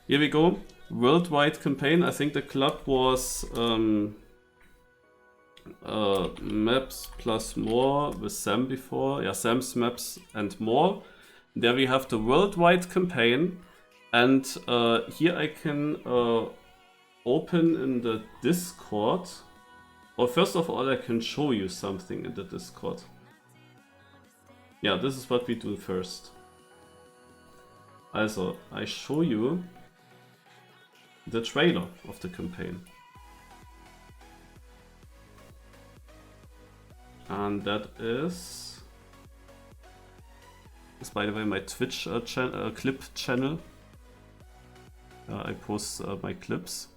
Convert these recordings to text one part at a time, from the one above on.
Here we go. Worldwide campaign. I think the club was maps plus more with Sam before. Yeah, Sam's maps and more. There we have the worldwide campaign. And here I can open in the Discord. Or first of all, I can show you something in the Discord. Yeah, this is what we do first. Also, I show you the trailer of the campaign. And that is by the way my Twitch clip channel. I post my clips.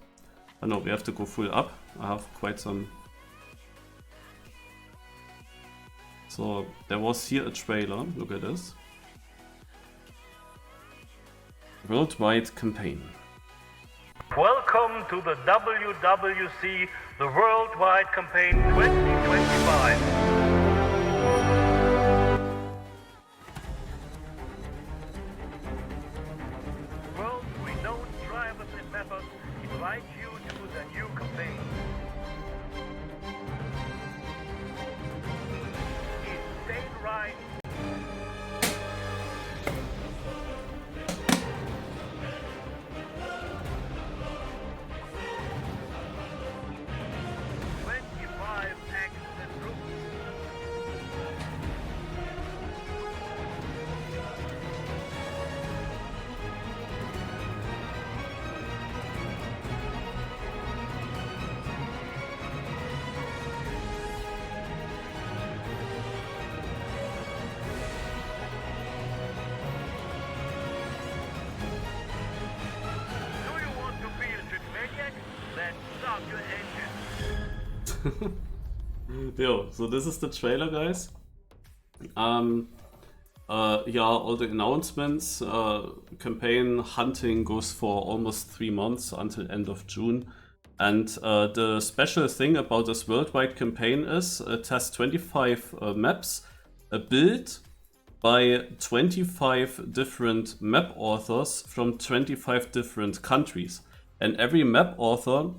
Oh no, we have to go full up. I have quite some. So there was here a trailer. Look at this. Worldwide campaign. Welcome to the WWC, the Worldwide Campaign 2025. World-renowned drivers and mappers invite you to the new campaign. Insane ride. Yo, so this is the trailer, guys. Yeah, all the announcements. Campaign hunting goes for almost 3 months until end of June. And the special thing about this worldwide campaign is it has 25 maps built by 25 different map authors from 25 different countries. And every map author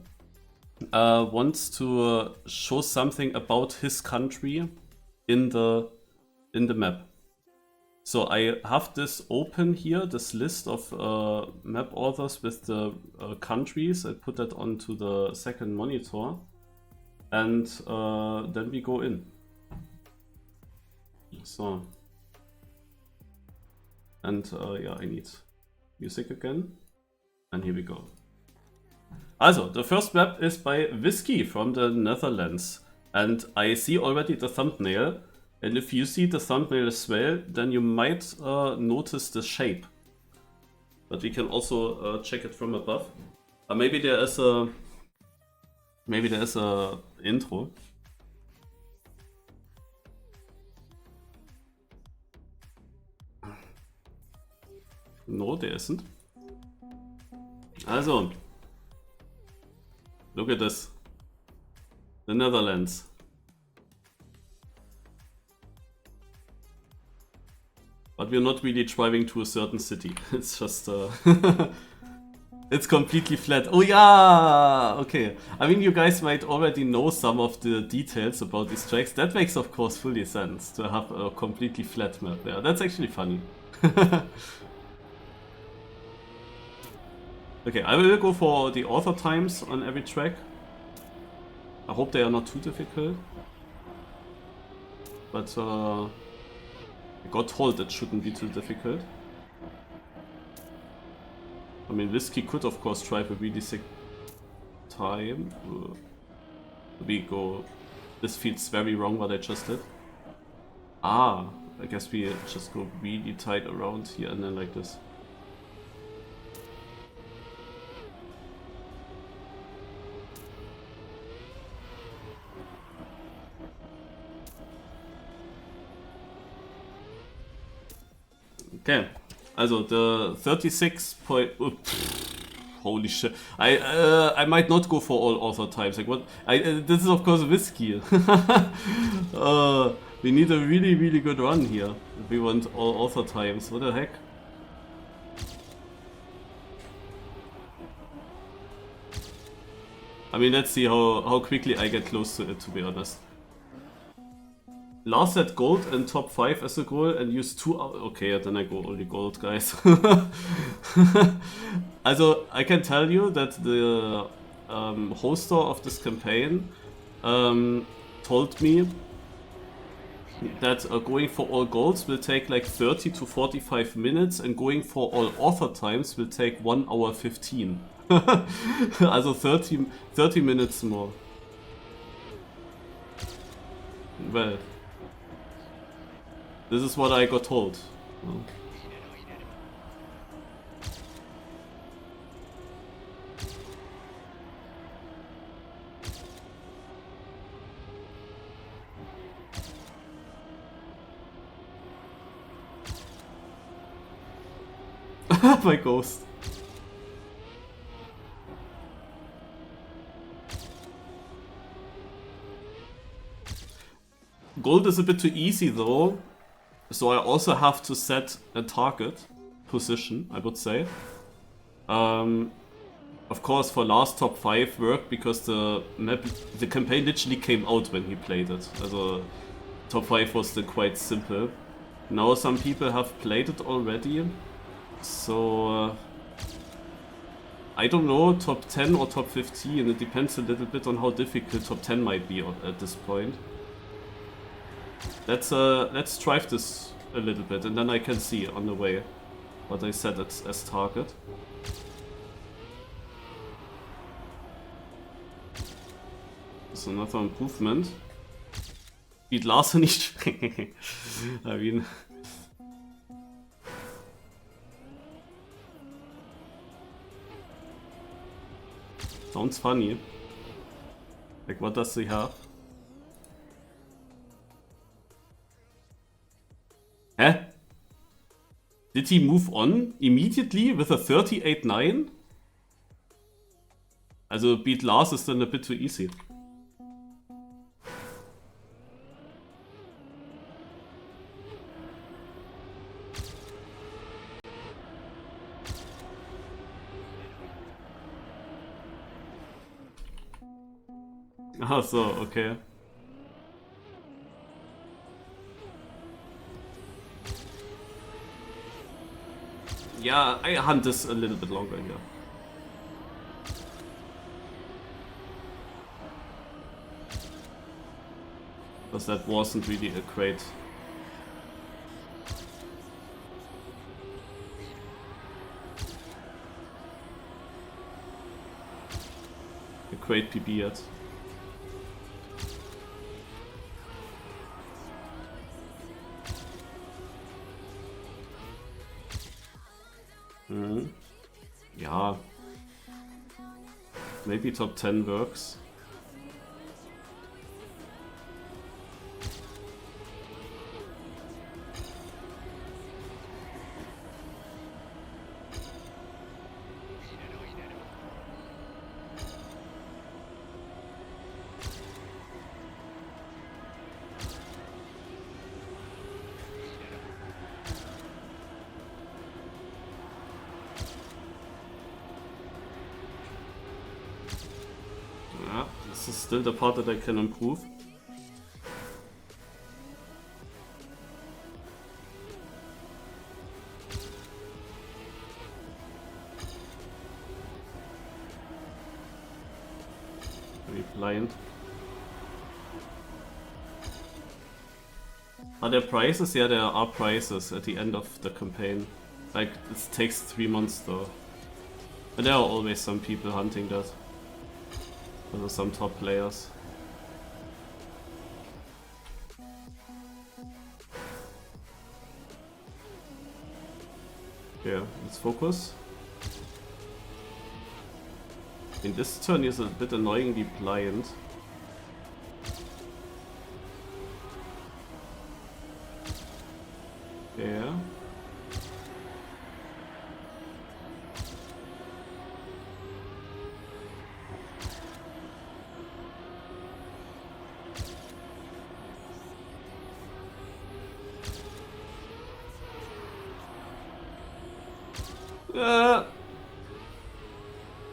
wants to show something about his country in the map. So I have this open here, this list of map authors with the countries. I put that onto the second monitor, and then we go in. So, and yeah, I need music again, and here we go. Also, the first map is by Whiskey from the Netherlands, and I see already the thumbnail, and if you see the thumbnail as well, then you might notice the shape. But we can also check it from above. Maybe there is a intro. No, there isn't. Also. Look at this. The Netherlands. But we're not really driving to a certain city. It's just it's completely flat. Oh yeah! Okay. I mean, you guys might already know some of the details about these tracks. That makes of course fully sense to have a completely flat map there. That's actually funny. Okay, I will go for the author times on every track. I hope they are not too difficult. But I got told it shouldn't be too difficult. I mean, Whiskey could of course drive a really sick time. We go... This feels very wrong what I just did. Ah, I guess we just go really tight around here and then like this. Okay, also the 36 point. Holy shit! I might not go for all author types. Like what? This is of course Whiskey. We need a really good run here if we want all author types. What the heck? I mean, let's see how quickly I get close to it, to be honest. Lars said gold and top 5 as a goal and use 2 hours. Okay, then I go only gold, guys. Also, I can tell you that the hoster of this campaign told me that going for all golds will take like 30 to 45 minutes and going for all author times will take 1 hour 15. Also 30 minutes more. Well, this is what I got told. My ghost. Gold is a bit too easy though, so I also have to set a target position, I would say. Of course, for last top 5 worked because the campaign literally came out when he played it. Also, top 5 was still quite simple. Now some people have played it already, so I don't know, top 10 or top 15. It depends a little bit on how difficult top 10 might be at this point. Let's drive this a little bit, and then I can see on the way what I set as target. That's another improvement. Beat Larsen nicht. I mean, sounds funny. Like, what does he have? Hä? Did he move on immediately with a 38-9? Also beat Lars is then a bit too easy. Ach so, okay. Yeah, I hunt this a little bit longer here. Because that wasn't really a great... PB yet. Yeah. Maybe top 10 works. This is still the part that I can improve. Very blind. Are there prizes? Yeah, there are prizes at the end of the campaign. Like, it takes 3 months though. But there are always some people hunting that. There are some top players. Yeah, let's focus. In this turn is a bit annoyingly blind. Yeah.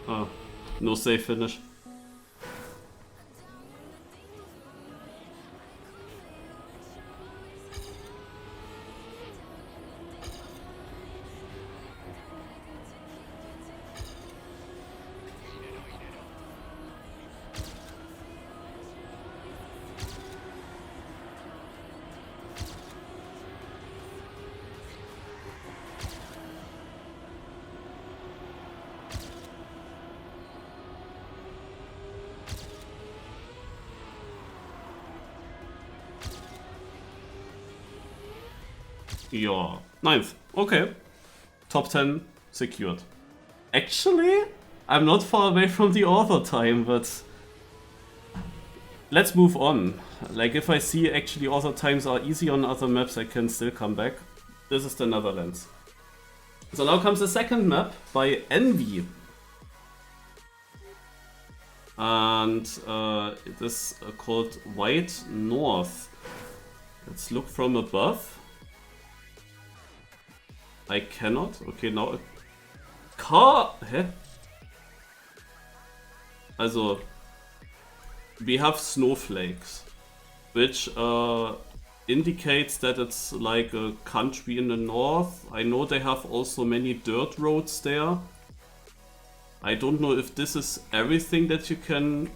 Oh, no safe finish. Yeah, 9th. Okay. Top 10 secured. Actually, I'm not far away from the author time, but let's move on. Like, if I see actually author times are easy on other maps, I can still come back. This is the Netherlands. So now comes the second map by Envy. And it is called White North. Let's look from above. I cannot. Okay, now... Car... Hä? Also... We have snowflakes. Which indicates that it's like a country in the north. I know they have also many dirt roads there. I don't know if this is everything that you can...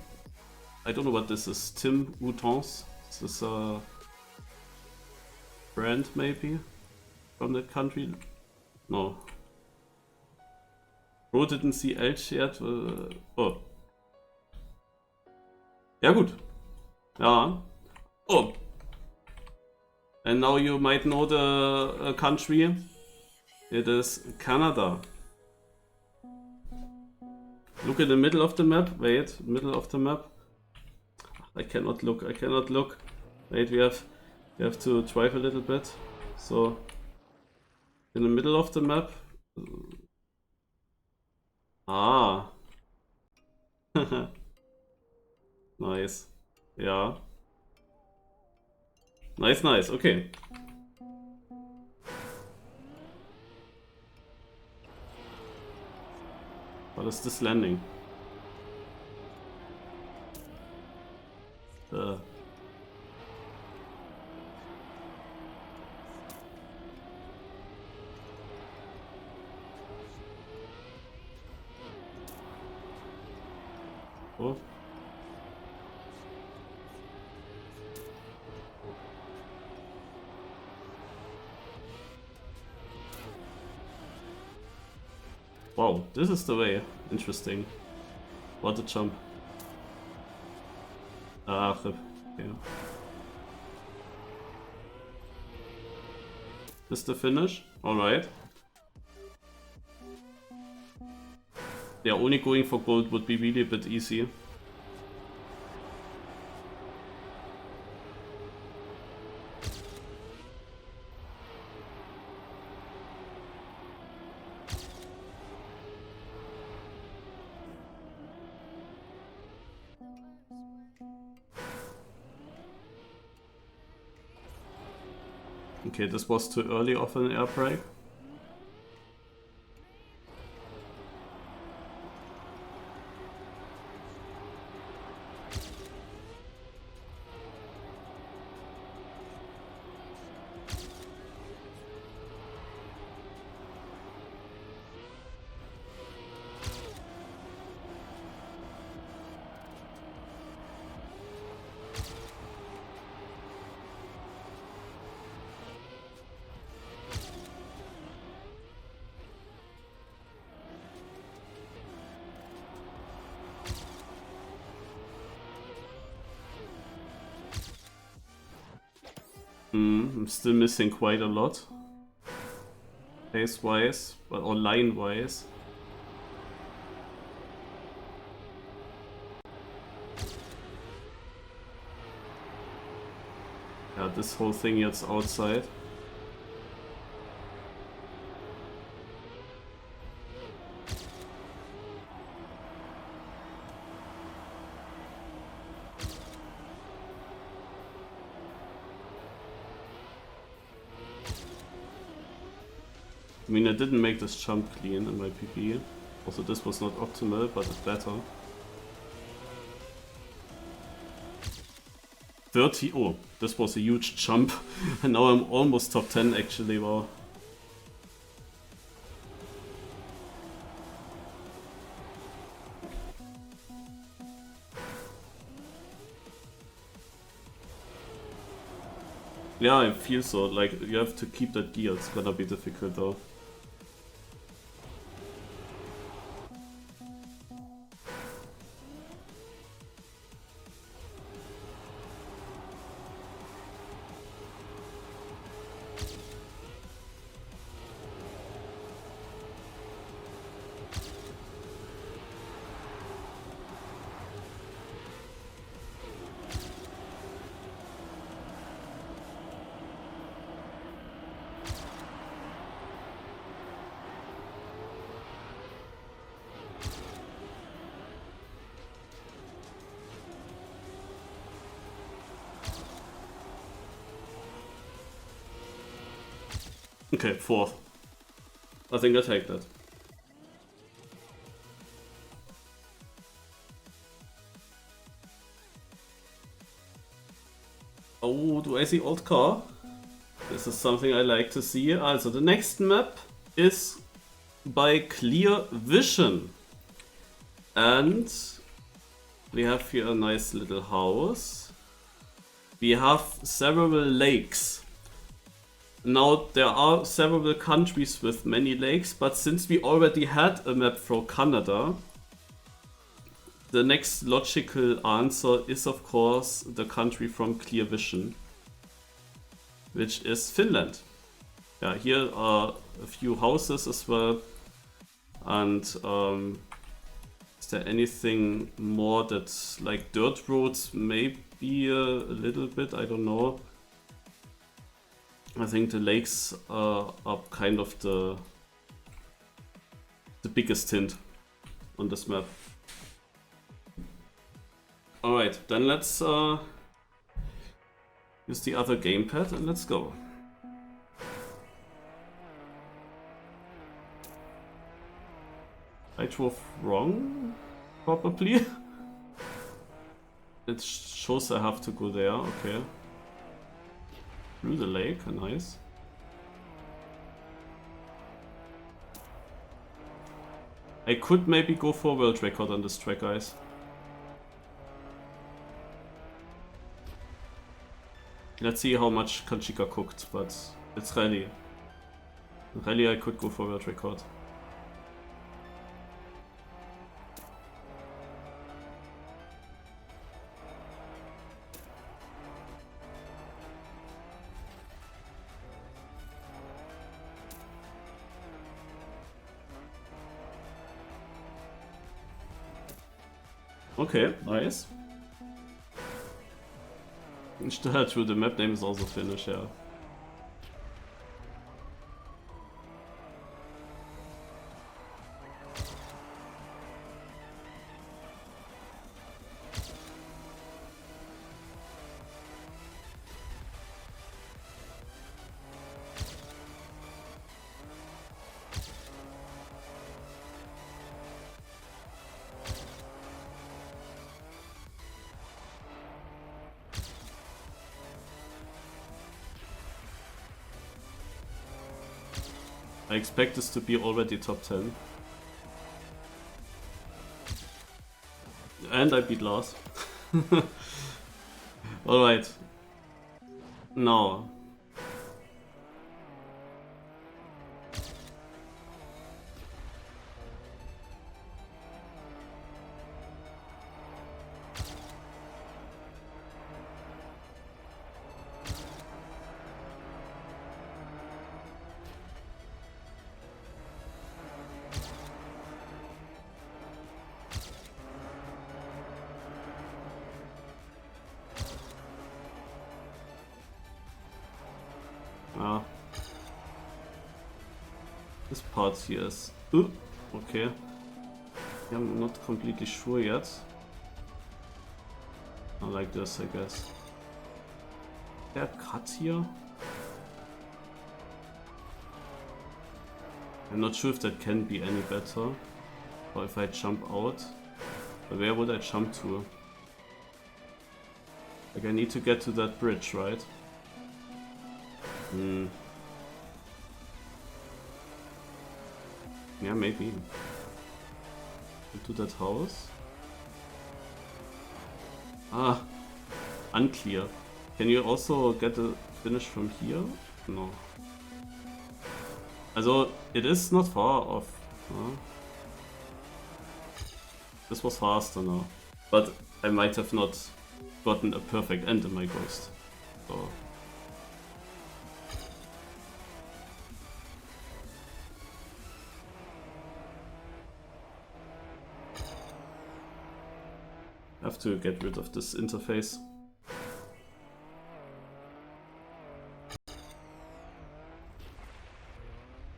I don't know what this is. Tim Houtons. Is this a brand maybe? From that country? No. Bro didn't see Elch yet. Oh. Ja gut. Ja. Oh. And now you might know the country. It is Canada. Look in the middle of the map. Wait, middle of the map. I cannot look. I cannot look. Wait, we have to drive a little bit. So in the middle of the map. Ah. Nice. Yeah. Nice, nice. Okay. What is this landing? Oh. Wow, this is the way. Interesting. What a jump. Ah, rip. Okay. This the finish? Alright. Yeah, only going for gold would be really a bit easy. Okay, this was too early of an air brake. I'm still missing quite a lot. Pace-wise, or line-wise. Yeah, this whole thing gets outside. I mean, I didn't make this jump clean in my PP. Also, this was not optimal, but it's better. 30. Oh, this was a huge jump. And now I'm almost top 10 actually. Wow. Yeah, I feel so. Like, you have to keep that gear. It's gonna be difficult though. Okay, 4th. I think I take that. Oh, do I see old car? This is something I like to see. Also, the next map is by Clear Vision. And we have here a nice little house. We have several lakes. Now, there are several countries with many lakes, but since we already had a map for Canada, the next logical answer is of course the country from Clear Vision, which is Finland. Yeah, here are a few houses as well. And is there anything more that's like dirt roads? Maybe a little bit, I don't know. I think the lakes are kind of the biggest hint on this map. Alright, then let's use the other gamepad and let's go. I drove wrong, probably. It shows I have to go there, okay. Through the lake, nice. I could maybe go for a world record on this track, guys. Let's see how much Kanchika cooked, but it's rally. Rally I could go for a world record. Okay, nice. Still true, the map name is also Finnish, yeah. I expect this to be already top 10. And I beat Lars. Alright. Now. This part here is... okay. I'm not completely sure yet. I like this, I guess. Is there a cut here? I'm not sure if that can be any better. Or if I jump out. But where would I jump to? Like I need to get to that bridge, right? Yeah, maybe. Into that house? Ah, unclear. Can you also get a finish from here? No. Also, it is not far off. This was faster now. But I might have not gotten a perfect end in my ghost. So. I have to get rid of this interface.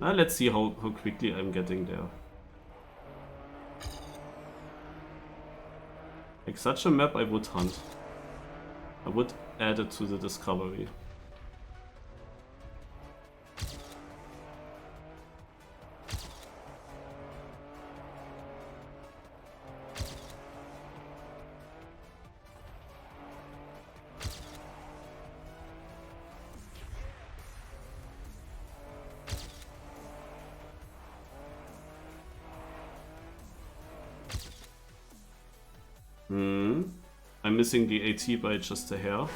Let's see how quickly I'm getting there. Like such a map I would hunt. I would add it to the discovery. I'm missing the AT by just a hair.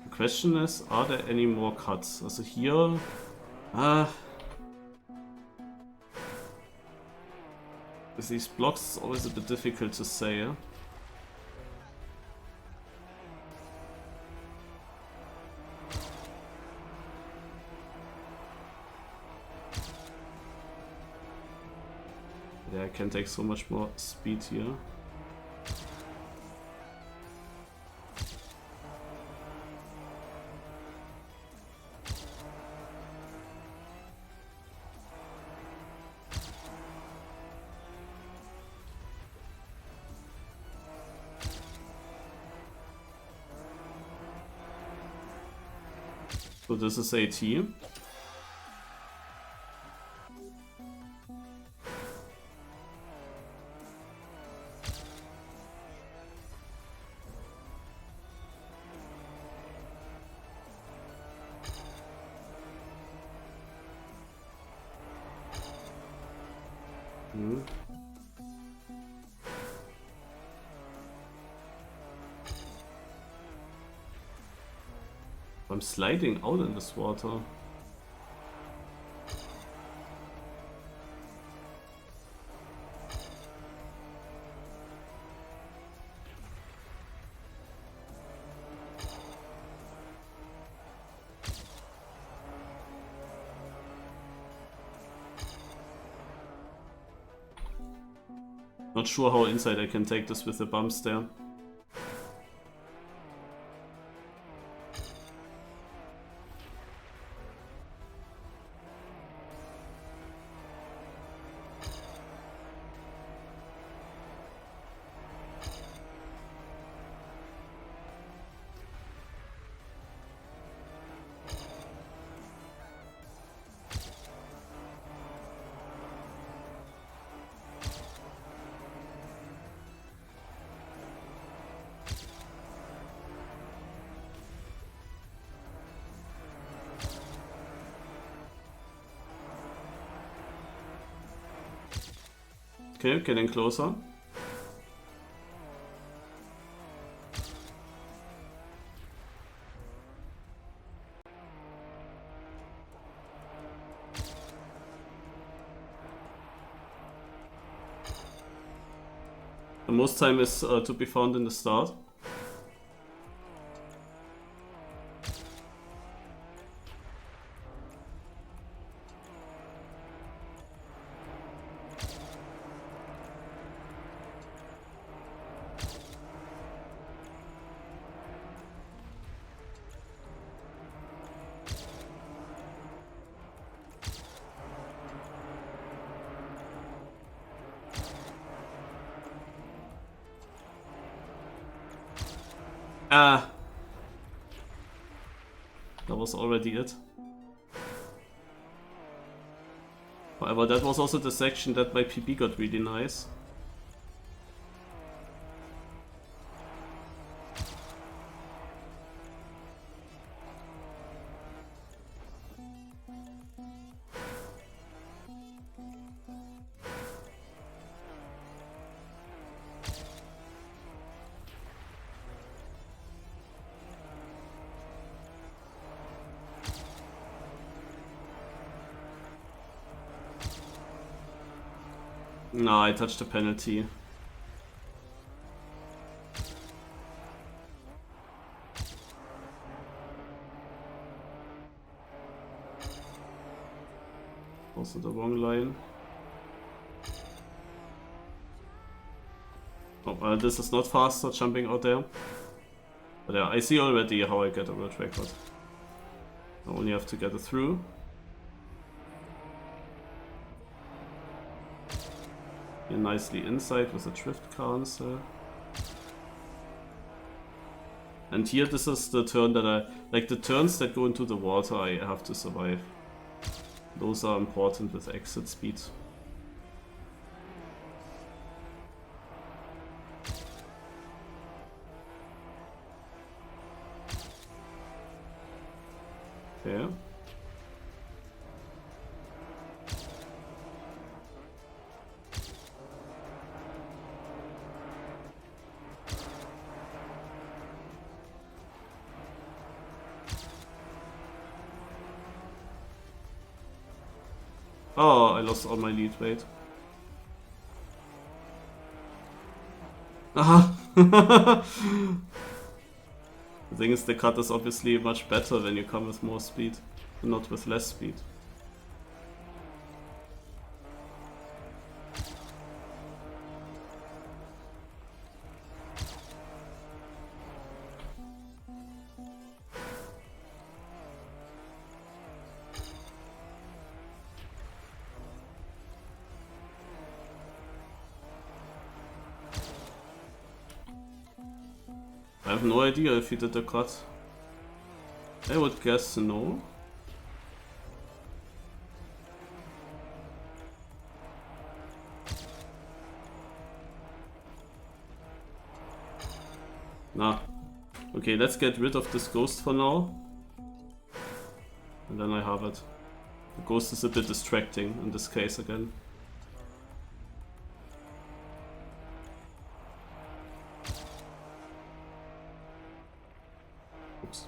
The question is, are there any more cuts? Also here... with these blocks, it's always a bit difficult to say. Yeah? Yeah, I can take so much more speed here. So this is AT. I'm sliding out in this water. Not sure how inside I can take this with the bumps there. Okay, getting closer. The most time is to be found in the start. Ah! That was already it. However, that was also the section that my PB got really nice. No, I touched the penalty. Also the wrong line. Oh, this is not faster jumping out there. But yeah, I see already how I get a world record. I only have to get it through. Here nicely inside with a drift cancel. And here this is the turn that I... like the turns that go into the water I have to survive. Those are important with exit speed. Okay. Oh, I lost all my lead weight. Aha! The thing is, the cut is obviously much better when you come with more speed, and not with less speed. I have no idea if he did a cut. I would guess no. Nah. Okay, let's get rid of this ghost for now. And then I have it. The ghost is a bit distracting in this case again. Oops.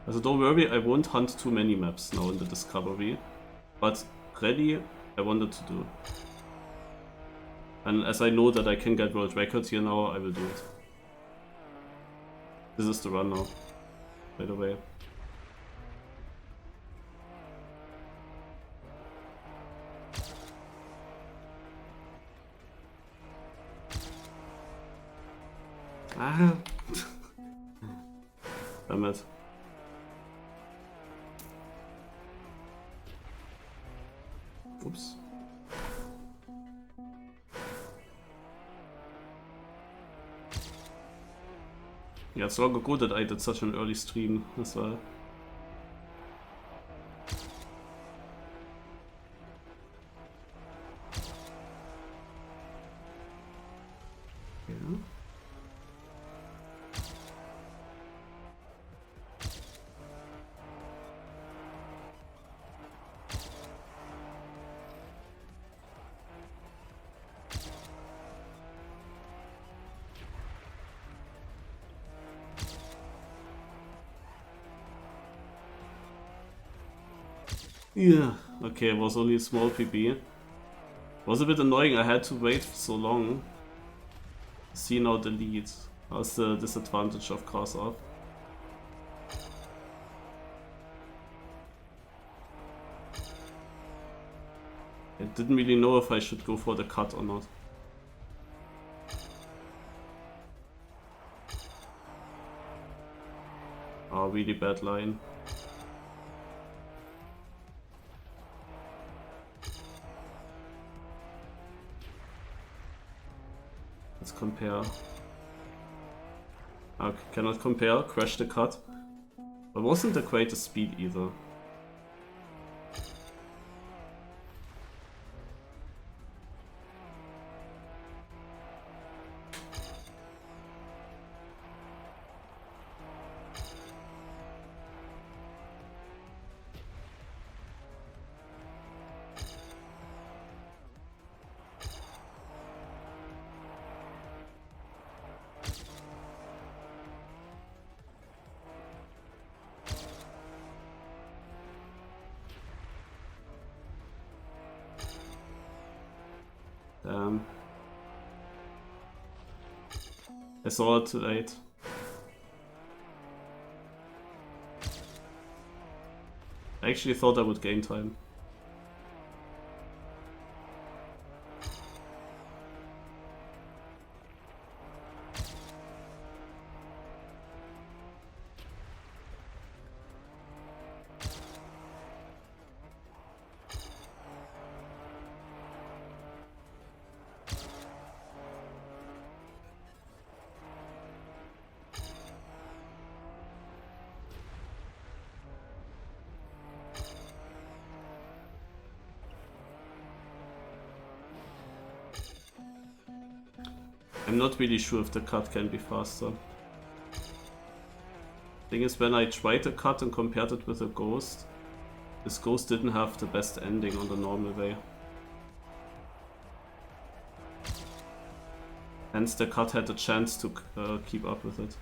Also don't worry, I won't hunt too many maps now in the discovery. But Rally, I wanted to do. And as I know that I can get world record here now, I will do it. This is the run now, by the way. Ah. Damn it. Oops. Yeah, it's longer good that I did such an early stream as well. Yeah. Yeah, okay, it was only a small PB. It was a bit annoying, I had to wait so long. See now the lead. That's the disadvantage of cars off. I didn't really know if I should go for the cut or not. Oh, really bad line. Let's compare. Okay, cannot compare, crash the cut. But wasn't the greatest speed either. I saw it too late. I actually thought I would gain time. I'm not really sure if the cut can be faster. Thing is, when I tried the cut and compared it with a ghost, this ghost didn't have the best ending on the normal way. Hence the cut had a chance to keep up with it.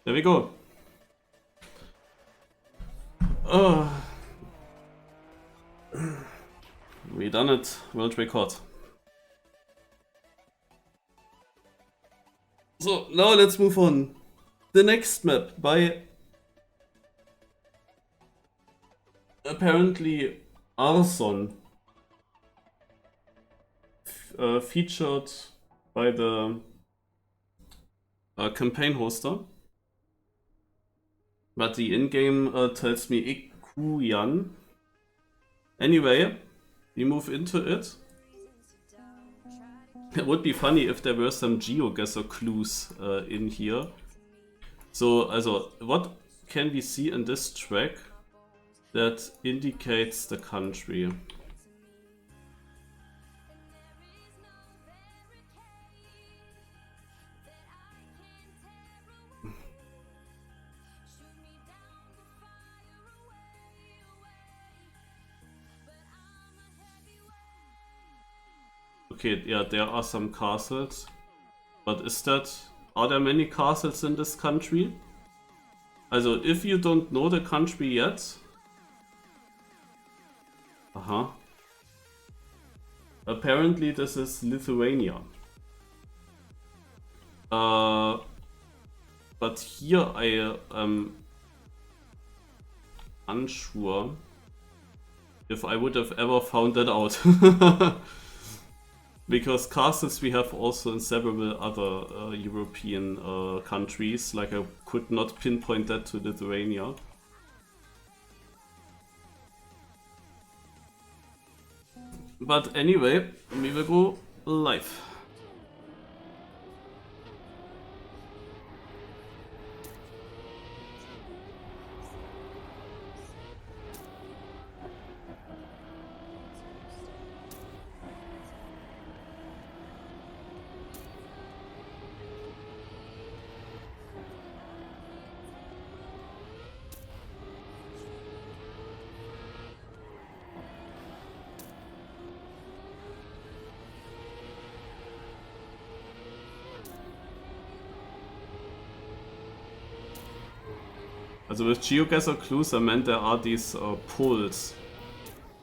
There we go. We done it. World record. So now let's move on. The next map by apparently Arson, featured by the campaign hoster. But the in-game tells me Ikuyan. Anyway, we move into it. It would be funny if there were some geoguessr clues in here. So, also, what can we see in this track that indicates the country? Okay, yeah, there are some castles, but are there many castles in this country? Also, if you don't know the country yet, apparently this is Lithuania. But here I am unsure if I would have ever found that out. Because castles we have also in several other European countries, like I could not pinpoint that to Lithuania. But anyway, we will go live. Also with geoguessr clues, I meant there are these poles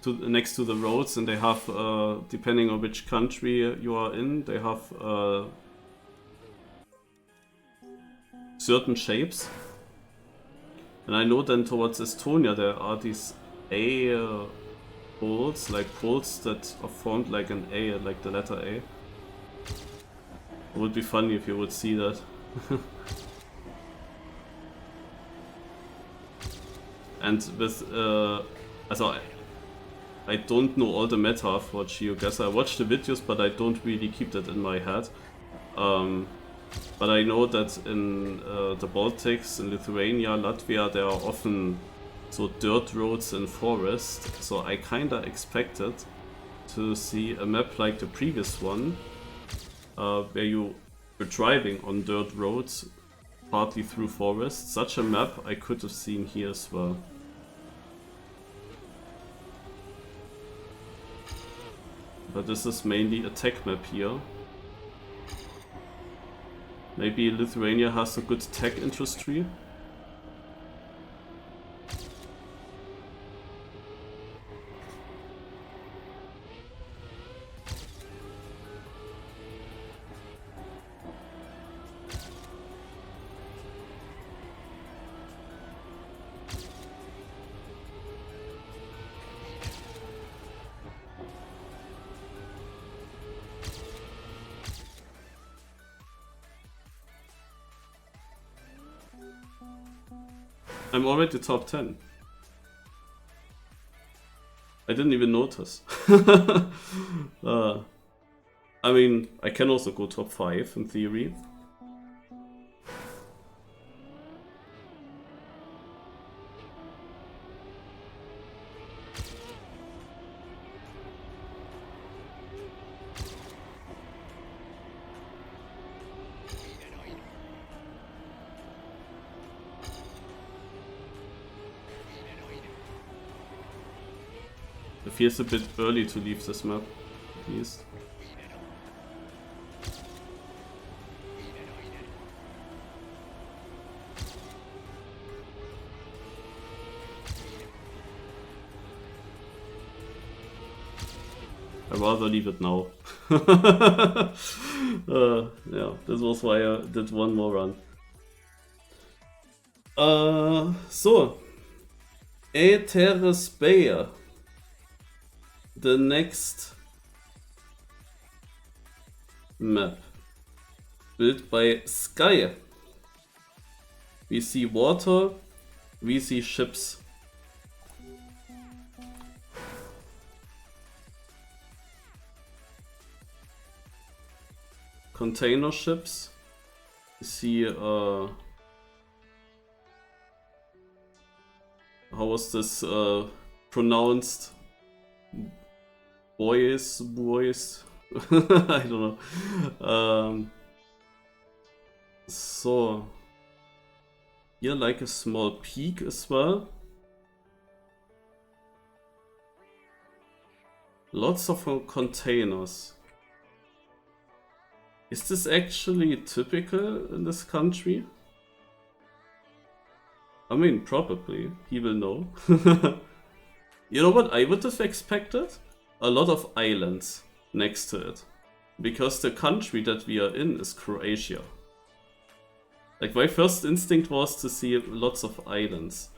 next to the roads, and they have, depending on which country you are in, they have certain shapes. And I know then towards Estonia there are these A poles, like poles that are formed like an A, like the letter A. It would be funny if you would see that. And with, also I don't know all the meta for geoguessr. I watch the videos, but I don't really keep that in my head. But I know that in the Baltics, in Lithuania, Latvia, there are often so dirt roads and forest. So I kinda expected to see a map like the previous one, where you were driving on dirt roads, partly through forest. Such a map I could have seen here as well. But this is mainly a tech map here. Maybe Lithuania has a good tech industry. I'm already top 10. I didn't even notice. I mean, I can also go top 5 in theory. It feels a bit early to leave this map, at least. I'd rather leave it now. Yeah, this was why I did one more run. So. Aetheris Bayer. The next map. Built by Sky. We see water, we see ships. Container ships. We see how was this pronounced? Boys. I don't know. So here like a small peak as well. Lots of containers. Is this actually typical in this country? I mean, probably. He will know. You know what I would have expected? A lot of islands next to it. Because the country that we are in is Croatia. Like, my first instinct was to see lots of islands.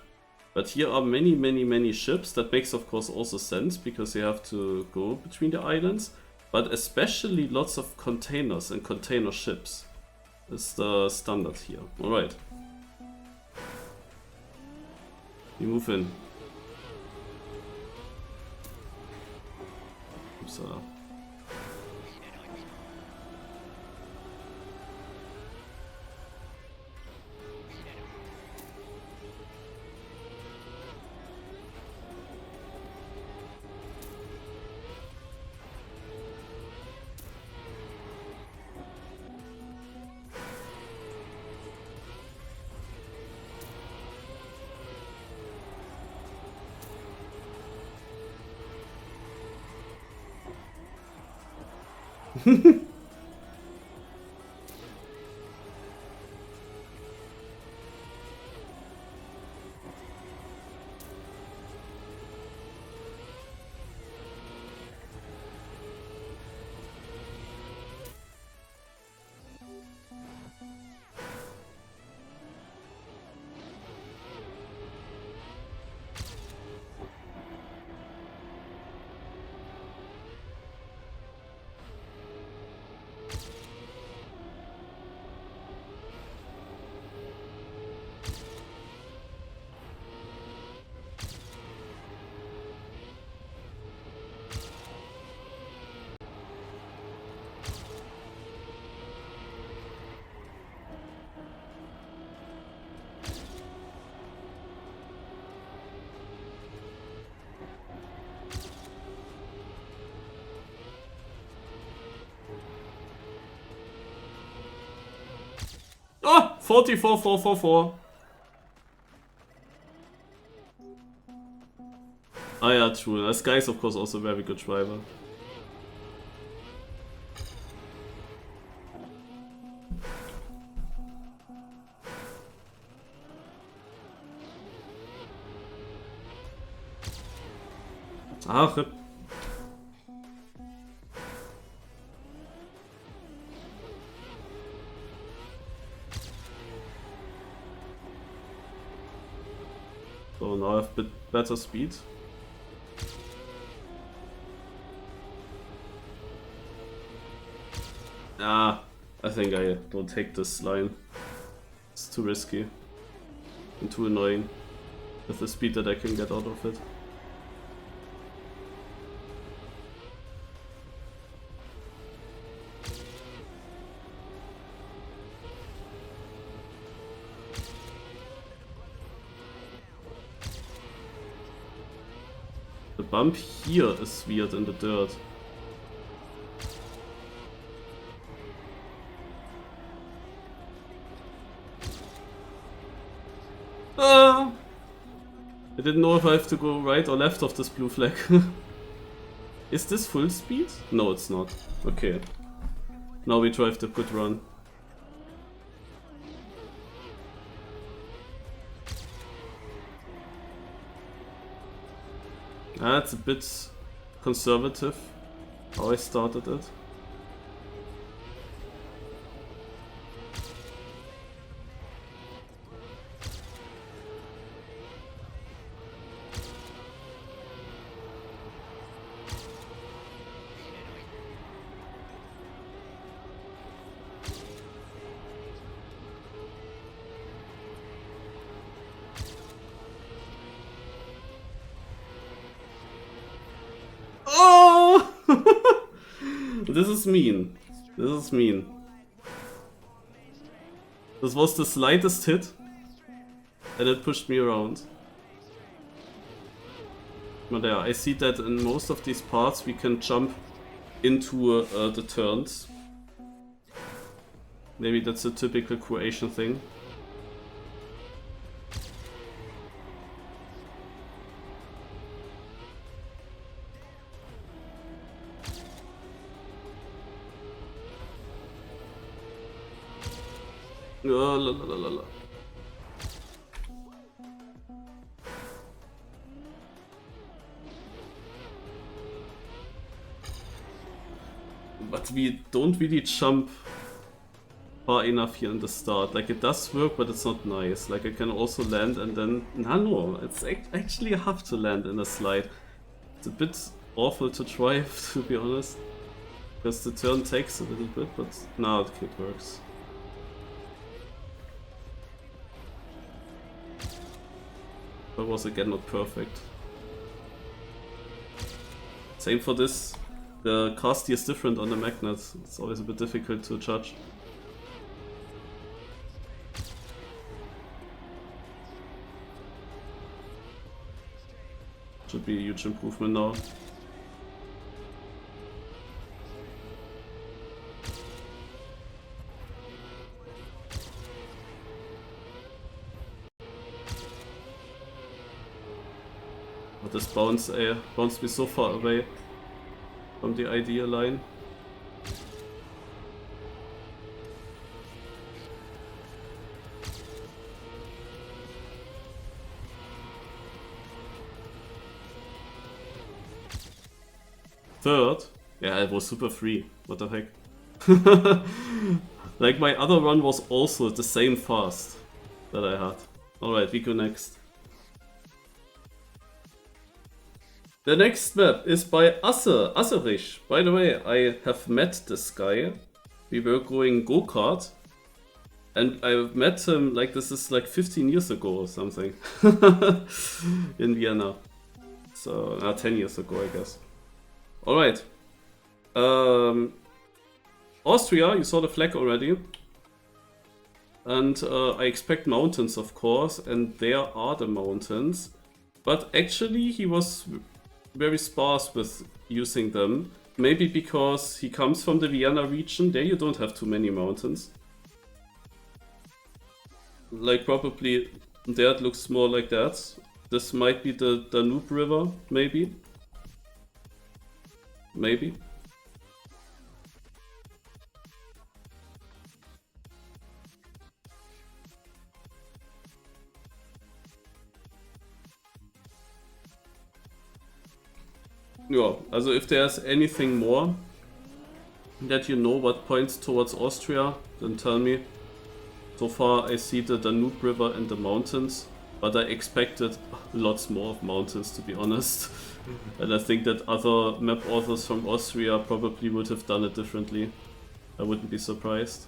But here are many ships. That makes, of course, also sense, because you have to go between the islands. But especially lots of containers and container ships is the standard here. Alright. We move in. Upsala. Oh! 44,444. Ah yeah, true. This guy is of course also a very good driver. Ah, rip. So now I have a bit better speed. Ah, I think I don't take this line. It's too risky and too annoying with the speed that I can get out of it. bump here is weird in the dirt. I didn't know if I have to go right or left of this blue flag. Is this full speed? No, it's not. Okay. Now we drive the pit run. That's a bit conservative, how I started it. This is mean. This is mean. This was the slightest hit, and it pushed me around. But yeah, I see that in most of these parts we can jump into the turns. Maybe that's a typical Croatian thing. La la la la la. But we don't really jump far enough here in the start. Like, it does work, but it's not nice. Like, I can also land and then... No, it's actually I have to land in a slide. It's a bit awful to drive, to be honest. Because the turn takes a little bit, but now it works. That was again not perfect. Same for this. The car steer is different on the magnet. It's always a bit difficult to judge. Should be a huge improvement now. But this bounced me so far away from the ideal line. Third? Yeah, it was super free. What the heck? Like, my other run was also the same fast that I had. Alright, we go next. The next map is by Asserich. By the way, I have met this guy. We were going go-kart. And I met him, like, this is like 15 years ago or something. In Vienna. So, 10 years ago, I guess. Alright. Austria, you saw the flag already. And I expect mountains, of course. And there are the mountains. But actually, he was very sparse with using them. Maybe because he comes from the Vienna region. There you don't have too many mountains. Like, probably there it looks more like that. This might be the Danube River, maybe. Maybe. Yeah, also if there's anything more that you know what points towards Austria, then tell me. So far I see the Danube River and the mountains, but I expected lots more of mountains, to be honest. And I think that other map authors from Austria probably would have done it differently. I wouldn't be surprised.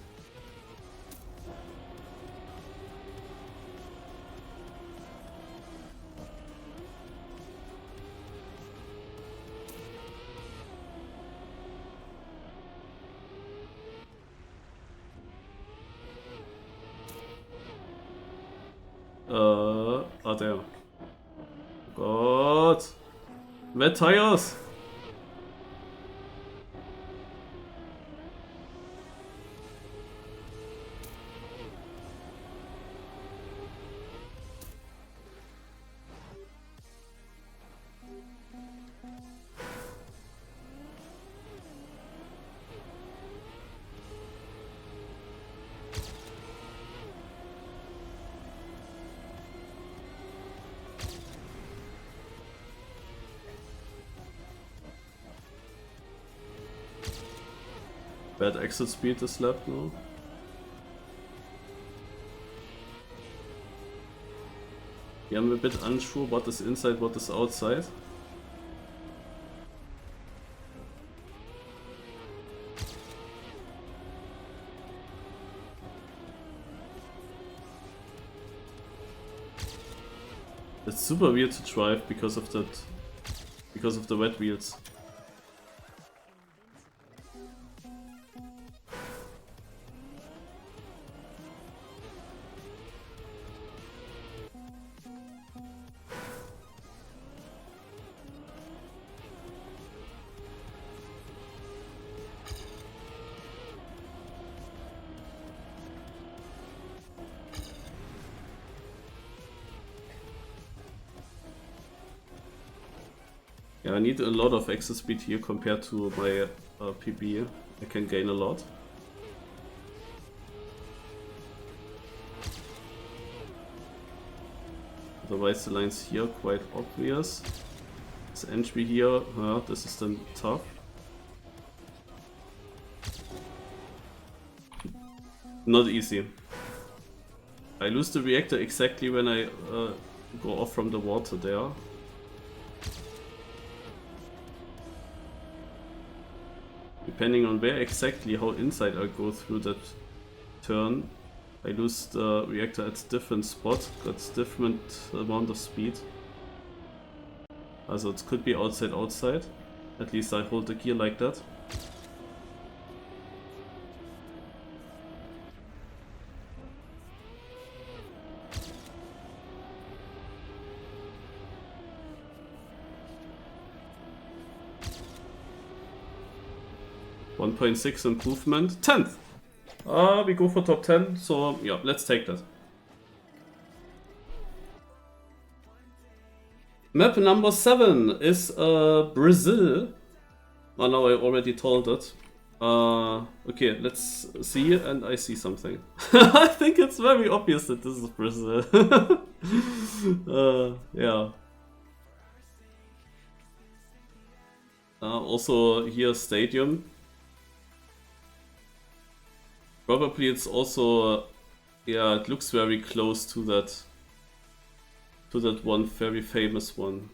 There. God. Wet tires! Bad exit speed is left now. Yeah, I'm a bit unsure what is inside, what is outside. It's super weird to drive because of that, because of the wet wheels. Yeah, I need a lot of exit speed here compared to my PB. I can gain a lot. Otherwise the lines here are quite obvious. This entry here, this is then tough. Not easy. I lose the reactor exactly when I go off from the water there. Depending on where exactly, how inside I go through that turn, I lose the reactor at different spots, got different amount of speed. Also it could be outside, at least I hold the gear like that. .6 improvement, 10th! We go for top 10, so yeah, let's take that. Map number 7 is Brazil. Oh no, I already told it. Okay, let's see, and I see something. I think it's very obvious that this is Brazil. Yeah. Also here, stadium. Probably it's also, yeah, it looks very close to that one very famous one.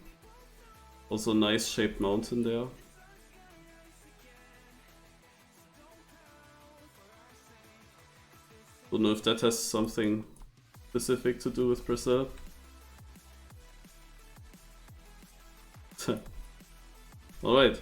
Also nice shaped mountain there. Don't know if that has something specific to do with Brazil. Alright.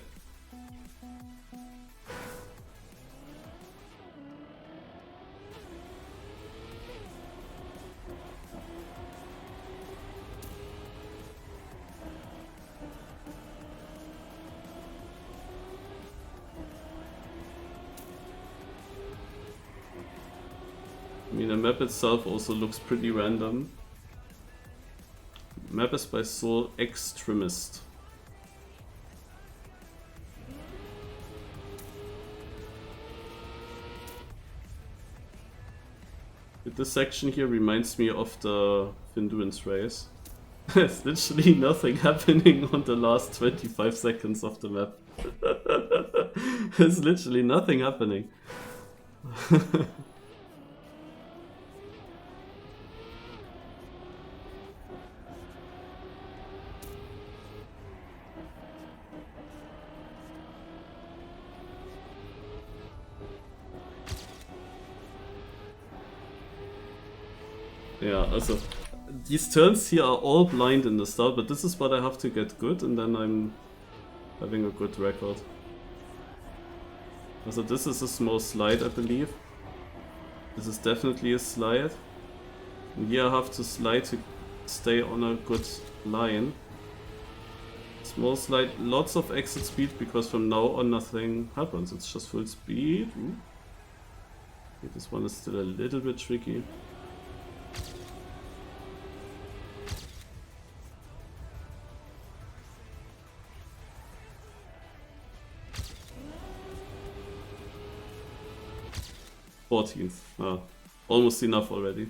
I mean, the map itself also looks pretty random. Map is by Soul Extremist. This section here reminds me of the endurance race. There's literally nothing happening on the last 25 seconds of the map. There's literally nothing happening. Yeah, also, these turns here are all blind in the start, but this is what I have to get good, and then I'm having a good record. Also, this is a small slide, I believe. This is definitely a slide. And here I have to slide to stay on a good line. Small slide, lots of exit speed because from now on nothing happens. It's just full speed. Ooh. Okay, this one is still a little bit tricky. Fourteenth. Ah, almost enough already.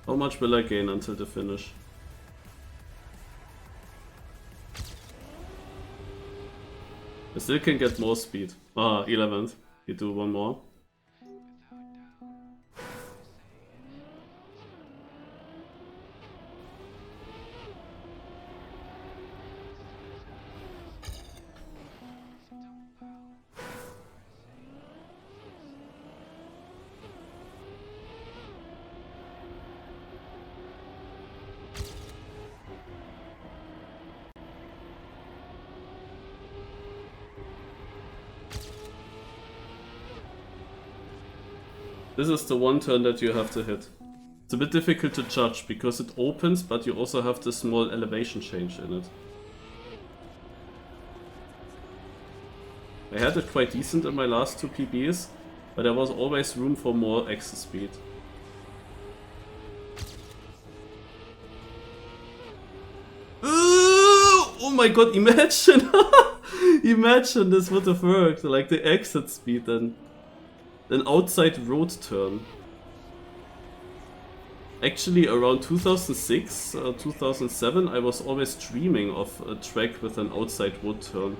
How much will I gain until the finish? I still can get more speed. Ah, 11th. You do one more. This is the one turn that you have to hit. It's a bit difficult to judge because it opens, but you also have the small elevation change in it. I had it quite decent in my last two PBs, but there was always room for more exit speed. Oh my god, imagine! Imagine this would have worked, like the exit speed then. An outside road turn. Actually, around 2006, 2007, I was always dreaming of a track with an outside road turn.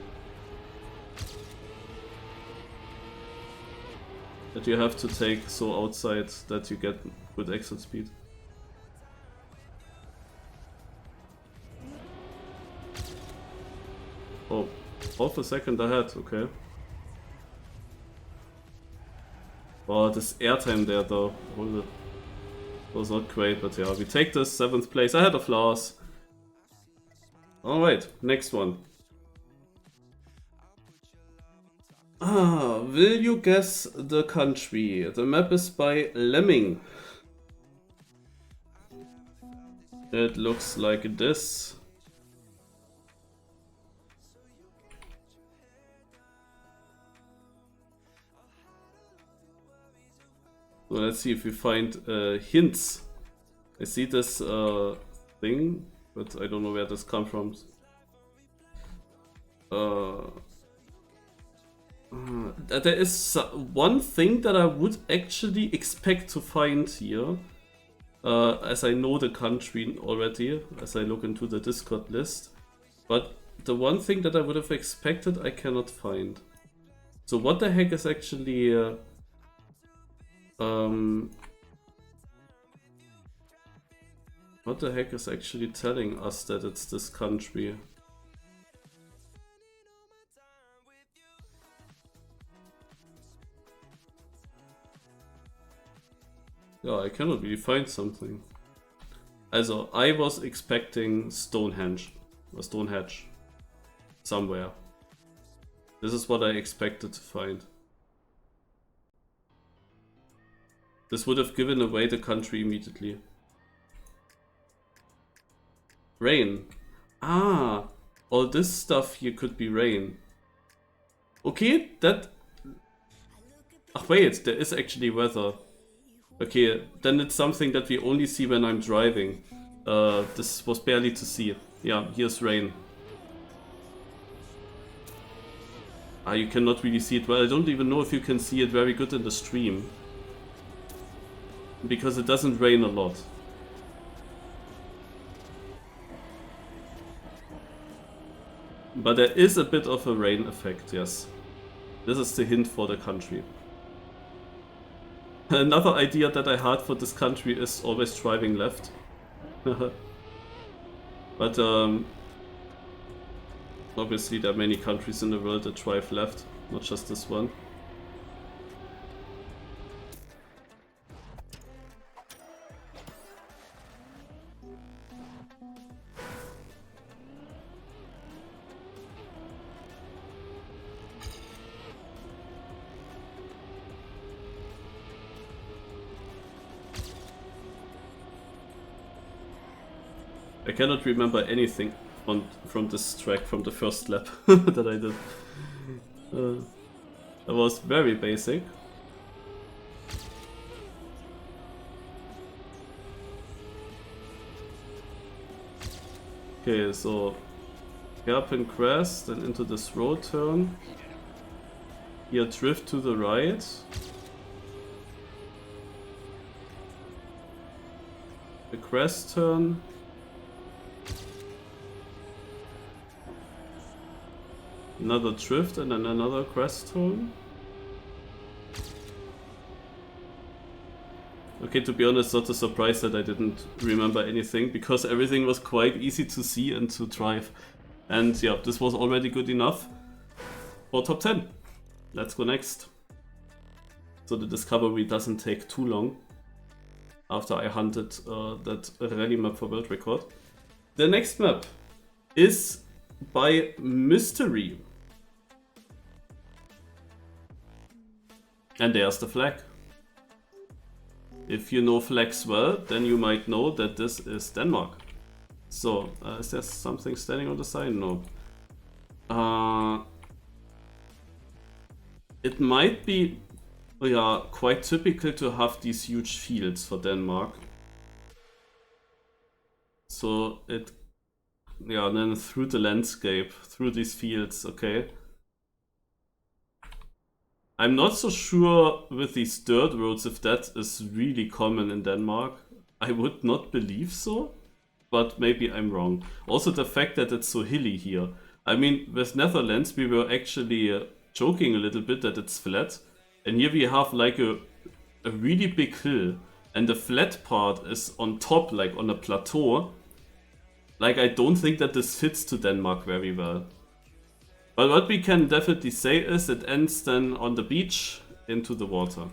That you have to take so outside that you get good exit speed. Oh, half a second ahead, okay. Oh, this airtime there though. Was not great, but yeah, we take this 7th place ahead of Lars. Alright, next one. Ah, will you guess the country? The map is by Lemming. It looks like this. So let's see if we find hints. I see this thing, but I don't know where this comes from. There is one thing that I would actually expect to find here, as I know the country already, as I look into the Discord list. But the one thing that I would have expected I cannot find. So what the heck is actually... what the heck is actually telling us that it's this country? Yeah, I cannot really find something. Also, I was expecting Stonehenge. Or Stonehenge. Somewhere. This is what I expected to find. This would have given away the country immediately. Rain. Ah, all this stuff here could be rain. Okay, that... Ach wait, there is actually weather. Okay, then it's something that we only see when I'm driving. This was barely to see. Yeah, here's rain. Ah, you cannot really see it well. I don't even know if you can see it very good in the stream. Because it doesn't rain a lot. But there is a bit of a rain effect, yes. This is the hint for the country. Another idea that I had for this country is always driving left. But obviously there are many countries in the world that drive left, not just this one. I cannot remember anything from this track, from the first lap that I did. That was very basic. Okay, so hairpin crest and into this road turn. Here drift to the right. The crest turn. Another drift and then another crest turn. Okay, to be honest, not a surprise that I didn't remember anything, because everything was quite easy to see and to drive. And yeah, this was already good enough for top 10. Let's go next. So the discovery doesn't take too long after I hunted that rally map for world record. The next map is by mystery. And there's the flag. If you know flags well, then you might know that this is Denmark. So, is there something standing on the side? No. It might be quite typical to have these huge fields for Denmark. So it, then through the landscape, through these fields, okay. I'm not so sure with these dirt roads if that is really common in Denmark. I would not believe so, but maybe I'm wrong. Also the fact that it's so hilly here. I mean, with Netherlands we were actually joking a little bit that it's flat. And here we have like a really big hill. And the flat part is on top, like on a plateau. Like, I don't think that this fits to Denmark very well. But what we can definitely say is it ends then on the beach into the water.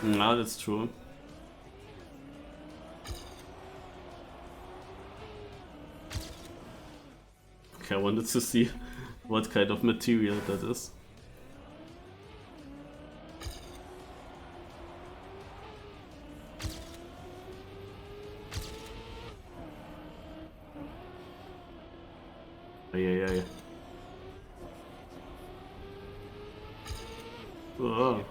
Yeah, that's true. Okay, I wanted to see what kind of material that is. Ay. Oh.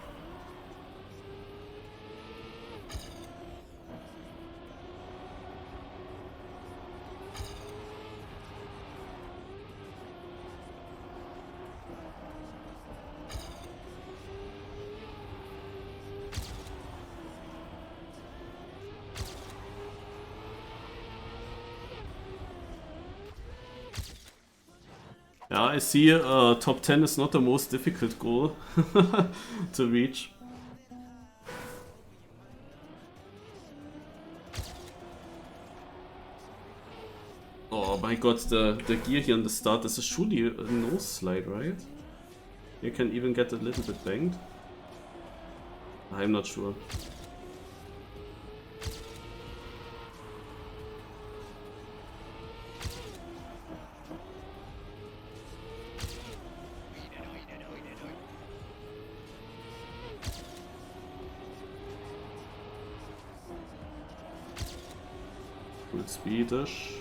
Yeah, I see top 10 is not the most difficult goal to reach. Oh my god, the gear here on the start is surely a nose slide, right? You can even get a little bit banged. I'm not sure. Full Swedish.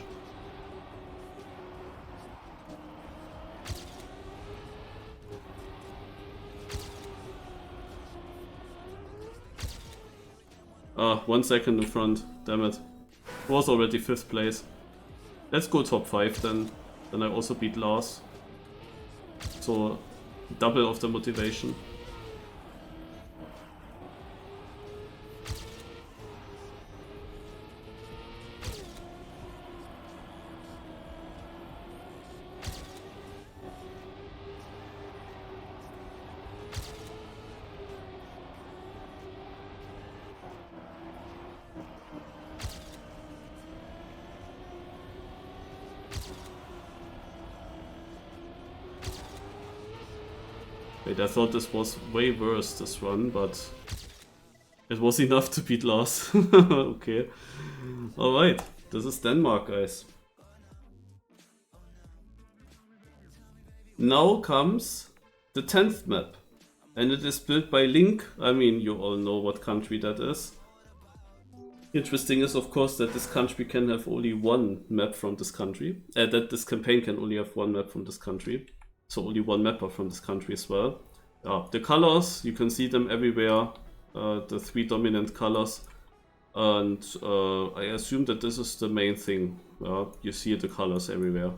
Ah, 1 second in front. Damn it. Was already 5th place. Let's go top 5 then. Then I also beat Lars. So double of the motivation. Wait, I thought this was way worse, this run, but it was enough to beat Lars. Okay. Alright, this is Denmark, guys. Now comes the 10th map. And it is built by Link. I mean, you all know what country that is. Interesting is, of course, that this country can have only one map from this country. That this campaign can only have one map from this country. So only one mapper from this country as well. The colors, you can see them everywhere. The 3 dominant colors. And I assume that this is the main thing. You see the colors everywhere.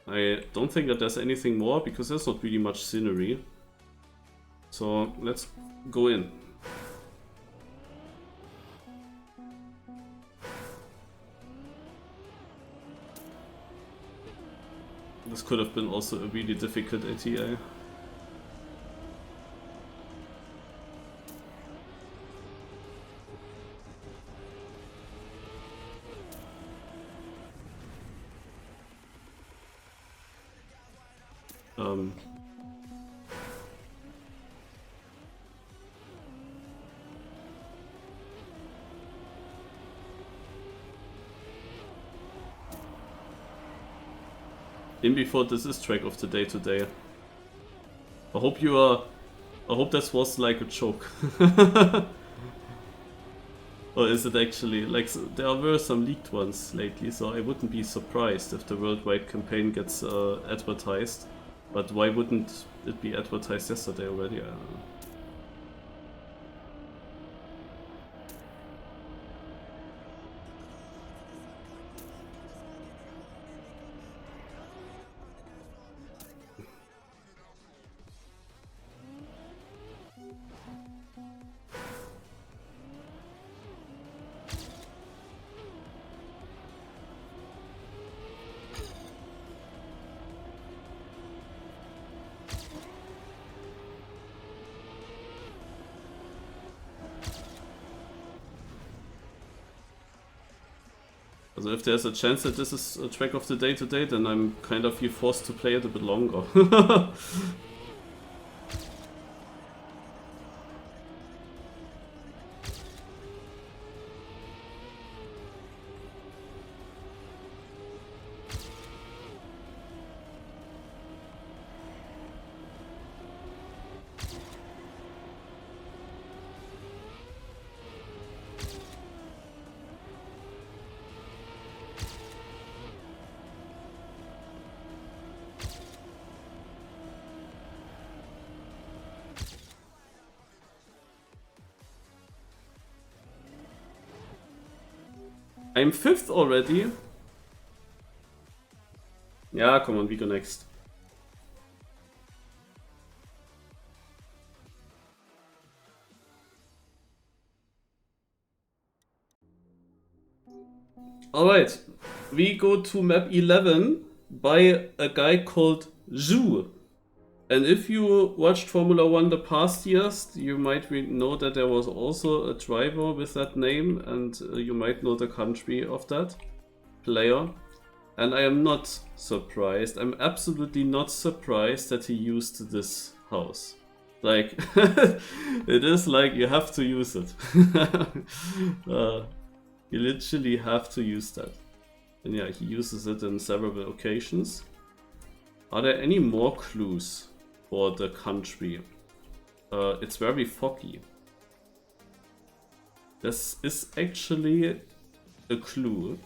I don't think that there's anything more because there's not really much scenery. So let's go in. This could have been also a really difficult ATA. In before this is track of the day today. I hope you are. I hope that was like a joke. Or is it actually like there were some leaked ones lately, so I wouldn't be surprised if the worldwide campaign gets advertised. But why wouldn't it be advertised yesterday already? I don't know. So if there's a chance that this is a track of the day today, then I'm kind of forced to play it a bit longer. I'm 5th already. Yeah, come on, we go next. Alright, we go to map 11 by a guy called Zhu. And if you watched Formula 1 the past years, you might know that there was also a driver with that name, and you might know the country of that player. And I am not surprised, I'm absolutely not surprised that he used this house. Like, it is like you have to use it. You literally have to use that. And yeah, he uses it in several occasions. Are there any more clues for the country? It's very foggy. This is actually a clue.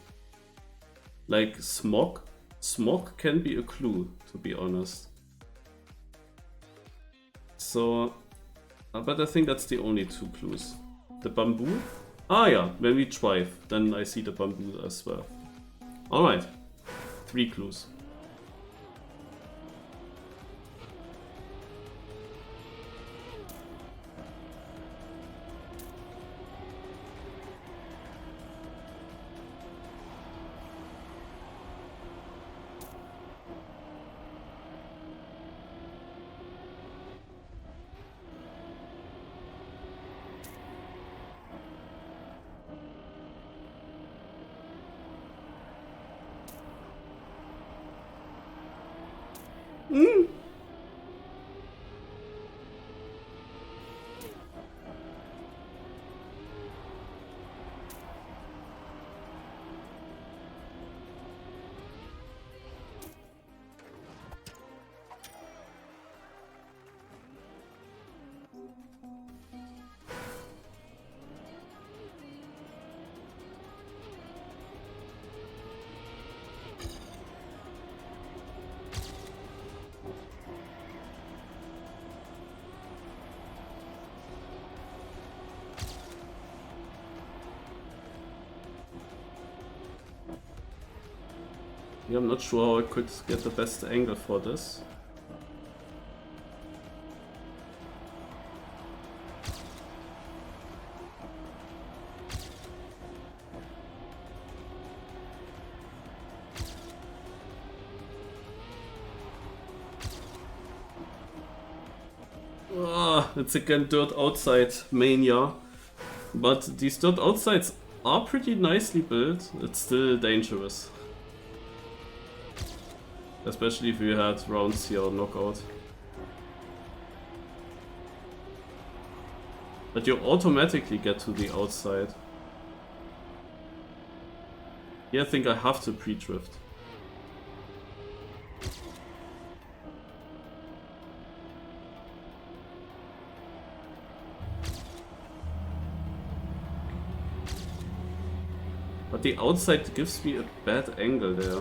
Like smog. Smog can be a clue, to be honest. So, but I think that's the only 2 clues. The bamboo? Ah yeah, when we drive, then I see the bamboo as well. Alright, 3 clues. Yeah, I'm not sure how I could get the best angle for this. It's again dirt outside mania. But these dirt outsides are pretty nicely built. It's still dangerous. Especially if you had rounds here or knockout. But you automatically get to the outside. Yeah, I think I have to pre-drift. But the outside gives me a bad angle there.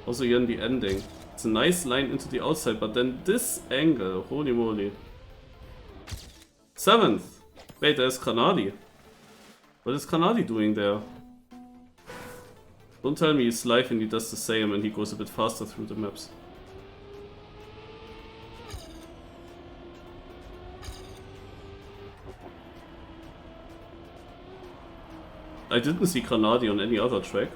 Also here in the ending. It's a nice line into the outside, but then this angle, holy moly. 7th! Wait, there's Granadi. What is Granadi doing there? Don't tell me he's live and he does the same and he goes a bit faster through the maps. I didn't see Granadi on any other track.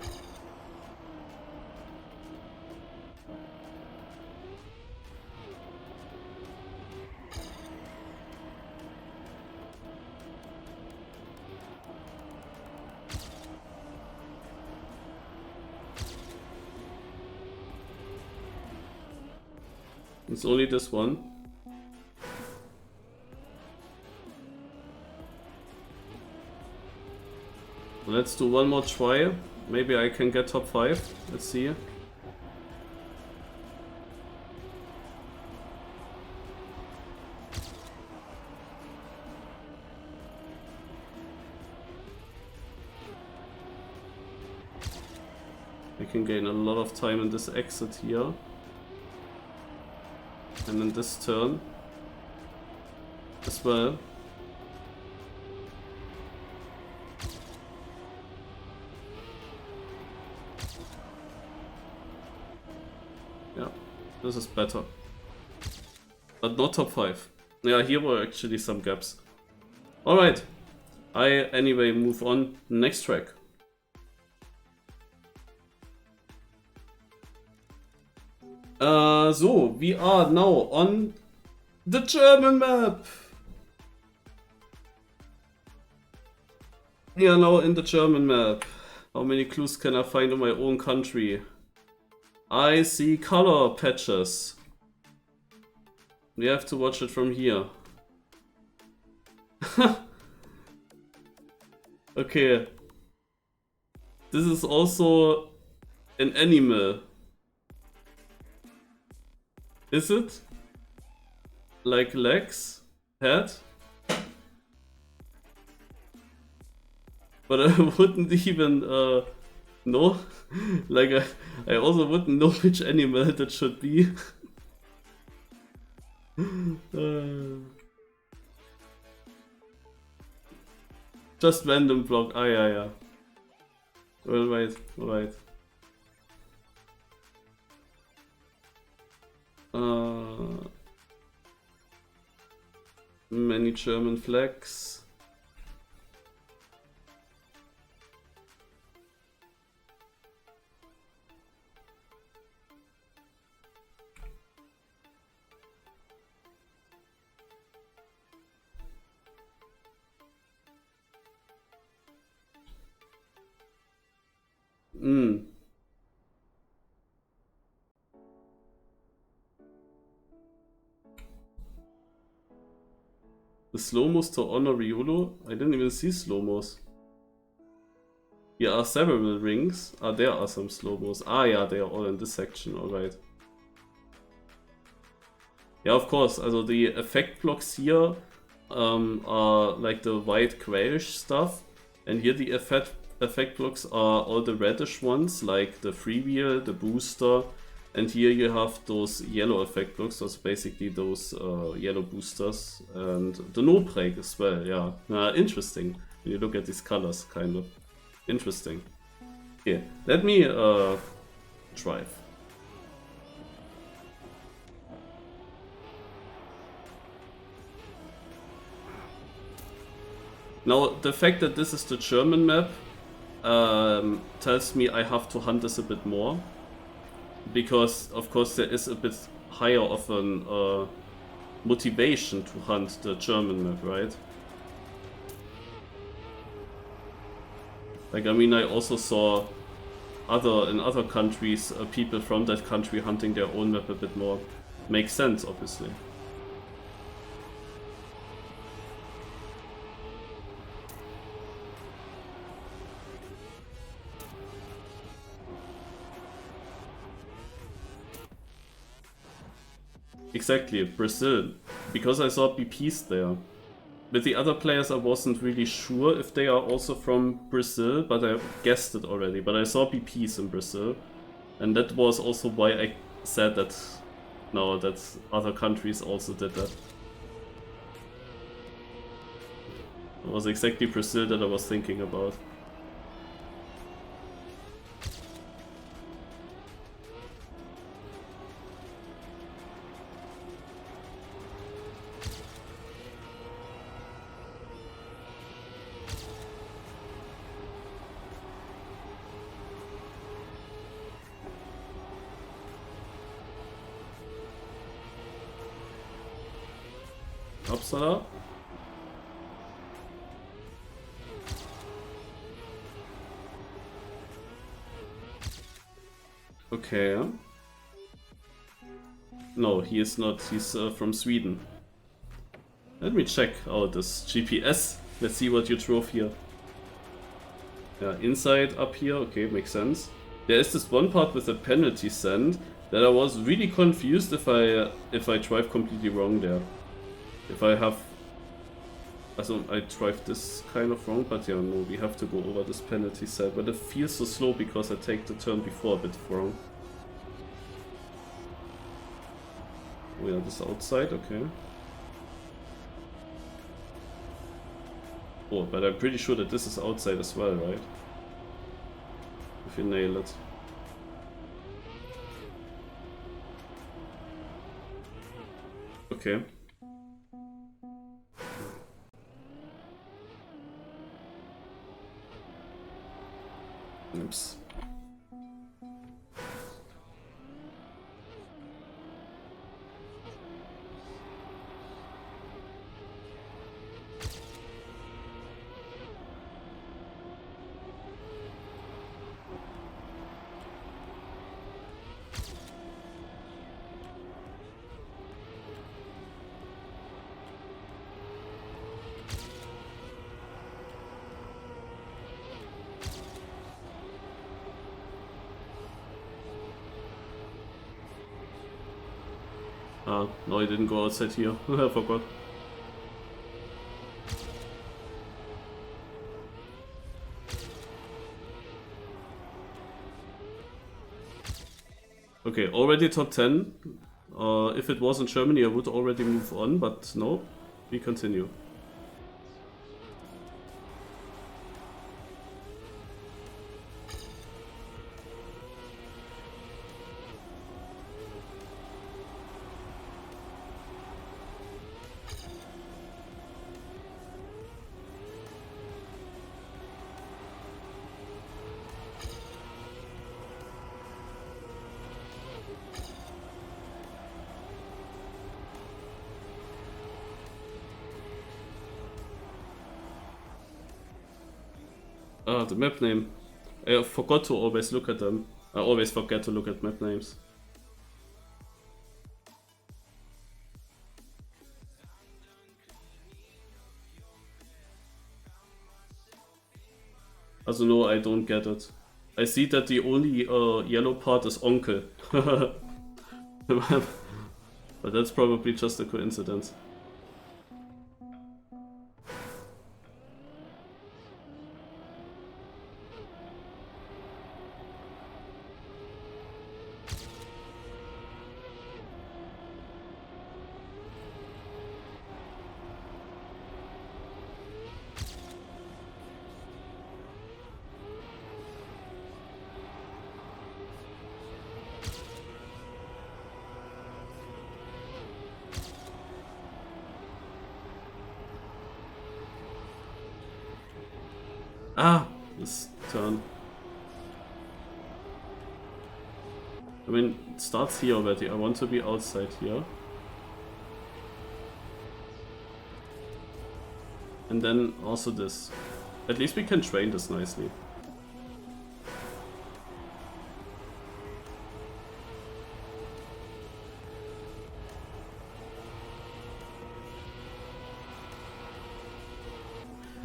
It's only this one. Let's do one more try. Maybe I can get top 5. Let's see. I can gain a lot of time in this exit here. And in this turn as well. Yeah, this is better. But not top 5. Yeah, here were actually some gaps. Alright. I anyway move on. Next track. So, we are now on the German map. We are now in the German map. How many clues can I find in my own country? I see color patches. We have to watch it from here. Okay. This is also an animal. Is it? Like legs? Head? But I wouldn't even know. Like I also wouldn't know which animal that should be. Just random block. Ah, yeah. Alright. Many German flags. The slow-mos to honor Riolo? I didn't even see slow-mos. Here are several rings. Ah, there are some slow-mos. Ah, yeah, they are all in this section, alright. Yeah, of course, also the effect blocks here are like the white grayish stuff. And here the effect blocks are all the reddish ones, like the freewheel, the booster. And here you have those yellow effect blocks, that's basically those yellow boosters. And the no break as well, yeah. Interesting, when you look at these colors, kind of. Interesting. Okay, let me drive. Now, the fact that this is the German map tells me I have to hunt this a bit more. Because, of course, there is a bit higher of an motivation to hunt the German map, right? Like, I mean, I also saw in other countries, people from that country hunting their own map a bit more. Makes sense, obviously. Exactly, Brazil. Because I saw BPs there. With the other players I wasn't really sure if they are also from Brazil, but I guessed it already. But I saw BPs in Brazil. And that was also why I said that, no, that other countries also did that. It was exactly Brazil that I was thinking about. Upsala. Okay. No, he is not. He's from Sweden. Let me check out this GPS. Let's see what you drove here. Yeah, inside up here. Okay, makes sense. There is this one part with a penalty send that I was really confused if I drive completely wrong there. If I have... Also, I drive this kind of wrong, but yeah, no, we have to go over this penalty set. But it feels so slow because I take the turn before a bit wrong. Oh yeah, this outside, okay. Oh, but I'm pretty sure that this is outside as well, right? If you nail it. Okay. Oops. No, I didn't go outside here. I forgot. Okay, already top 10. If it was in Germany, I would already move on, but no, we continue. The map name. I forgot to always look at them. I always forget to look at map names. Also no, I don't get it. I see that the only yellow part is Onkel. But that's probably just a coincidence. Ah, this turn. I mean, it starts here already. I want to be outside here. And then also this. At least we can train this nicely.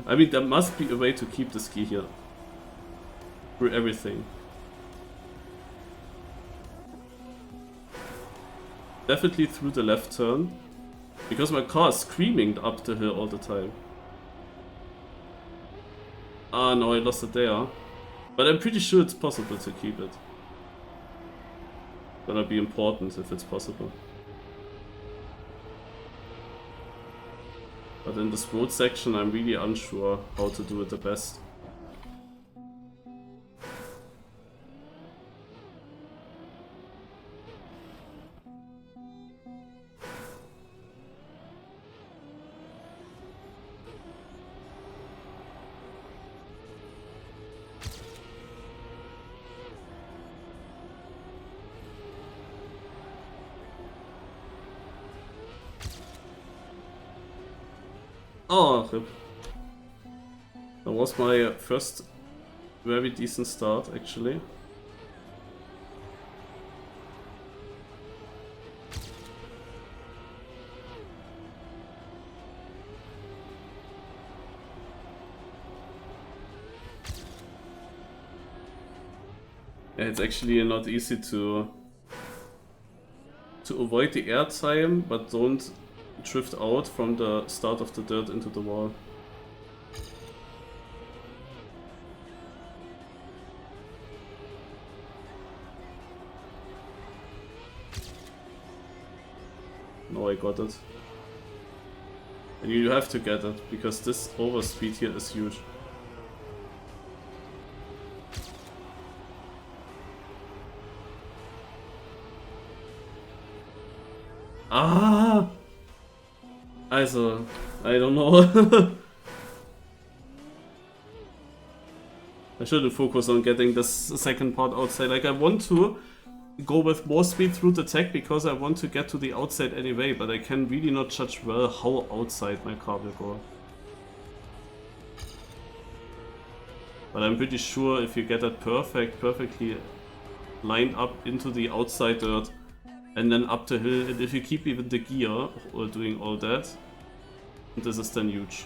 I mean, there must be a way to keep the ski here. Through everything. Definitely through the left turn. Because my car is screaming up the hill all the time. Ah no, I lost it there. But I'm pretty sure it's possible to keep it. Gonna be important if it's possible. But in this road section I'm really unsure how to do it the best. Oh, rip. That was my first very decent start, actually. Yeah, it's actually not easy to avoid the air time, but don't drift out from the start of the dirt into the wall. No, I got it. And you have to get it, because this overspeed here is huge. Ah! Also, I don't know. I shouldn't focus on getting this second part outside. Like, I want to go with more speed through the tech because I want to get to the outside anyway, but I can really not judge well how outside my car will go. But I'm pretty sure if you get that perfectly lined up into the outside dirt and then up the hill, and if you keep even the gear or doing all that, this is then huge.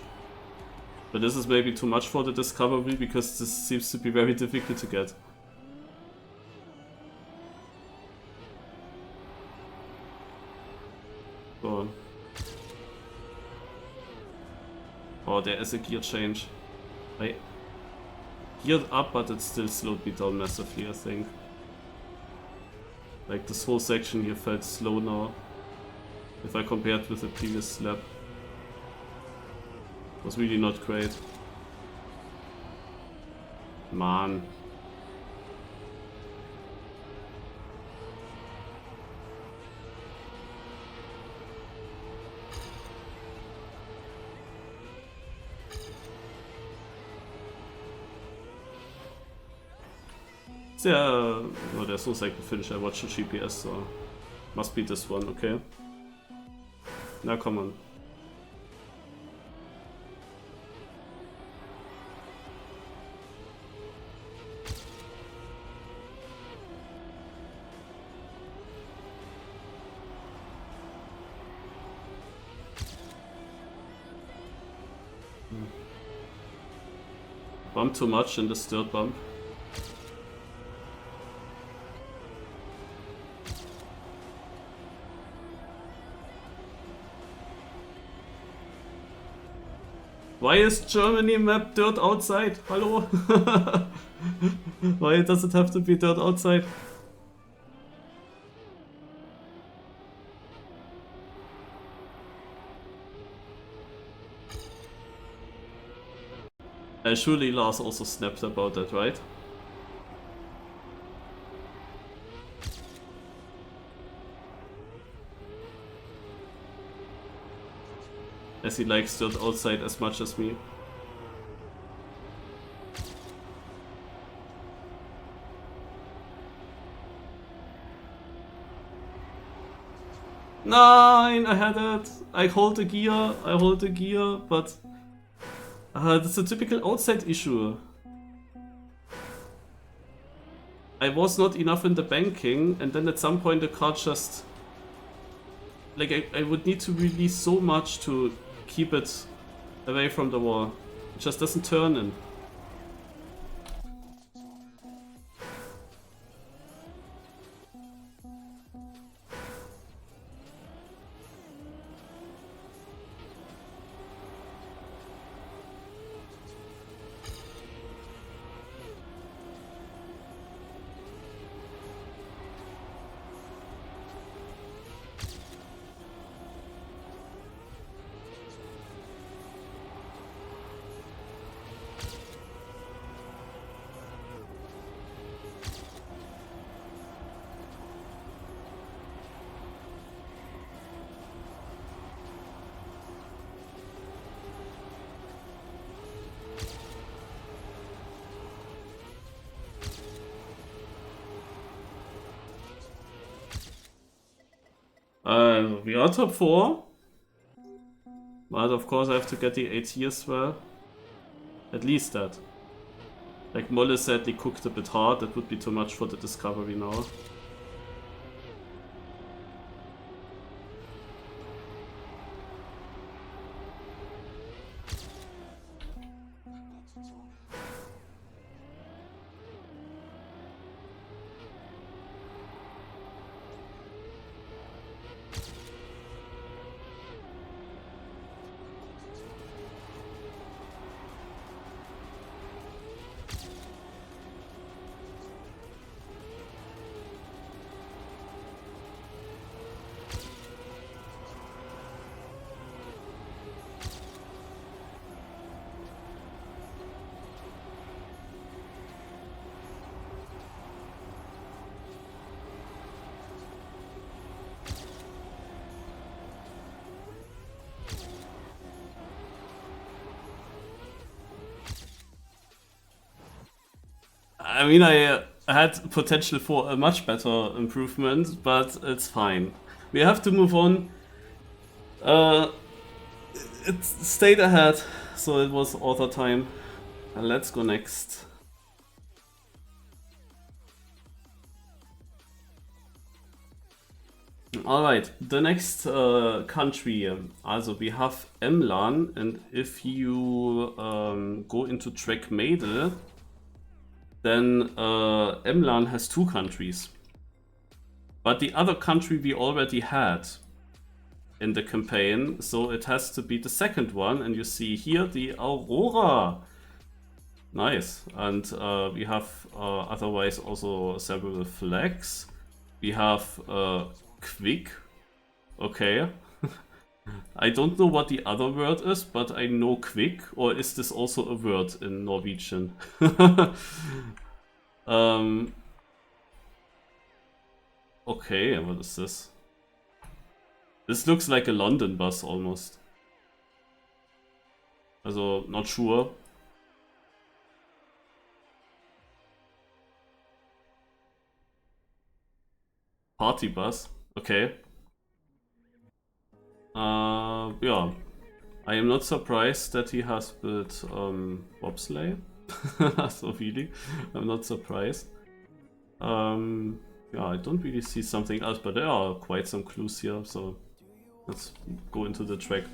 But this is maybe too much for the discovery because this seems to be very difficult to get. Go on. Oh, there is a gear change. I geared up, but it still slowed me down massively, I think. Like this whole section here felt slow now. If I compared with the previous lap. It was really not great. Man. Yeah, no, there's no second finish. I watched the GPS, so must be this one, okay. Now come on. Bump too much in this dirt bump. Why is Germany map dirt outside? Hello? Why does it have to be dirt outside? Surely Lars also snapped about that, right? As he likes dirt outside as much as me. Nine, I had it. I hold the gear, but that's a typical outside issue. I was not enough in the banking, and then at some point the car just... Like, I would need to release so much to keep it away from the wall. It just doesn't turn in. We are top 4. But of course I have to get the AT as well. At least that. Like Molle sadly cooked a bit hard, that would be too much for the discovery now. I mean, I had potential for a much better improvement, but it's fine. We have to move on. It stayed ahead, so it was author time. Let's go next. Alright, the next country, also we have Emlan, and if you go into track Mädel, then Emlan has 2 countries. But the other country we already had in the campaign, so it has to be the second one, and you see here the Aurora. Nice, and we have otherwise also several flags. We have quick. Okay. I don't know what the other word is, but I know quick. Or is this also a word in Norwegian? Okay, what is this? This looks like a London bus almost. Also, not sure. Party bus. Okay. Yeah. I am not surprised that he has built bobsleigh. So really, I'm not surprised. Yeah, I don't really see something else, but there are quite some clues here, so let's go into the track.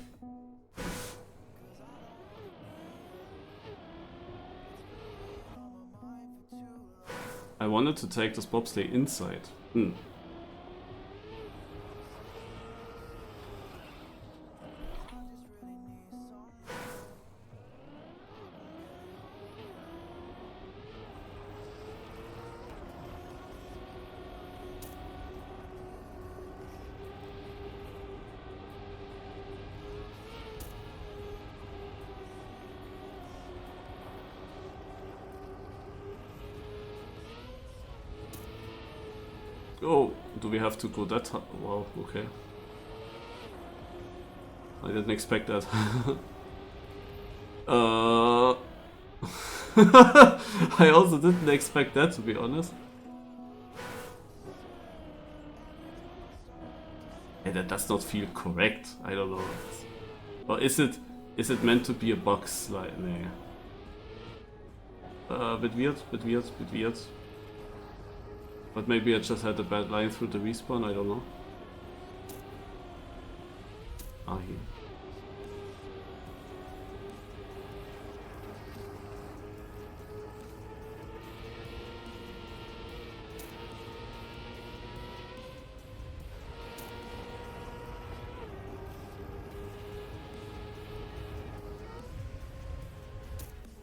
I wanted to take this bobsleigh inside. Oh, do we have to go that high? Wow, okay. I didn't expect that. I also didn't expect that, to be honest. Hey, that does not feel correct. I don't know. Or is it meant to be a box? Like, nah. Bit weird, bit weird, bit weird. But maybe I just had a bad line through the respawn, I don't know. Ah, here.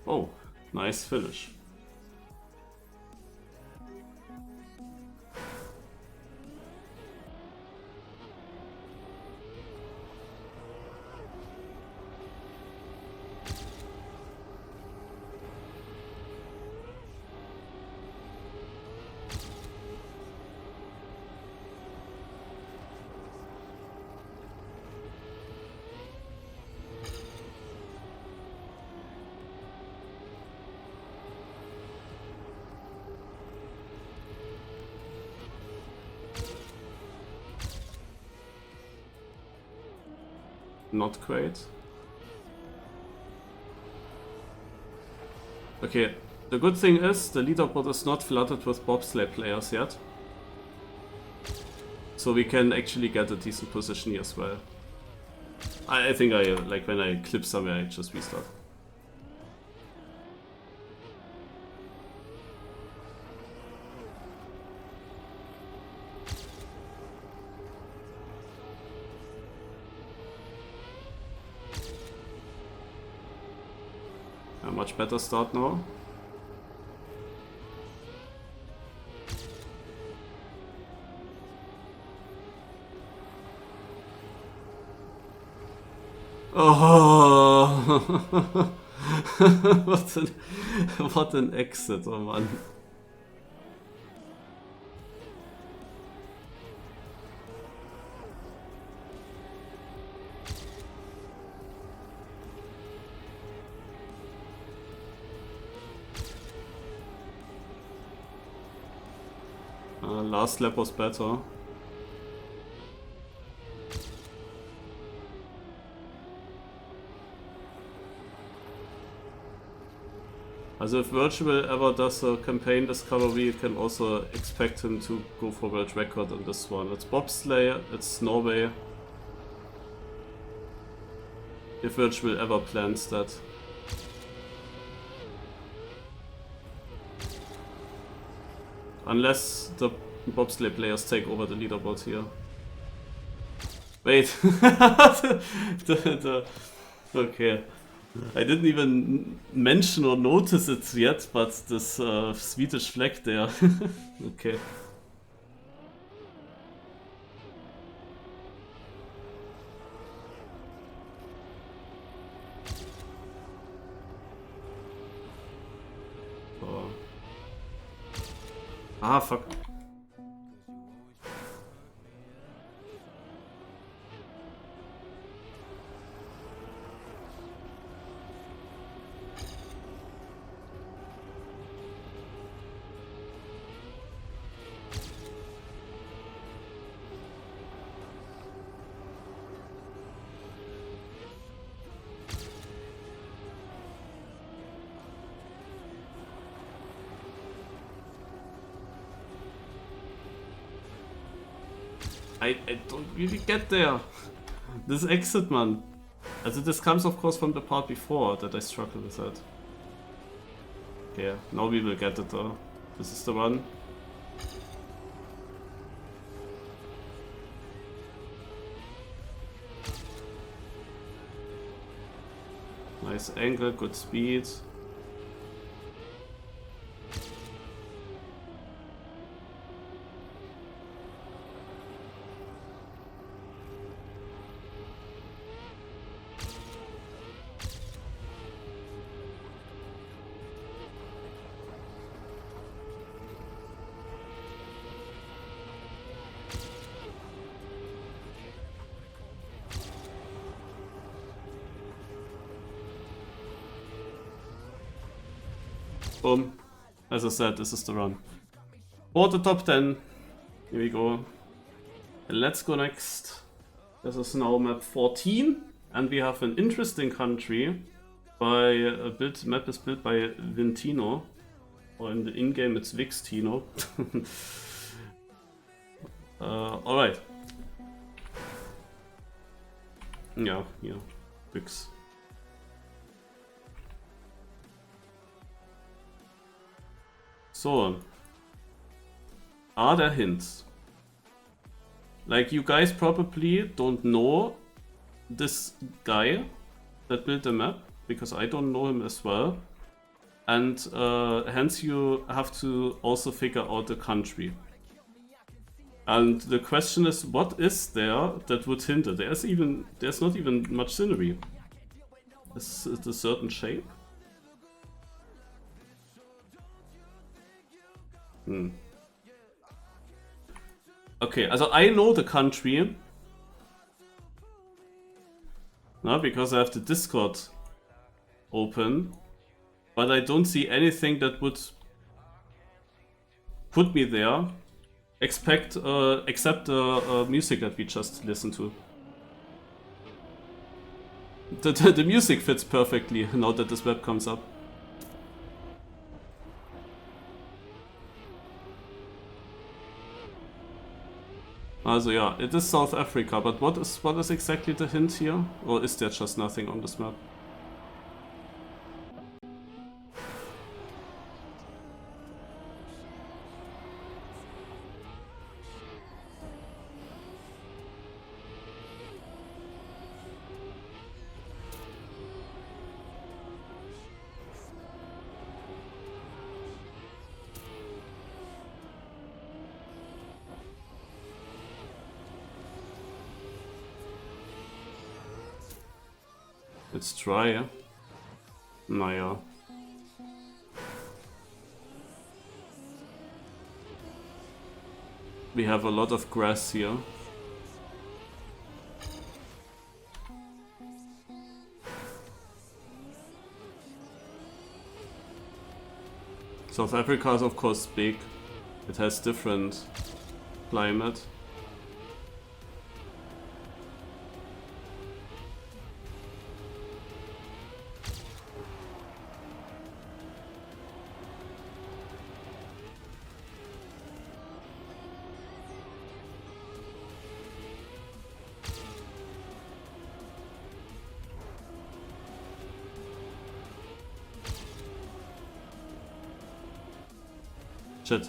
Oh, nice finish. Not great. Okay, the good thing is the leaderboard is not flooded with bobsleigh players yet. So we can actually get a decent position here as well. I think I, like when I clip somewhere, I just restart. A much better start now. Oh, what an exit, oh man. Last lap was better. Also if Virtual ever does a campaign discovery, you can also expect him to go for world record on this one. It's bobsleigh, it's Norway. If Virtual ever plans that. Unless the bobsleigh players take over the leaderboard here. Wait. Okay. I didn't even mention or notice it yet, but this Swedish flag there. Okay. Ah, fuck. I don't really get there. This exit, man. Also this comes of course from the part before that I struggled with that. Okay, now we will get it though. This is the one. Nice angle, good speed. Boom. As I said, this is the run. For the top 10. Here we go. Let's go next. This is now map 14. And we have an interesting country. Map is built by Vintino. Or in the in-game it's Vixtino. Alright. Yeah, Vix. So, are there hints? Like, you guys probably don't know this guy that built the map, because I don't know him as well. And hence you have to also figure out the country. And the question is, what is there that would hint it? There's not even much scenery. Is it a certain shape? Okay, also I know the country. No, because I have the Discord open. But I don't see anything that would put me there. Except the music that we just listened to. The music fits perfectly now that this map comes up. Also yeah, it is South Africa, but what is exactly the hint here? Or is there just nothing on this map? Let's try, ja. Naja. We have a lot of grass here. South Africa is of course big. It has different climate. Shit.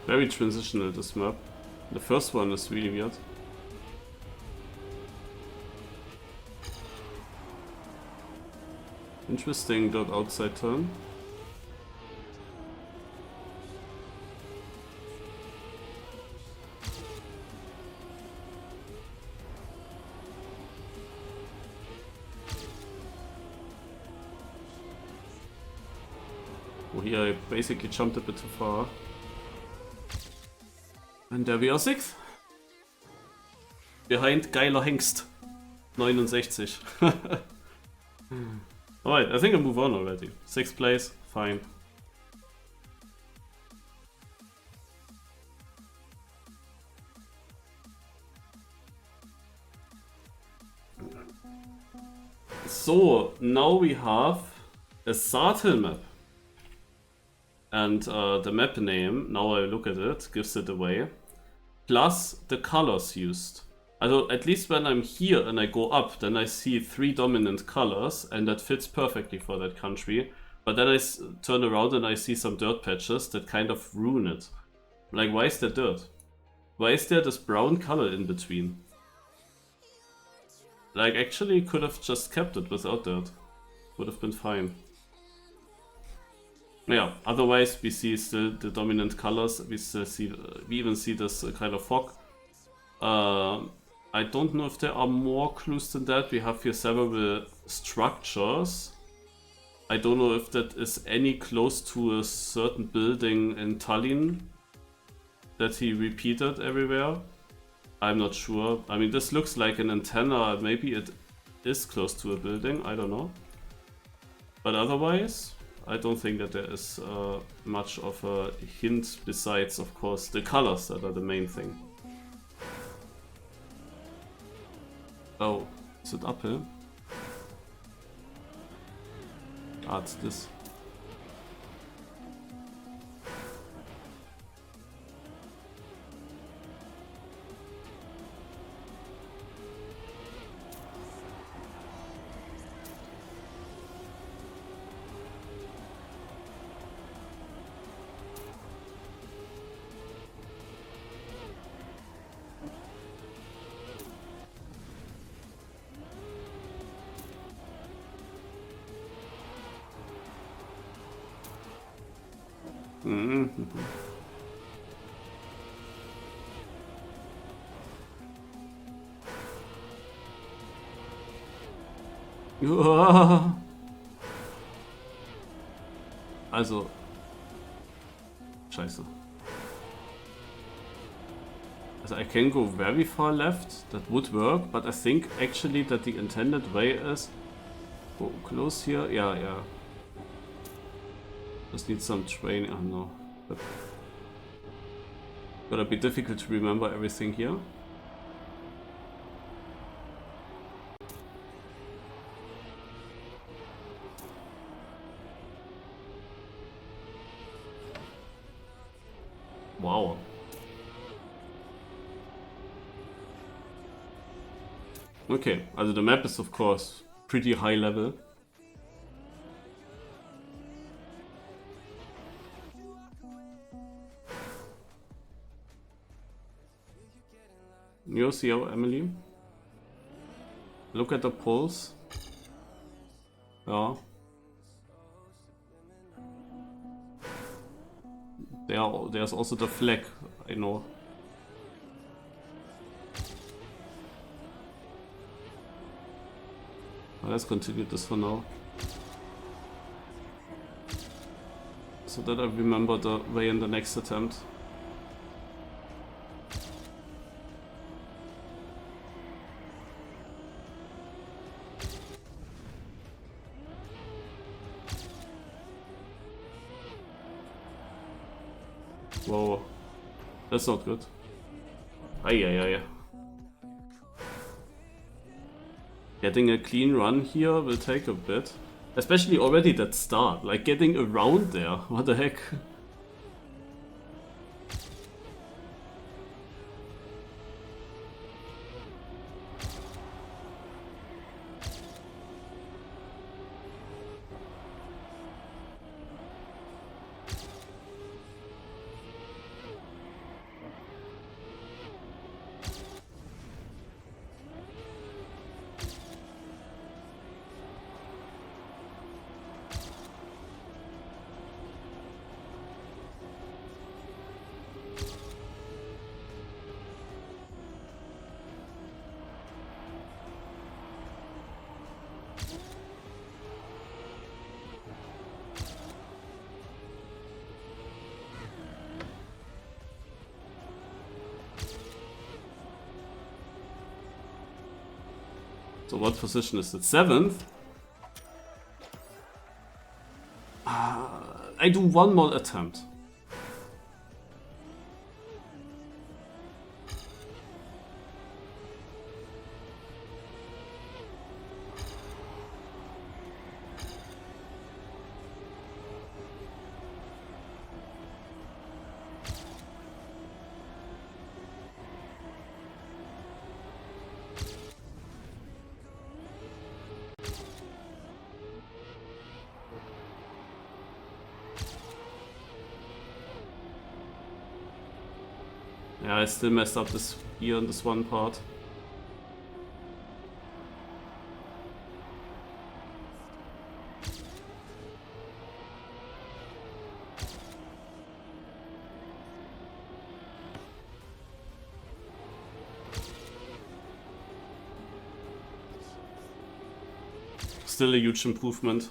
Very transitional, this map. The first one is really weird. Interesting dot outside turn. Oh, here I basically jumped a bit too far. And there we are 6th. Behind Geiler Hengst. 69. Alright, I think I move on already. 6th place, fine. So, now we have a Sartel map. And the map name, now I look at it, gives it away. Plus the colors used. Also, at least when I'm here and I go up, then I see 3 dominant colors, and that fits perfectly for that country. But then I turn around and I see some dirt patches that kind of ruin it. Like, why is there dirt? Why is there this brown color in between? Like, actually could have just kept it without dirt. Would have been fine. Yeah, otherwise we see still the dominant colors. We still see, we even see this kind of fog. I don't know if there are more clues than that. We have here several structures. I don't know if that is any close to a certain building in Tallinn that he repeated everywhere. I'm not sure. I mean, this looks like an antenna. Maybe it is close to a building. I don't know. But otherwise, I don't think that there is much of a hint besides, of course, the colors that are the main thing. Oh, is it uphill? Ah, it's this. Also, scheiße. Also I can go very far left, that would work, but I think actually that the intended way is go close here. Yeah. Just need some training. Oh no. But gonna be difficult to remember everything here. Wow. Okay, also the map is of course pretty high level. You see how, Emily? Look at the pulse. Yeah. There's also the flag, I know. Well, let's continue this for now. So that I remember the way in the next attempt. Whoa, that's not good. Ay. Getting a clean run here will take a bit. Especially already that start, like getting around there, what the heck. So what position is it? 7th? I do one more attempt. Yeah, I still messed up this here on this one part. Still a huge improvement.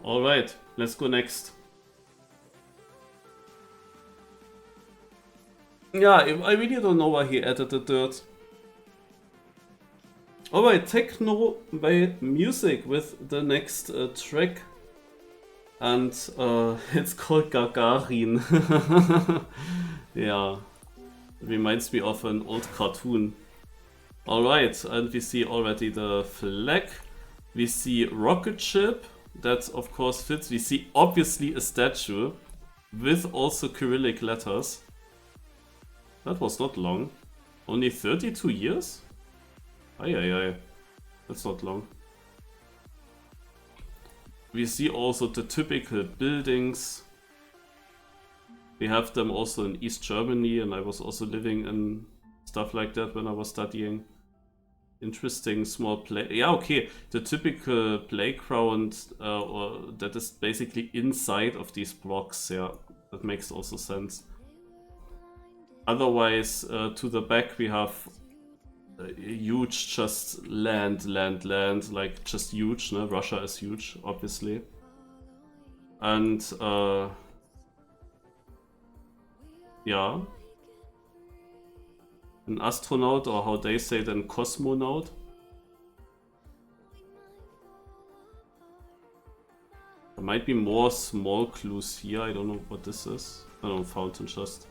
Alright, let's go next. Yeah, I really don't know why he added the dirt. Alright, techno by music with the next track. And it's called Gagarin. Yeah, it reminds me of an old cartoon. Alright, and we see already the flag. We see rocket ship. That of course fits. We see obviously a statue with also Cyrillic letters. That was not long. Only 32 years? Ay. That's not long. We see also the typical buildings. We have them also in East Germany, and I was also living in stuff like that when I was studying. Interesting small play. Yeah, okay. The typical playground or that is basically inside of these blocks. Yeah, that makes also sense. Otherwise, to the back we have huge just land, like just huge. No? Russia is huge, obviously. And yeah. An astronaut, or how they say it, an cosmonaut. There might be more small clues here. I don't know what this is. I don't know, fountain just.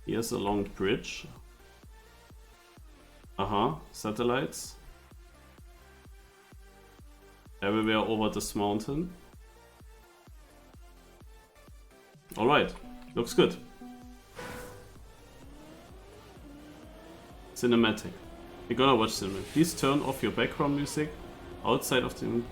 Here's a long bridge. Satellites. Everywhere over this mountain. Alright, looks good. Cinematic. You're gonna watch cinema. Please turn off your background music outside of the...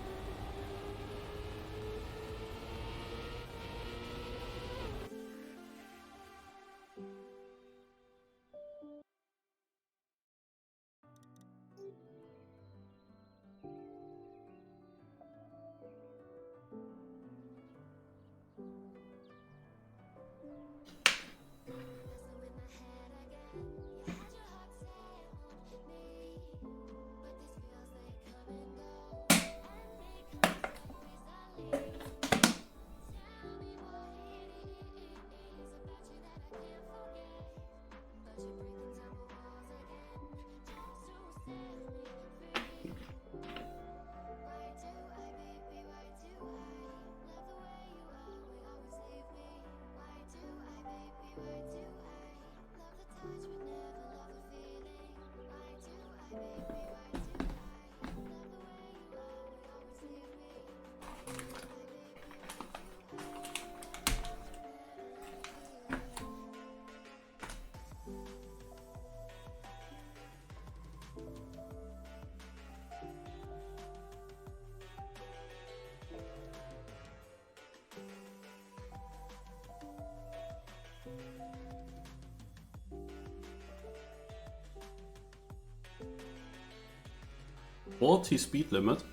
.40 speed limit.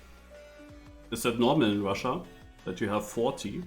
Is that normal in Russia? That you have 40?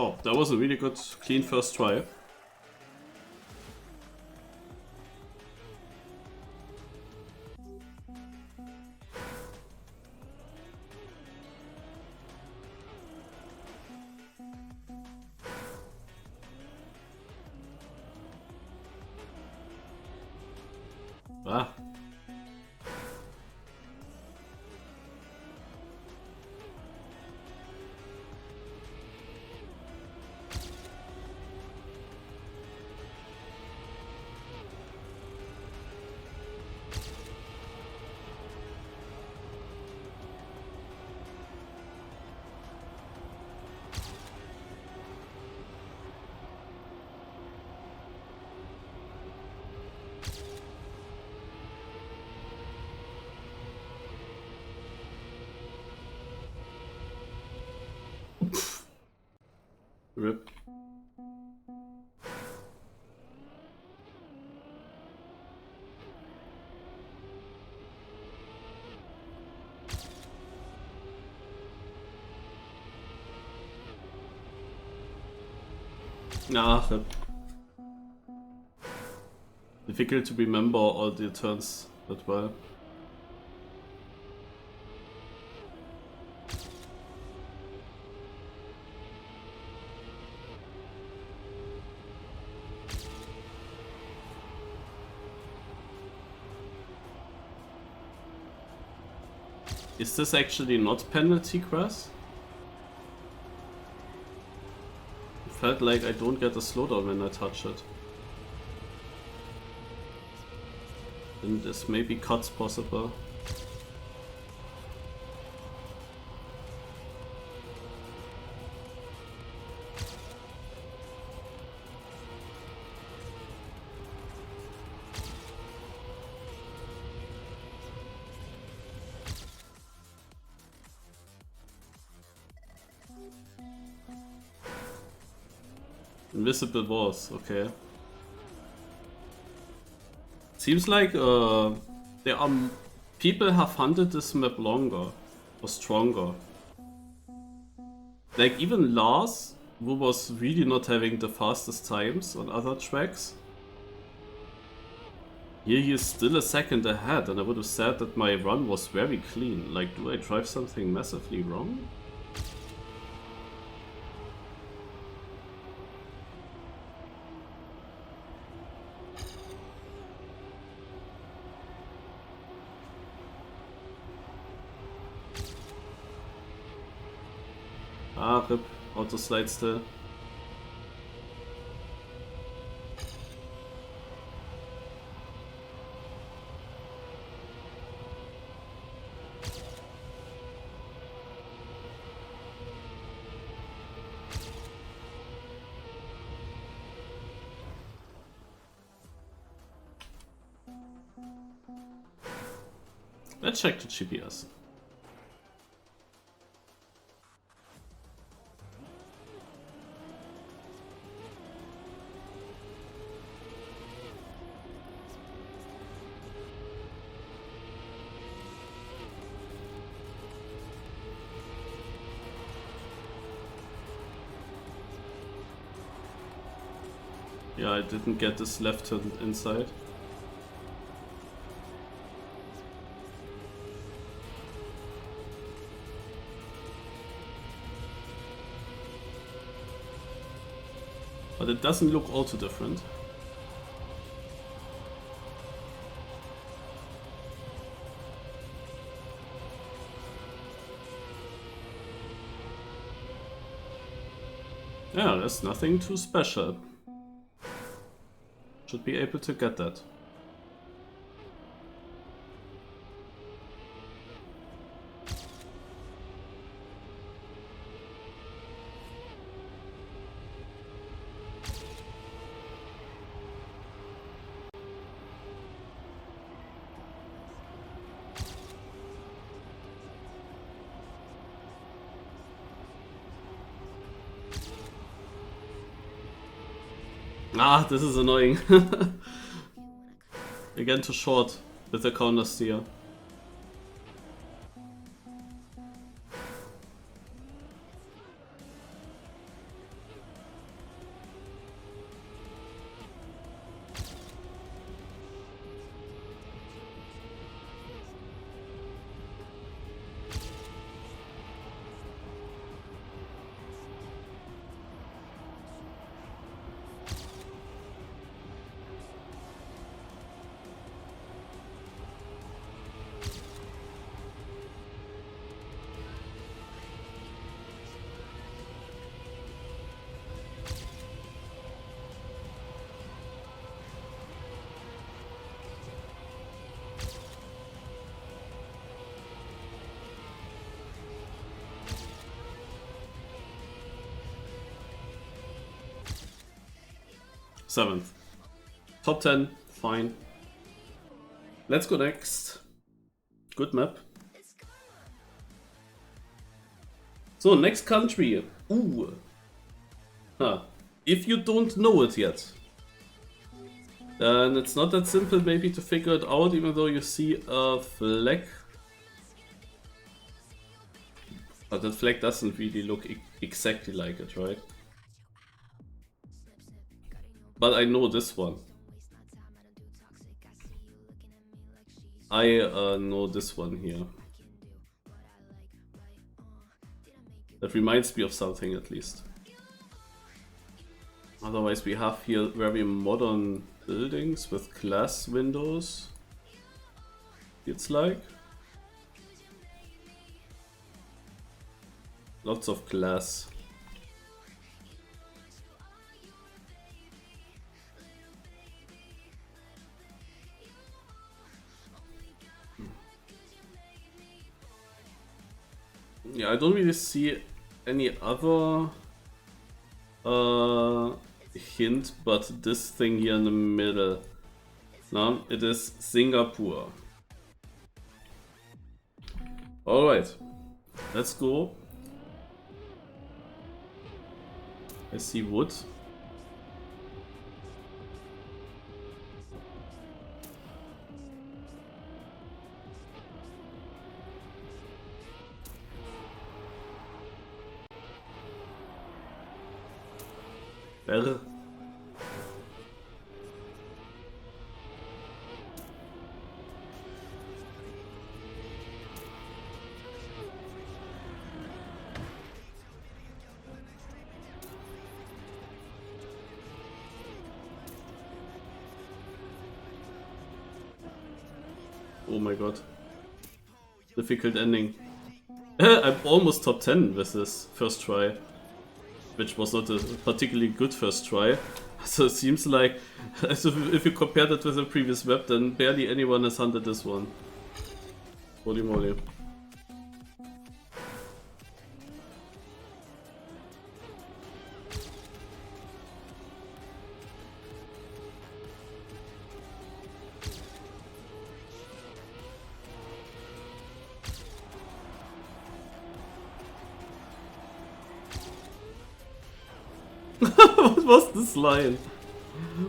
Oh, that was a really good, clean first try. Ah. Rip. Nah, rip. Difficult to remember all the turns that well. Is this actually not penalty grass? It felt like I don't get a slowdown when I touch it. Then this may be cuts possible. Invisible walls, okay. Seems like there are people have hunted this map longer or stronger. Like even Lars, who was really not having the fastest times on other tracks. Here he is still a second ahead, and I would have said that my run was very clean. Like, do I drive something massively wrong? Ah, rip. Auto slide still. Let's check the GPS. Yeah, I didn't get this left turn inside. But it doesn't look all too different. Yeah, there's nothing too special. Should be able to get that. Ah, this is annoying. Again too short with the counter steer. 7th. Top 10, fine. Let's go next. Good map. So, next country. Ooh. Huh. If you don't know it yet, then it's not that simple maybe to figure it out, even though you see a flag. But that flag doesn't really look exactly like it, right? But I know this one. I know this one here. That reminds me of something at least. Otherwise we have here very modern buildings with glass windows. It's like lots of glass. Yeah, I don't really see any other hint but this thing here in the middle. No, it is Singapore. Alright, let's go. I see wood. Better. Oh my god. Difficult ending. I'm almost top 10 with this first try. Which was not a particularly good first try. So it seems like, as if you compare that with the previous map, then barely anyone has hunted this one. Holy moly. What was this line?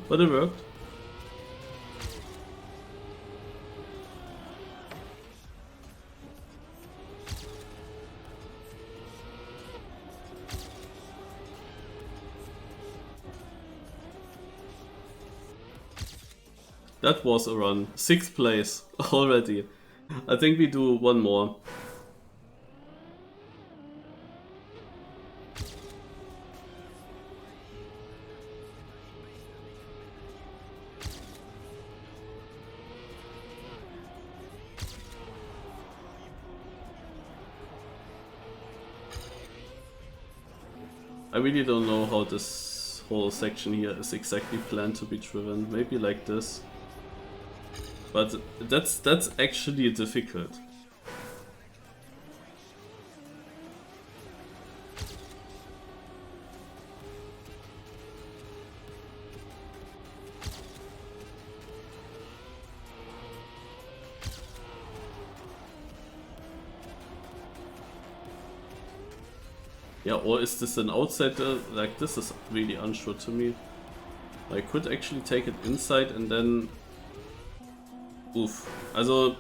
But it worked. That was a run. 6th place already. I think we do one more. I really don't know how this whole section here is exactly planned to be driven. Maybe like this. But that's actually difficult. Yeah, or is this an outsider? Like, this is really unsure to me. I could actually take it inside and then... Oof. Also,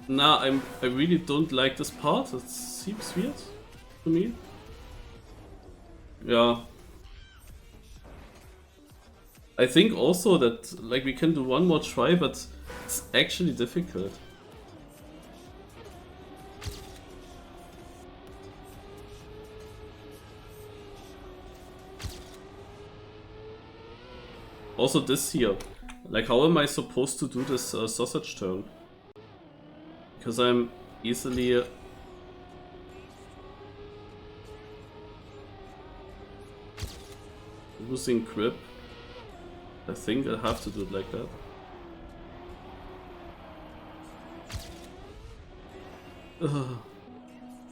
nah, I really don't like this part. It seems weird to me. Yeah. I think also that, like, we can do one more try, but it's actually difficult. Also this here, like how am I supposed to do this sausage turn? Because I'm easily... losing grip. I think I have to do it like that.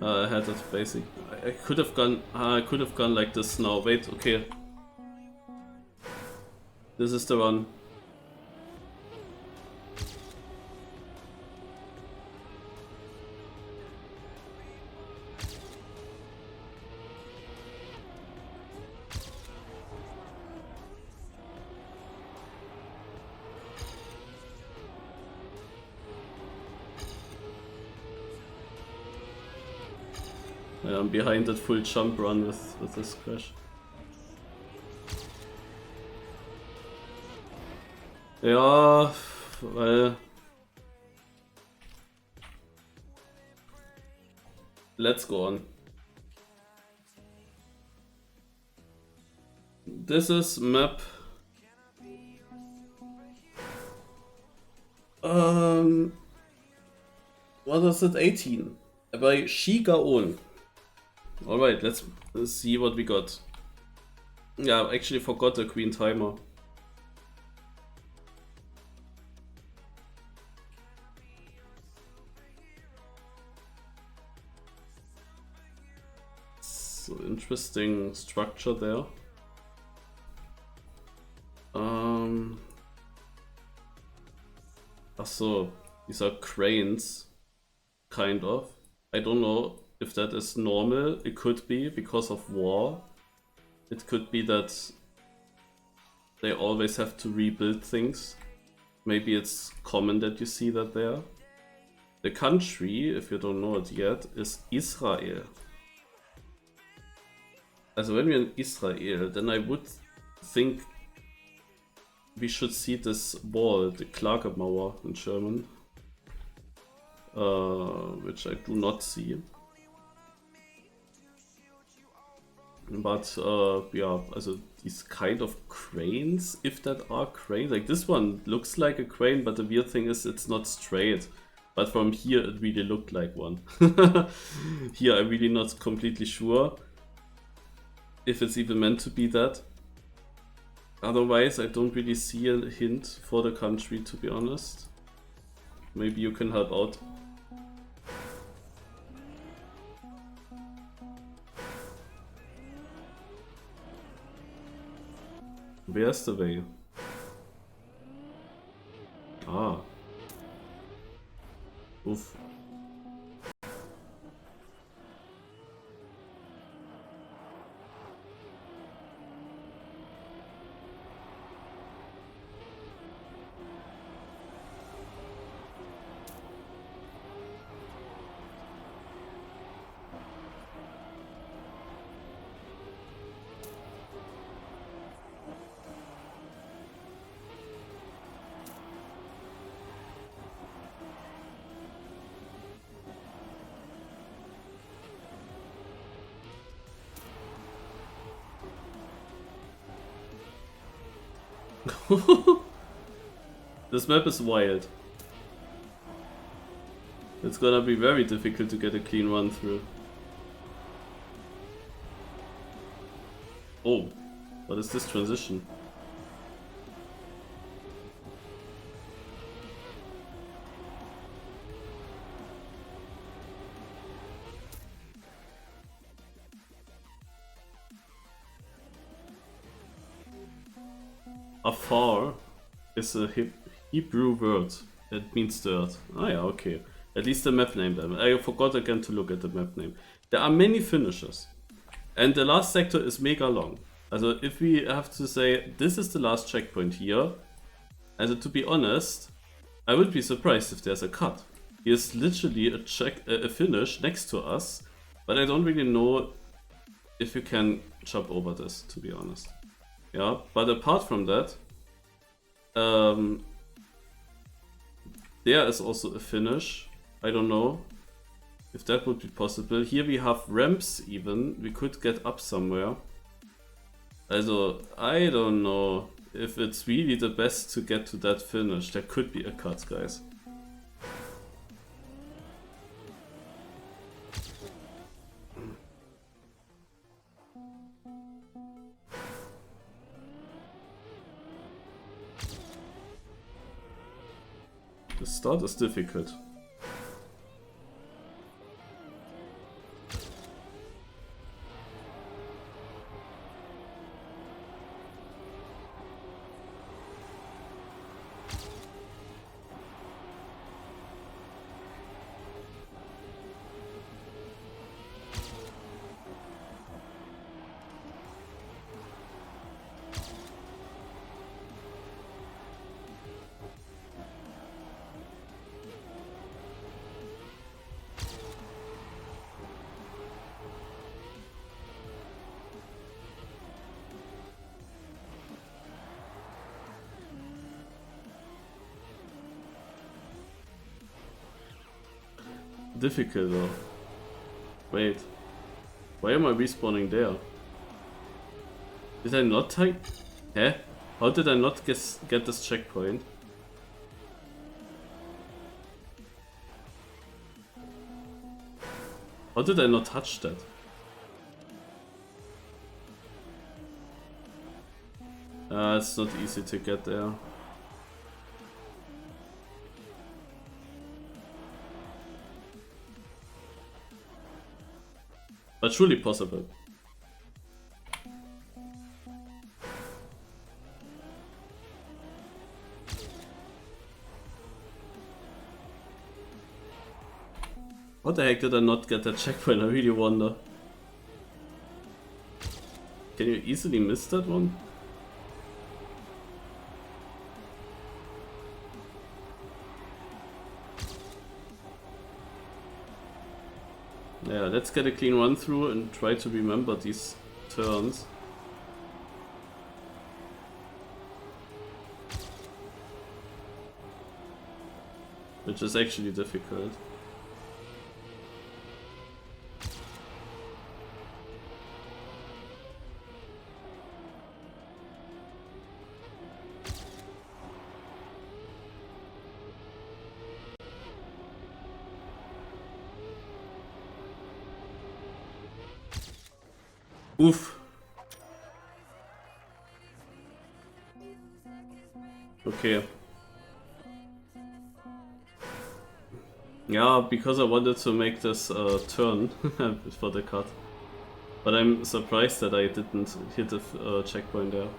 I had that basic. I could have gone. I could have gone like this now. Wait, okay. This is the one. Yeah, I'm behind that full jump run with this crash. Ja, weil... Let's go on. This is map... What is it? 18. By Shigaon. Alright, let's see what we got. Yeah, I actually forgot the Queen timer. So interesting structure there. So these are cranes, kind of. I don't know if that is normal. It could be because of war. It could be that they always have to rebuild things. Maybe it's common that you see that there. The country, if you don't know it yet, is Israel. Also when we're in Israel, then I would think we should see this wall, the Klagemauer in German, which I do not see. But yeah, also these kind of cranes, if that are cranes, like this one looks like a crane, but the weird thing is it's not straight. But from here it really looked like one. Here I'm really not completely sure if it's even meant to be that. Otherwise, I don't really see a hint for the country, to be honest. Maybe you can help out. Where's the way? Ah. Oof. This map is wild. It's gonna be very difficult to get a clean run through. Oh, what is this transition? Afar is a Hebrew word. It means dirt. Ah yeah, okay. At least the map name then. I forgot again to look at the map name. There are many finishes. And the last sector is mega long. Also if we have to say this is the last checkpoint here, also to be honest, I would be surprised if there's a cut. Here's literally a finish next to us, but I don't really know if you can jump over this, to be honest. Yeah, but apart from that, there is also a finish. I don't know if that would be possible. Here we have ramps even. We could get up somewhere. Also, I don't know if it's really the best to get to that finish. There could be a cut, guys. The start is difficult. difficult though. Wait. Why am I respawning there? Did I not take... Eh? How did I not get this checkpoint? How did I not touch that? It's not easy to get there. But surely possible. What the heck did I not get that checkpoint? I really wonder. Can you easily miss that one? Yeah, let's get a clean run through and try to remember these turns. Which is actually difficult. Oof. Okay. Yeah, because I wanted to make this turn for the cut. But I'm surprised that I didn't hit the checkpoint there.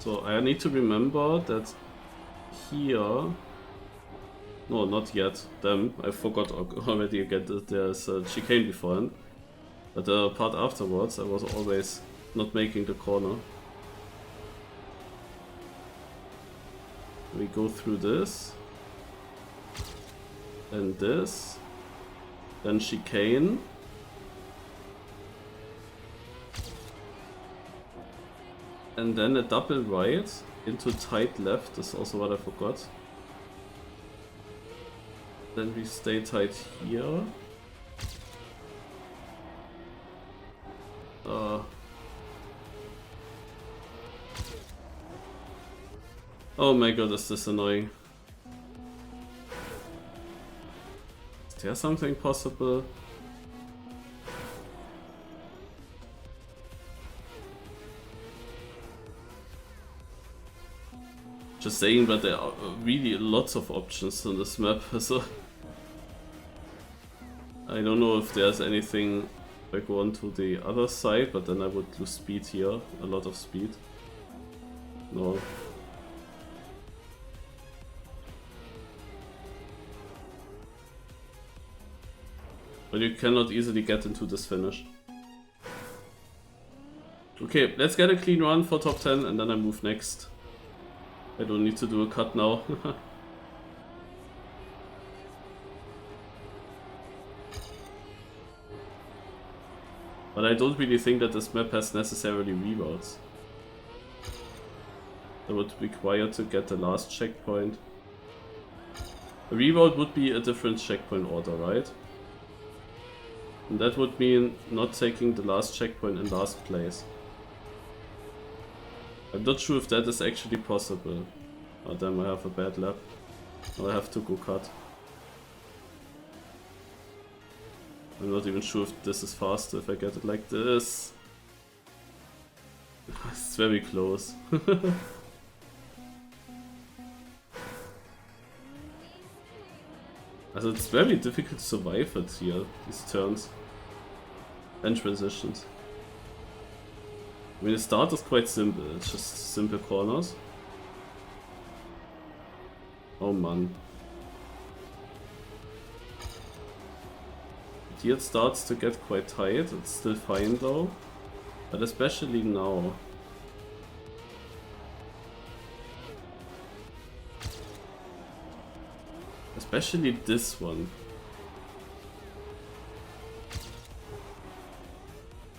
So I need to remember that here... No, not yet. Damn, I forgot already again that there's a chicane beforehand. But the part afterwards, I was always not making the corner. We go through this. Then this. Then chicane. And then a double right into tight left is also what I forgot. Then we stay tight here. Oh my god, is this annoying. Is there something possible? Just saying, but there are really lots of options on this map, so... I don't know if there's anything if I go on to the other side, but then I would lose speed here, a lot of speed. No. But you cannot easily get into this finish. Okay, let's get a clean run for top 10 and then I move next. I don't need to do a cut now. But I don't really think that this map has necessarily reroutes. I would require to get the last checkpoint. A reroute would be a different checkpoint order, right? And that would mean not taking the last checkpoint in last place. I'm not sure if that is actually possible. Oh damn, I have a bad lap. Now I have to go cut. I'm not even sure if this is faster if I get it like this. It's very close. Also it's very difficult to survive it here, these turns and transitions. I mean, the start is quite simple, it's just simple corners. Oh man. Here it starts to get quite tight, it's still fine though. But especially now. Especially this one.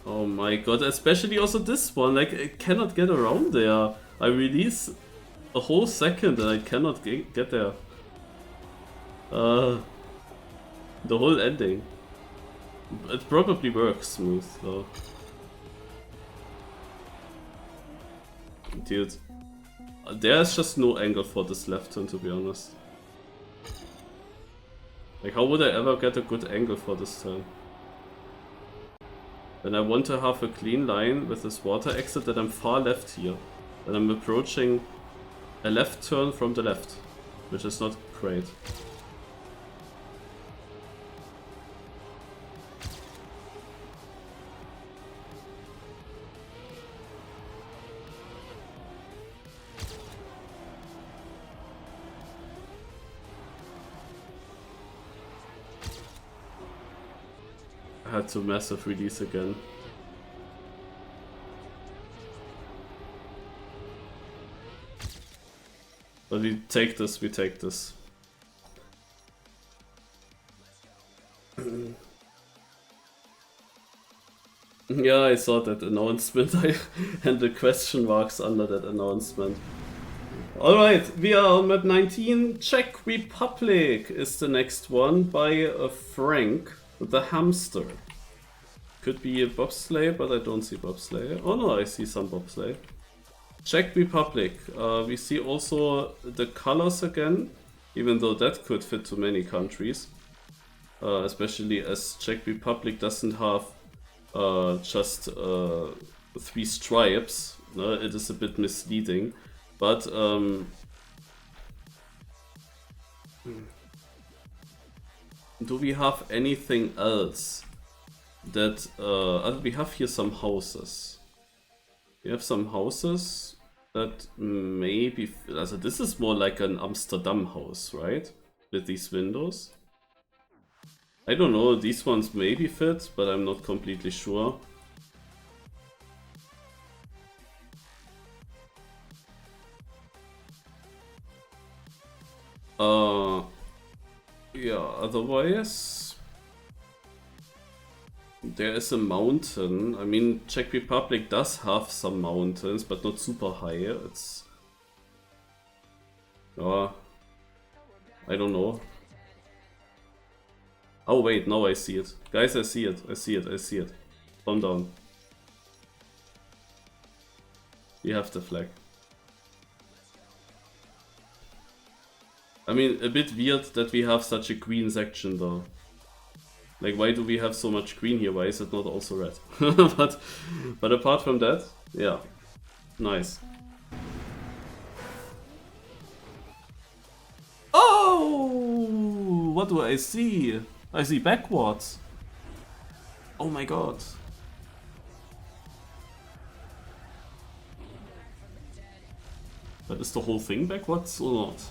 Oh my god, especially also this one, like I cannot get around there. I release a whole second and I cannot get there. The whole ending. It probably works smooth though. Dude. There's just no angle for this left turn, to be honest. Like, how would I ever get a good angle for this turn? Then I want to have a clean line with this water exit that I'm far left here. And I'm approaching a left turn from the left, which is not great. I had to massive release again. But we take this, we take this. Yeah, I saw that announcement and the question marks under that announcement. Alright, we are on map 19. Czech Republic is the next one by Frank the Hamster. Could be a bobsleigh, but I don't see bobsleigh. Oh no, I see some bobsleigh. Czech Republic. We see also the colors again, even though that could fit to many countries. Especially as Czech Republic doesn't have just 3 stripes. No, it is a bit misleading. But do we have anything else that we have here some houses. We have some houses that maybe, also this is more like an Amsterdam house, right? With these windows. I don't know, these ones maybe fit, but I'm not completely sure. Yeah, otherwise there is a mountain. I mean, Czech Republic does have some mountains, but not super high. It's I don't know. Oh wait, now I see it. Guys, I see it. I see it. I see it. Calm down. We have the flag. I mean, a bit weird that we have such a green section though. Like, why do we have so much green here? Why is it not also red? but apart from that, yeah, nice. Oh, what do I see? I see backwards. Oh my god. But is the whole thing backwards or not?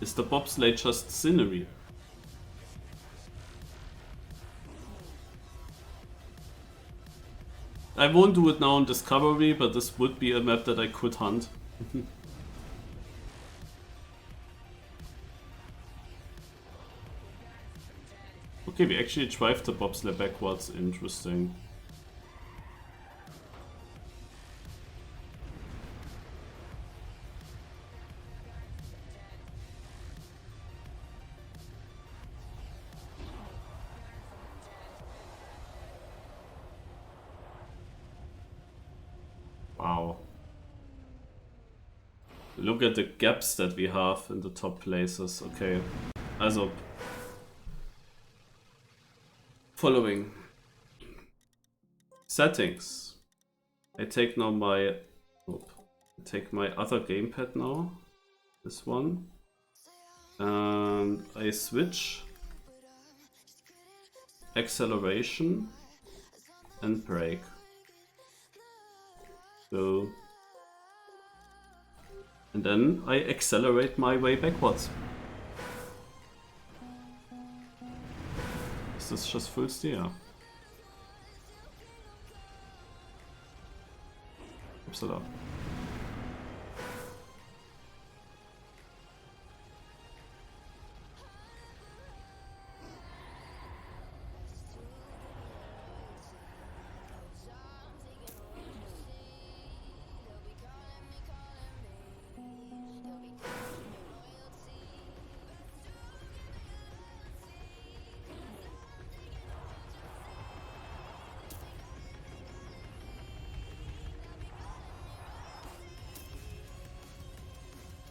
Is the bobsleigh just scenery? I won't do it now on Discovery, but this would be a map that I could hunt. Okay, we actually drive the bobsleigh backwards. Interesting. Wow. Look at the gaps that we have in the top places. Okay. Also. Following. Settings. I take now my... I take my other gamepad now. This one. And I switch. Acceleration. And brake. So, and then I accelerate my way backwards. Is this just full steer? Upsala.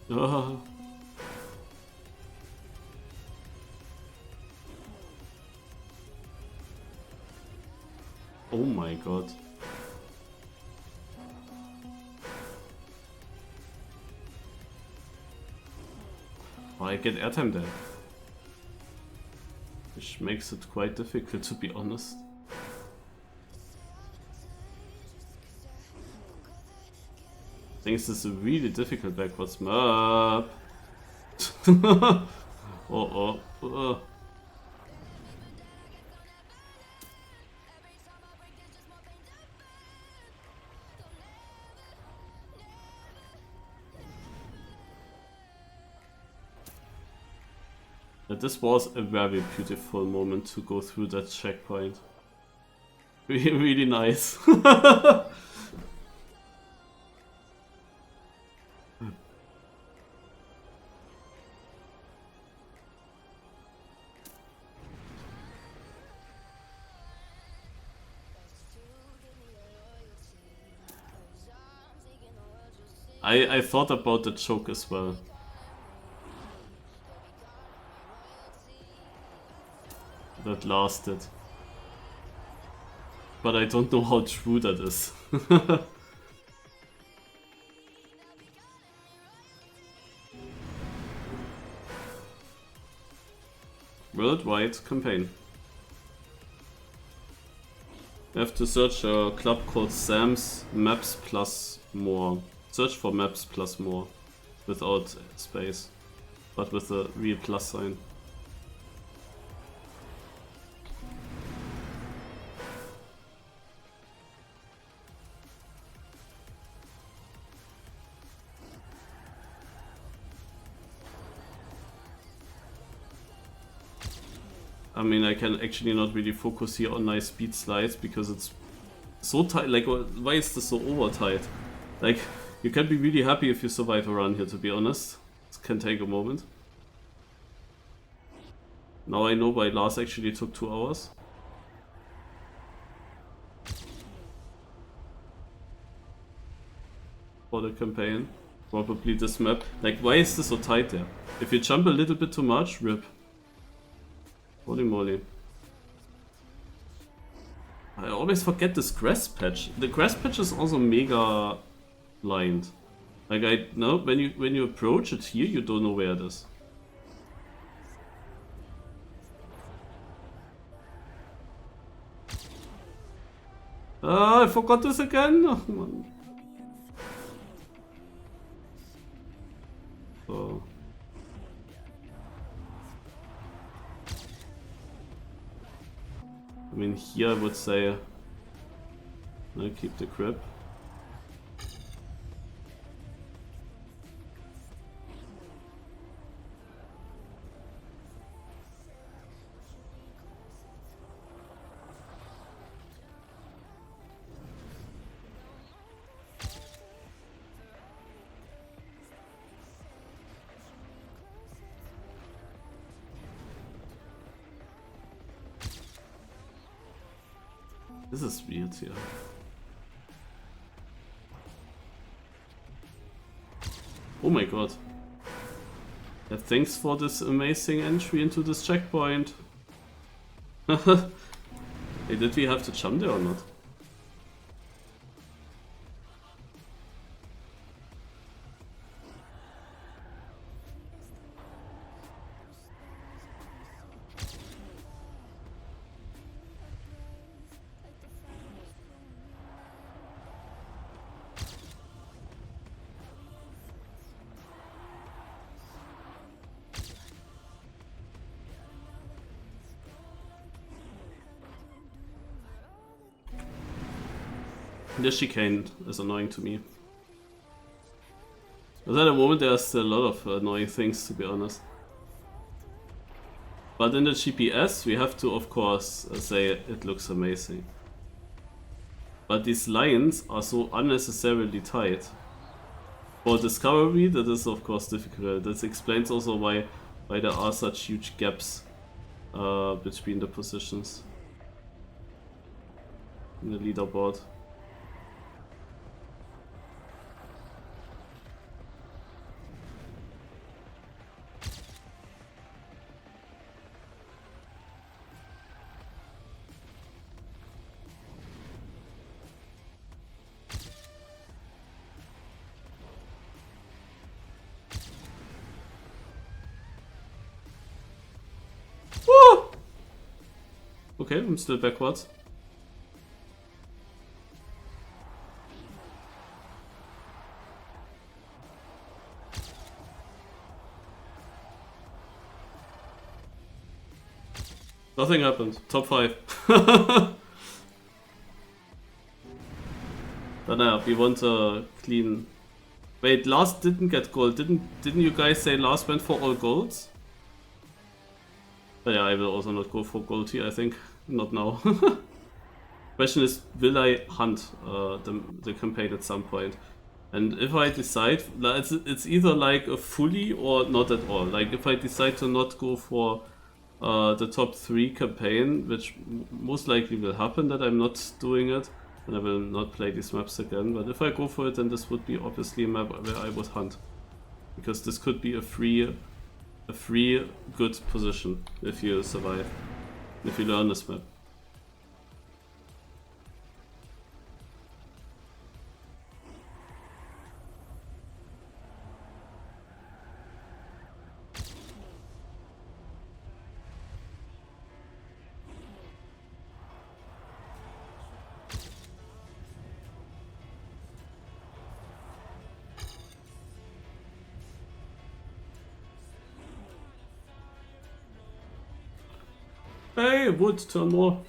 Ah. Oh my god. Oh, I get airtime there. Which makes it quite difficult, to be honest. I think this is a really difficult backwards map. Oh. This was a very beautiful moment to go through that checkpoint. Really nice. I thought about the choke as well. That lasted. But I don't know how true that is. Worldwide campaign. You have to search a club called Sam's Maps Plus More. Search for Maps Plus More. Without space. But with a real plus sign. I mean, I can actually not really focus here on nice speed slides because it's so tight. Like, why is this so over tight? Like, you can be really happy if you survive a run here, to be honest. It can take a moment. Now I know why Lars actually took 2 hours. For the campaign. Probably this map. Like, why is this so tight there? If you jump a little bit too much, rip. Holy moly. I always forget this grass patch. The grass patch is also mega blind. Like, I know when you approach it here, you don't know where it is. Ah, I forgot this again. Oh, man. So. I mean, here I would say, I keep the grip. This is weird here. Oh my god. Thanks for this amazing entry into this checkpoint. Hey, did we have to jump there or not? The chicane is annoying to me. But at the moment there's still a lot of annoying things, to be honest. But in the GPS we have to, of course, say it looks amazing. But these lines are so unnecessarily tight. For discovery that is of course difficult. This explains also why there are such huge gaps between the positions in the leaderboard. Okay, I'm still backwards. Nothing happened. Top 5. But we want a clean. Wait, last didn't get gold. Didn't you guys say last went for all golds? But yeah, I will also not go for gold here, I think. Not now. Question is, will I hunt the campaign at some point? And if I decide, it's either like a fully or not at all. Like if I decide to not go for the top 3 campaign, which most likely will happen that I'm not doing it, and I will not play these maps again. But if I go for it, then this would be obviously a map where I would hunt, because this could be a free good position if you survive, if you learn this map. Hey, wood, turn more.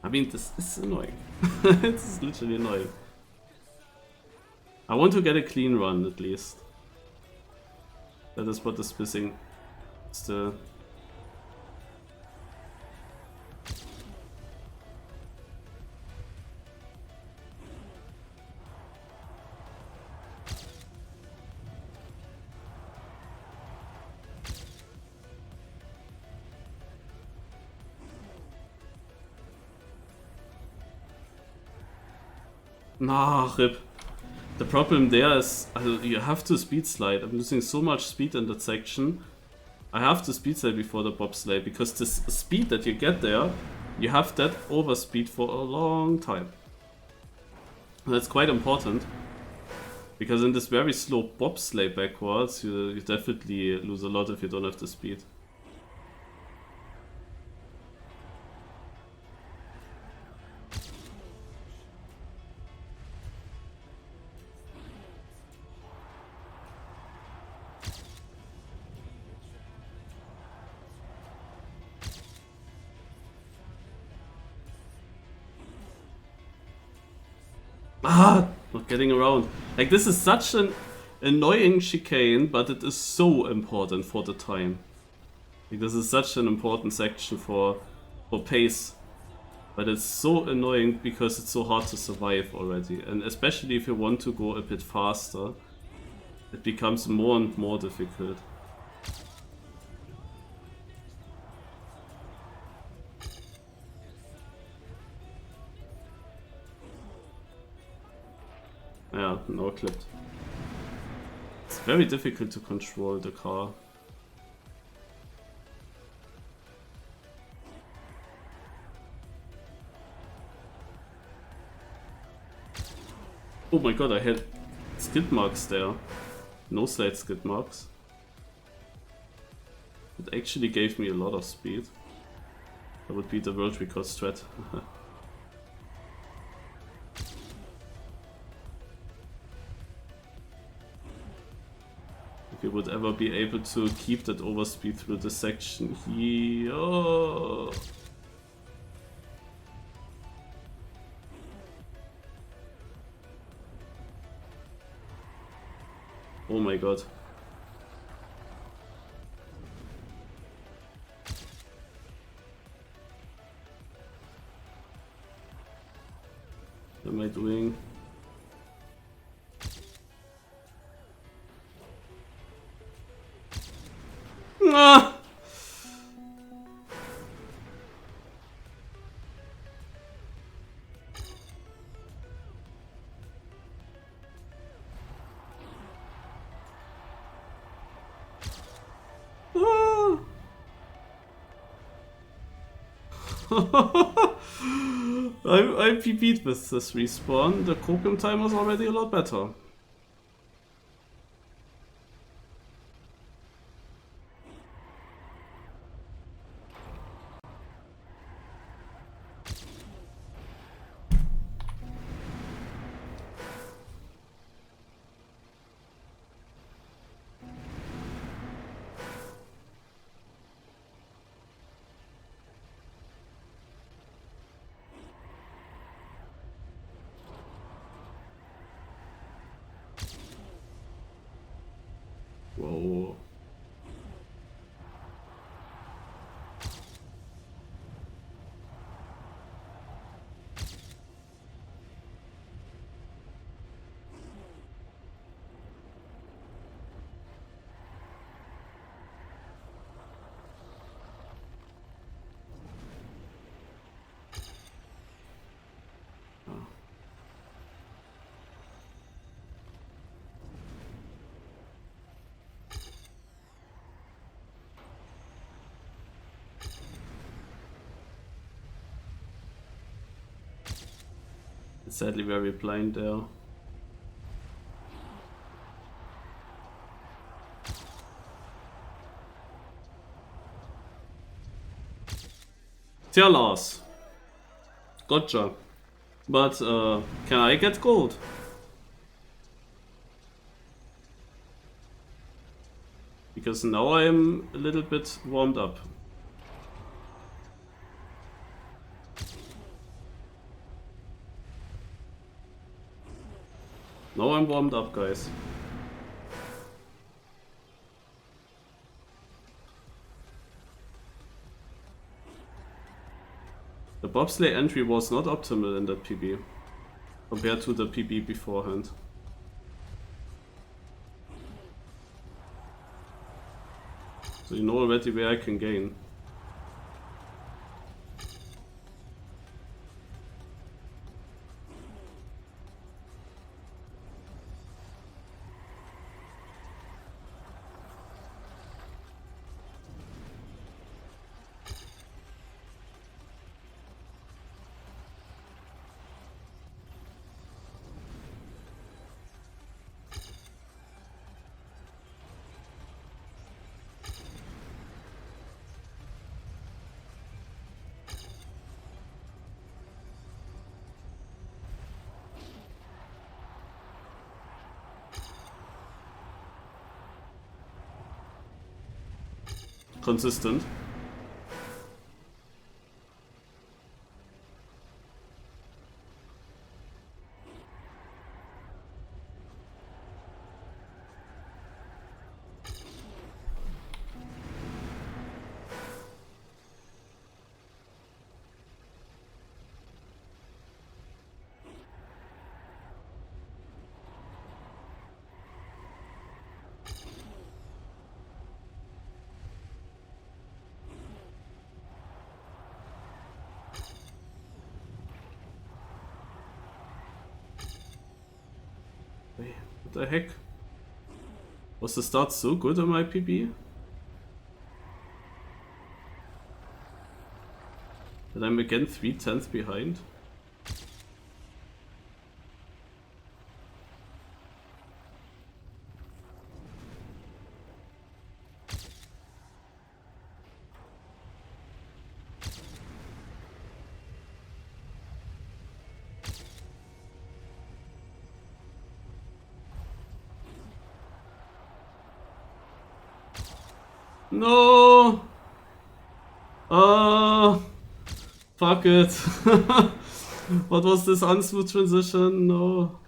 I mean, this is annoying. It's literally annoying. I want to get a clean run at least. That is what is missing still. Nah, rip. The problem there is you have to speed slide. I'm losing so much speed in that section. I have to speed slide before the bobsleigh, because this speed that you get there, you have that overspeed for a long time. And that's quite important, because in this very slow bobsleigh backwards, you definitely lose a lot if you don't have the speed. Ah, not getting around. Like, this is such an annoying chicane, but it is so important for the time. Like, this is such an important section for pace. But it's so annoying because it's so hard to survive already. And especially if you want to go a bit faster, it becomes more and more difficult. Yeah, no clipped. It's very difficult to control the car. Oh my god, I had skid marks there. No slide skid marks. It actually gave me a lot of speed. That would be the world record strat. If you would ever be able to keep that overspeed through the section here. Oh. Oh my god. What am I doing? Ah! I PB'd with this respawn. The copium time was already a lot better. Whoa. It's sadly very blind there. Tja, Lars. Gotcha. But can I get gold? Because now I am a little bit warmed up. Now I'm warmed up, guys. The bobsleigh entry was not optimal in that PB compared to the PB beforehand. So you know already where I can gain. Consistent. What the heck? Was the start so good on my PB? That I'm again 3/10 behind? No! Fuck it. What was this unsmooth transition? No.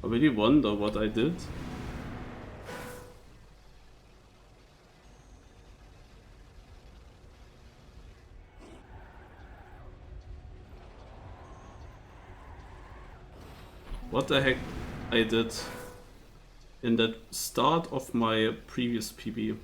I really wonder what I did. What the heck I did in that start of my previous PB.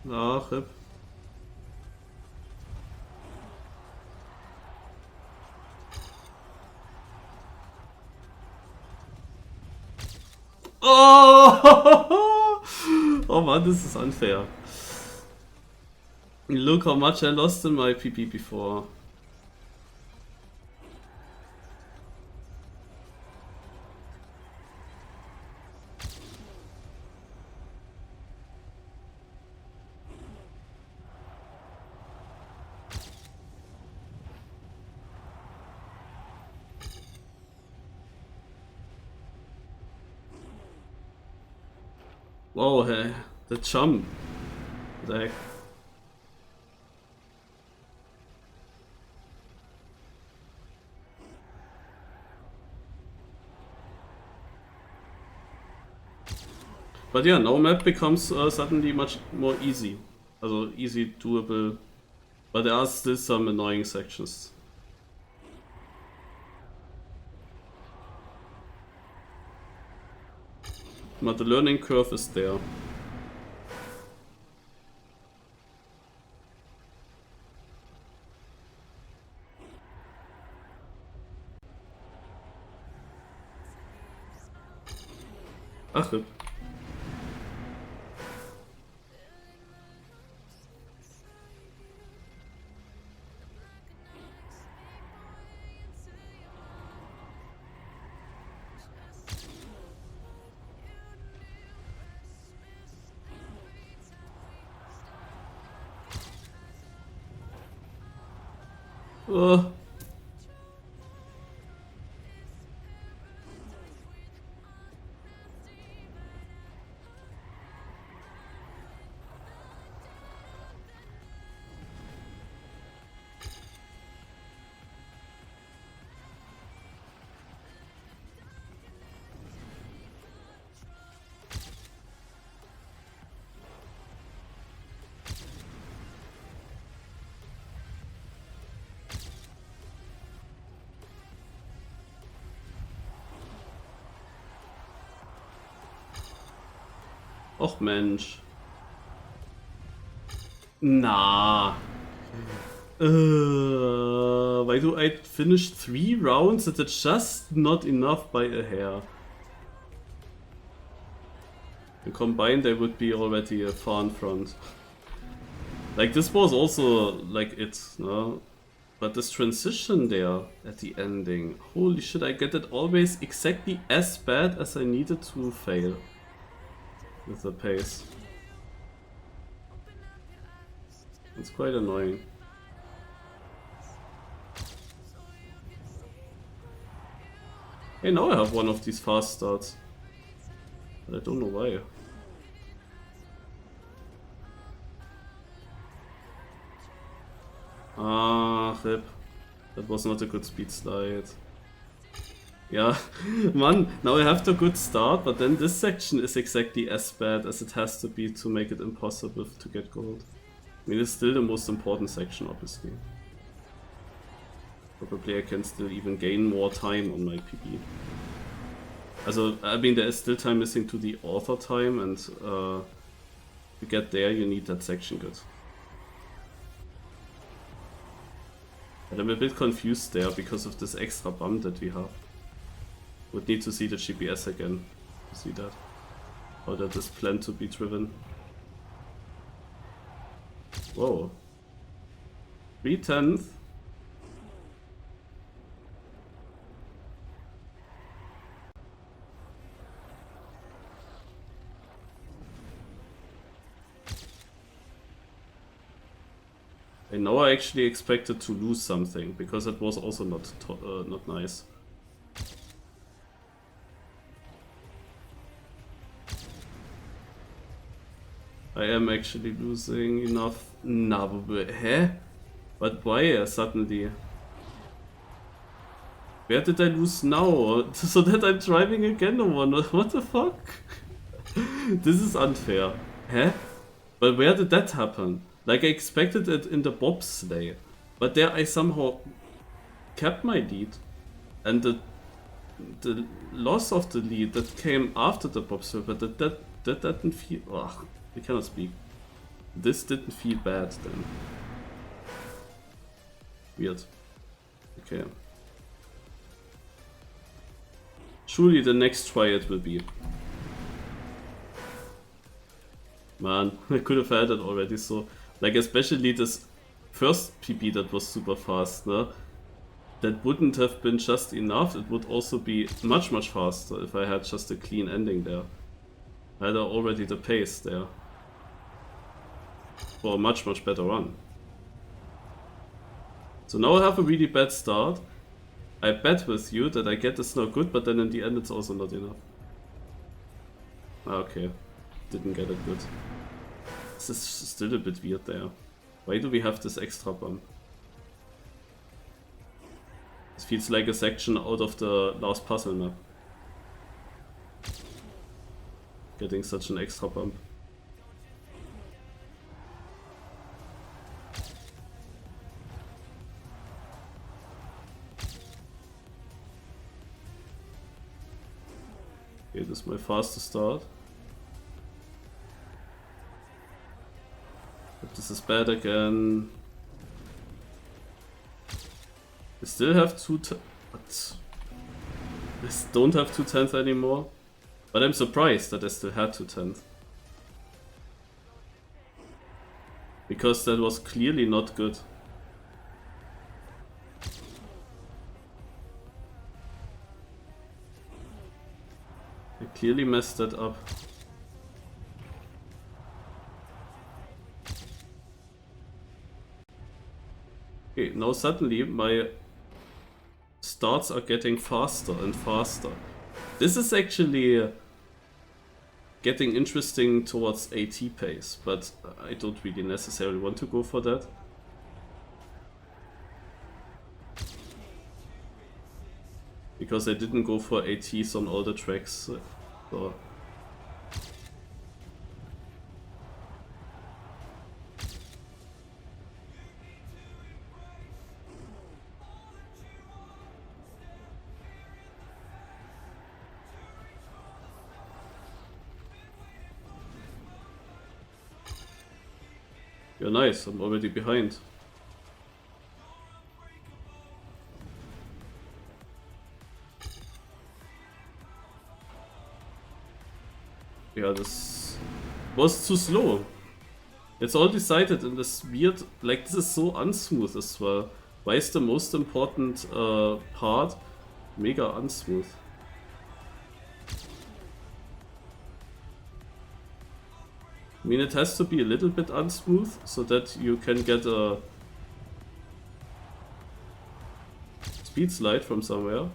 Ah, RIP. Oh! Oh man, this is unfair. Look how much I lost in my PP before. Whoa, hey, the jump. What the heck? But yeah, no map becomes suddenly much more easy. Also easy, doable. But there are still some annoying sections. But the learning curve is there. Ach, RIP. Oh. Och Mensch. Na. Why do I finish 3 rounds and it's just not enough by a hair? And combined they would be already far in front. Like this was also like it, no? But this transition there at the ending, holy shit, I get it always exactly as bad as I needed to fail with the pace. It's quite annoying. Hey, now I have one of these fast starts. But I don't know why. Ah, RIP. That was not a good speed slide. Yeah, man, now I have the good start, but then this section is exactly as bad as it has to be to make it impossible to get gold. I mean, it's still the most important section, obviously. Probably I can still even gain more time on my PB. Also, I mean, there is still time missing to the author time, and to get there you need that section good. But I'm a bit confused there because of this extra bump that we have. Would need to see the GPS again to see that. How that is planned to be driven. Whoa. 3/10. And now I actually expected to lose something, because it was also not nice. I am actually losing enough. Nah, hä? But why suddenly? Where did I lose now? So that I'm driving again or what the fuck? This is unfair. Hä? But where did that happen? Like I expected it in the bobsleigh, but there I somehow kept my lead, and the loss of the lead that came after the bobsleigh, but that didn't feel. Ugh, I cannot speak. This didn't feel bad then. Weird. Okay. Surely the next try it will be. Man, I could have had it already, so... Like, especially this first PP that was super fast, no? That wouldn't have been just enough, it would also be much faster if I had just a clean ending there. I had already the pace there. For a much better run. So now I have a really bad start. I bet with you that I get this now good, but then in the end it's also not enough. Okay, didn't get it good. This is still a bit weird there. Why do we have this extra bump? This feels like a section out of the last puzzle map. Getting such an extra bump. Okay, this is my fastest start. But this is bad again. I still have what? I don't have 2/10 anymore. But I'm surprised that I still had 2/10. Because that was clearly not good. I clearly messed that up. Okay, now suddenly my starts are getting faster and faster. This is actually getting interesting towards AT pace, but I don't really necessarily want to go for that. Because I didn't go for ATs on all the tracks. So. Yeah, nice, I'm already behind. Yeah, this was too slow. It's all decided in this weird, like this is so unsmooth as well. Why is the most important part mega unsmooth? I mean, it has to be a little bit unsmooth so that you can get a speed slide from somewhere.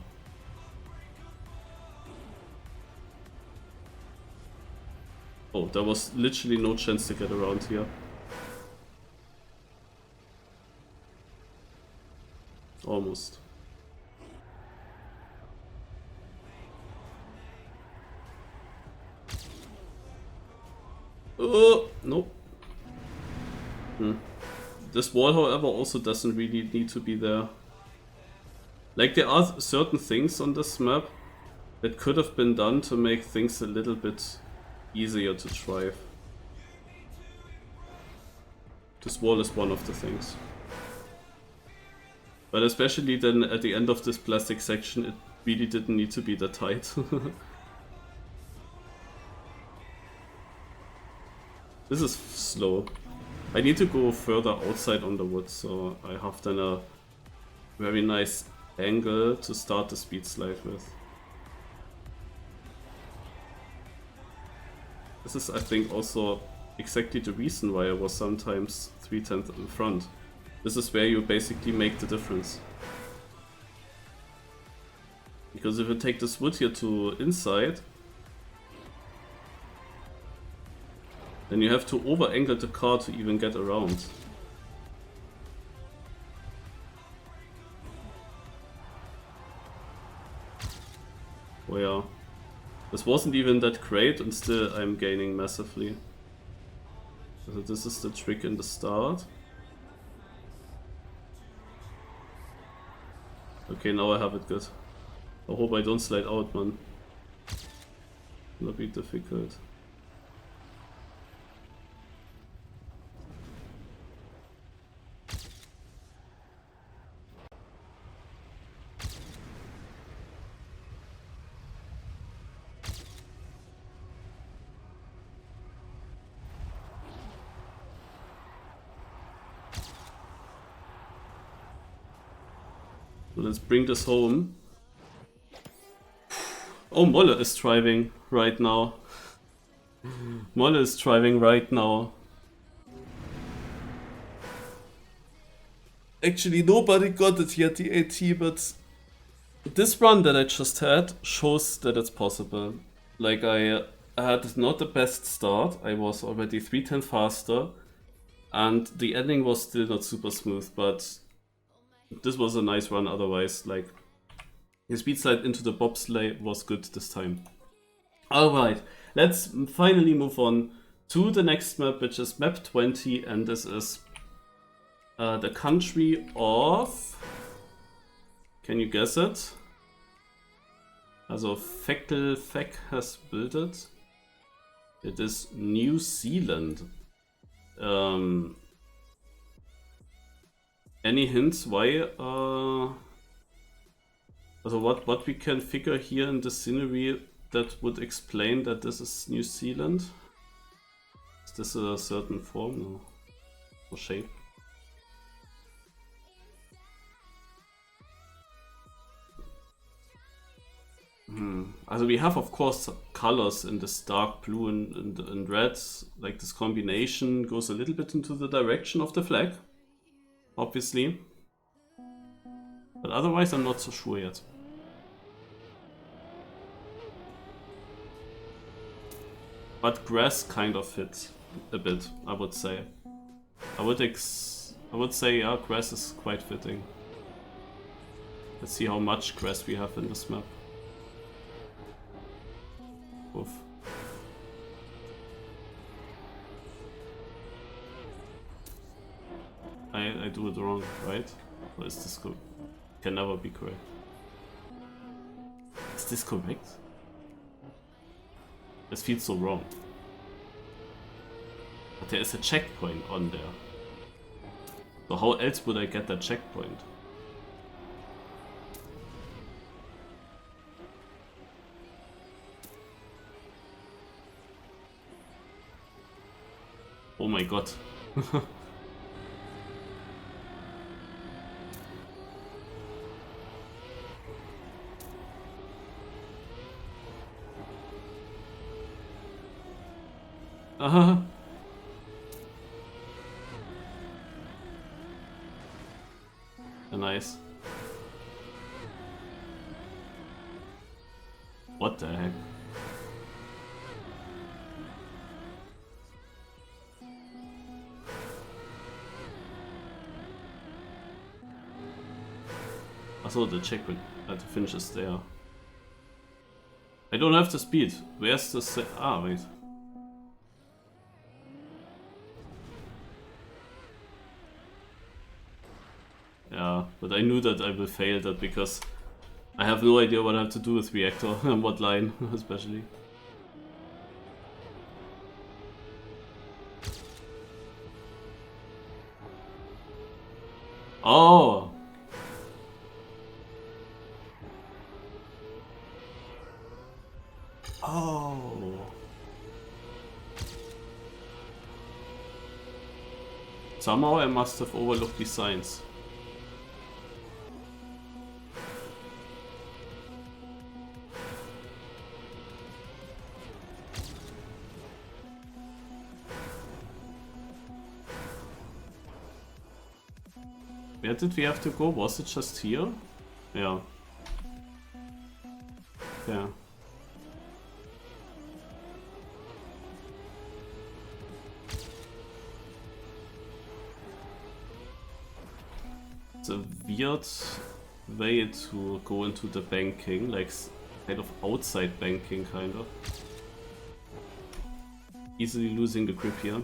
Oh, there was literally no chance to get around here. Almost. Oh, nope. This wall, however, also doesn't really need to be there. Like, there are certain things on this map that could have been done to make things a little bit easier to drive. This wall is one of the things. But especially then at the end of this plastic section, it really didn't need to be that tight. This is slow. I need to go further outside on the wood, so I have then a very nice angle to start the speed slide with. This is, I think, also exactly the reason why I was sometimes 3/10 in front. This is where you basically make the difference. Because if you take this wood here to inside, then you have to over-angle the car to even get around. Oh yeah. This wasn't even that great and still I'm gaining massively. So this is the trick in the start. Okay, now I have it good. I hope I don't slide out, man. It'll be difficult. So let's bring this home. Oh, Molle is driving right now. Molle is driving right now. Actually, nobody got it yet, the AT, but this run that I just had shows that it's possible. Like, I had not the best start, I was already 310 faster, and the ending was still not super smooth, but this was a nice run otherwise. Like, the speed slide into the bobsleigh was good this time. Alright, let's finally move on to the next map, which is map 20, and this is the country of... Can you guess it? Also, Feck has built it. It is New Zealand. Any hints why? Also, what we can figure here in the scenery that would explain that this is New Zealand? Is this a certain form? No. Or shape? Also we have of course colors in this dark blue and red, like this combination goes a little bit into the direction of the flag, obviously. But otherwise I'm not so sure yet. But grass kind of fits a bit, I would say. I would say yeah, grass is quite fitting. Let's see how much grass we have in this map. Oof. I do it wrong, right? Or is this good? Can never be correct. Is this correct? This feels so wrong. But there is a checkpoint on there. So how else would I get that checkpoint? Oh my god. Nice. What the heck? I thought the checkpoint at the finish is there. I don't have the speed. Where's the ah, wait. Yeah, but I knew that I will fail that because I have no idea what I have to do with reactor and what line, especially. Oh! Oh! Somehow I must have overlooked these signs. Where did we have to go? Was it just here? Yeah. Yeah. It's a weird way to go into the banking, like kind of outside banking, kind of. Easily losing the grip here.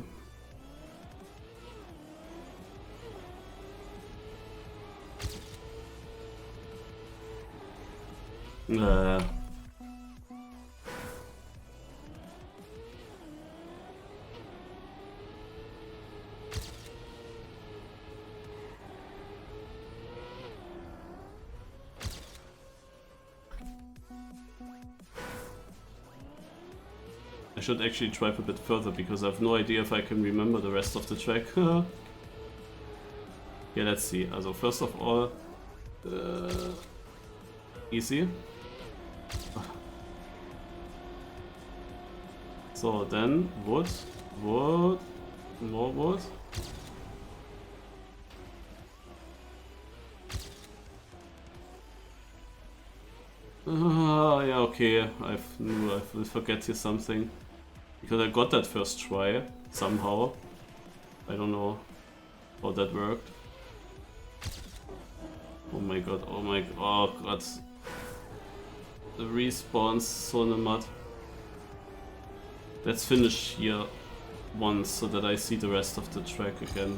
I should actually drive a bit further because I have no idea if I can remember the rest of the track. Yeah, let's see. Also first of all, Easy. So, then wood, more wood. Yeah, okay, I will forget here something. Because I got that first try, somehow. I don't know how that worked. Oh my god, oh my god, oh god. The respawn's so in the mud. Let's finish here once so that I see the rest of the track again.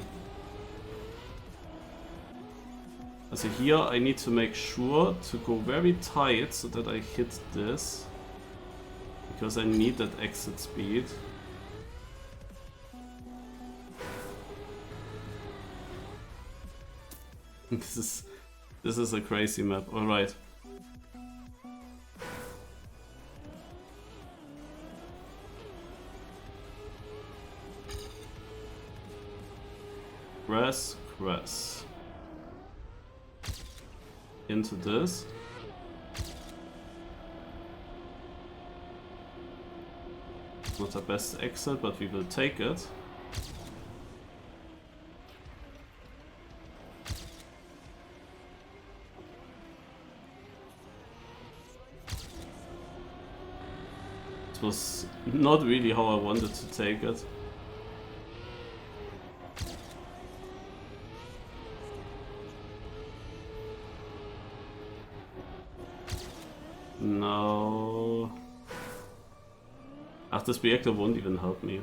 So here I need to make sure to go very tight so that I hit this. Because I need that exit speed. This is a crazy map, alright. Grass. Into this. Not the best exit, but we will take it. It was not really how I wanted to take it. No. Ach, this reactor won't even help me.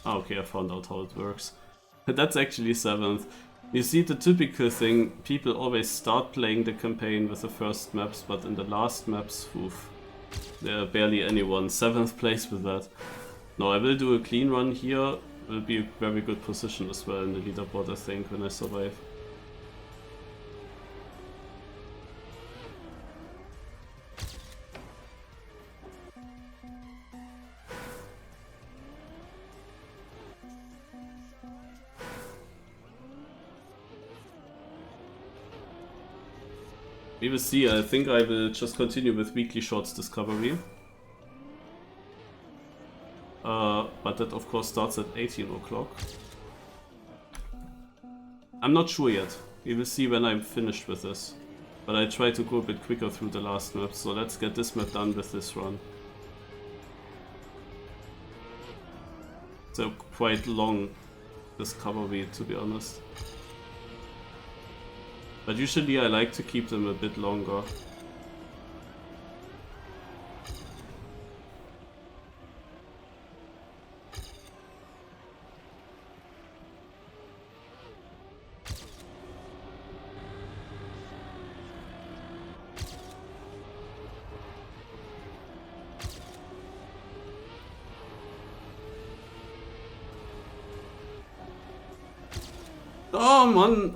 Ah, okay, I found out how it works. That's actually 7th. You see the typical thing, people always start playing the campaign with the first maps, but in the last maps, oof, there are barely anyone. 7th place with that. No, I will do a clean run here. Will be a very good position as well in the leaderboard, I think, when I survive. We will see. I think I will just continue with weekly shorts discovery. But that of course starts at 18 o'clock. I'm not sure yet. We will see when I'm finished with this. But I try to go a bit quicker through the last map, so let's get this map done with this run. It's a quite long discovery, to be honest. But usually I like to keep them a bit longer. Oh man!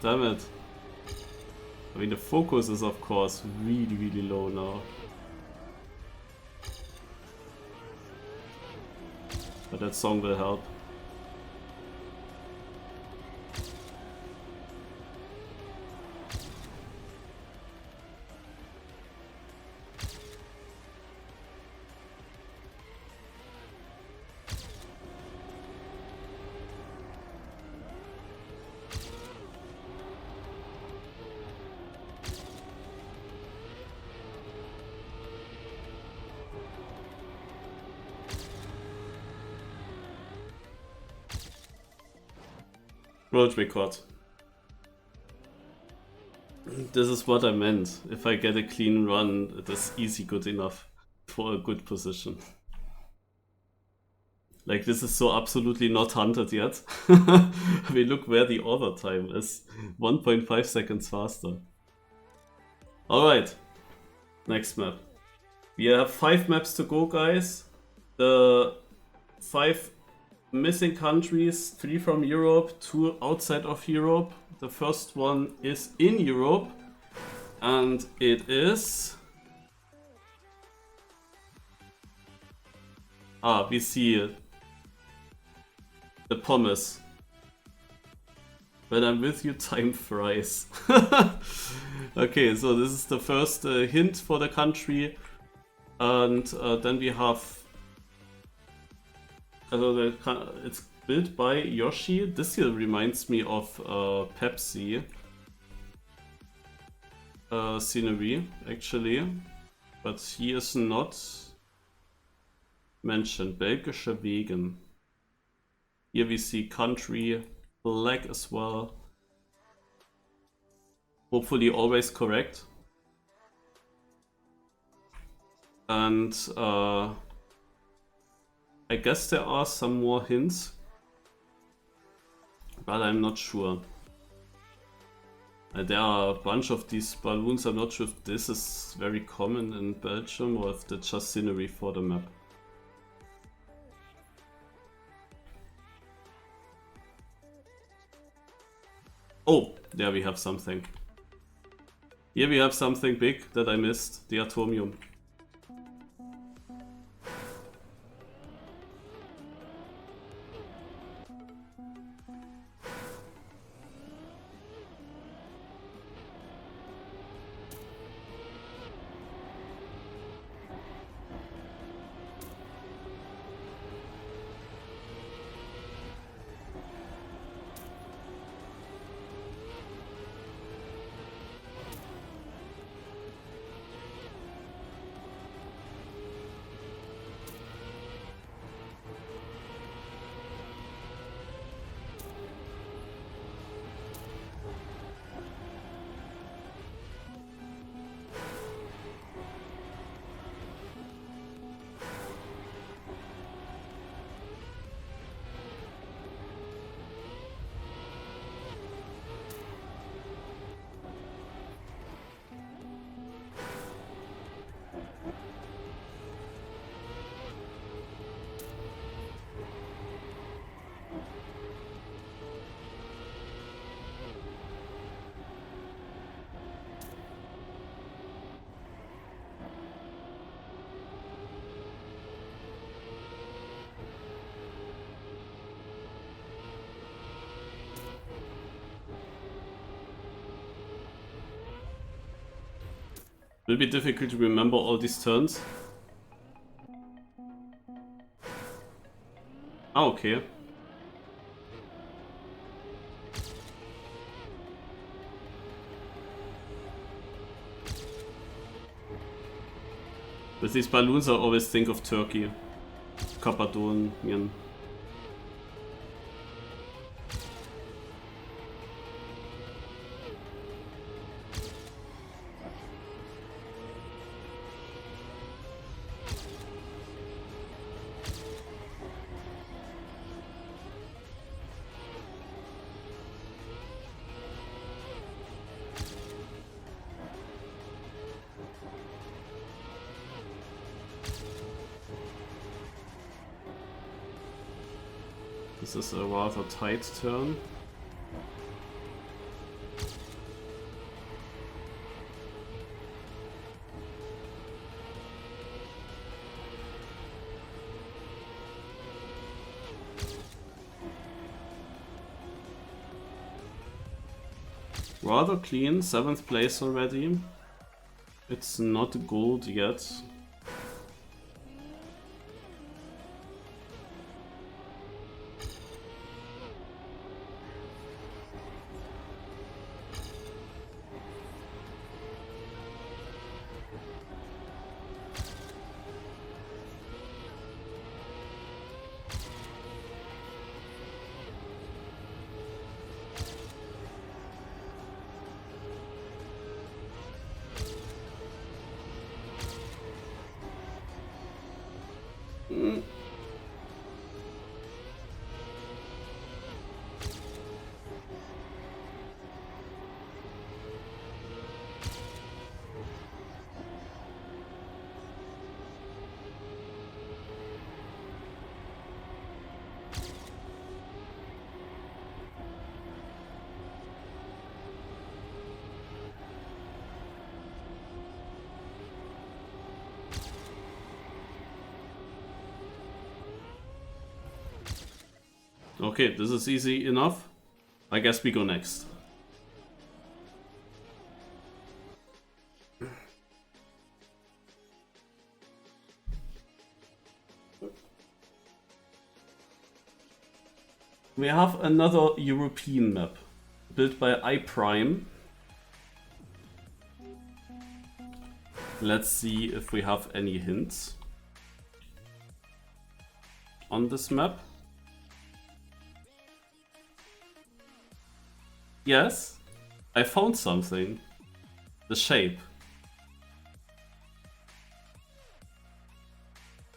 Damn it. I mean, the focus is of course really low now. But that song will help. Road record. This is what I meant. If I get a clean run, it is easy good enough for a good position. Like, this is so absolutely not hunted yet. I mean, look where the order time is. 1.5 seconds faster. Alright. Next map. We have 5 maps to go, guys. The 5 missing countries, 3 from Europe, 2 outside of Europe. The first one is in Europe, and it is... we see promise. When I'm with you, time flies. Okay, so this is the first hint for the country. And then we have... it's built by Yoshi. This here reminds me of Pepsi scenery, actually. But he is not mentioned. Belgische Wegen. Here we see country, black as well. Hopefully always correct. And I guess there are some more hints, but I'm not sure. There are a bunch of these balloons. I'm not sure if this is very common in Belgium or if it's just scenery for the map. Oh, there we have something. Here we have something big that I missed, the atomium. Will be difficult to remember all these turns. Ah, okay. With these balloons I always think of Turkey. Kappadokien. This is a rather tight turn. Rather clean, 7th place already. It's not gold yet. Okay, this is easy enough. I guess we go next. We have another European map built by iPrime. Let's see if we have any hints on this map. Yes, I found something. The shape.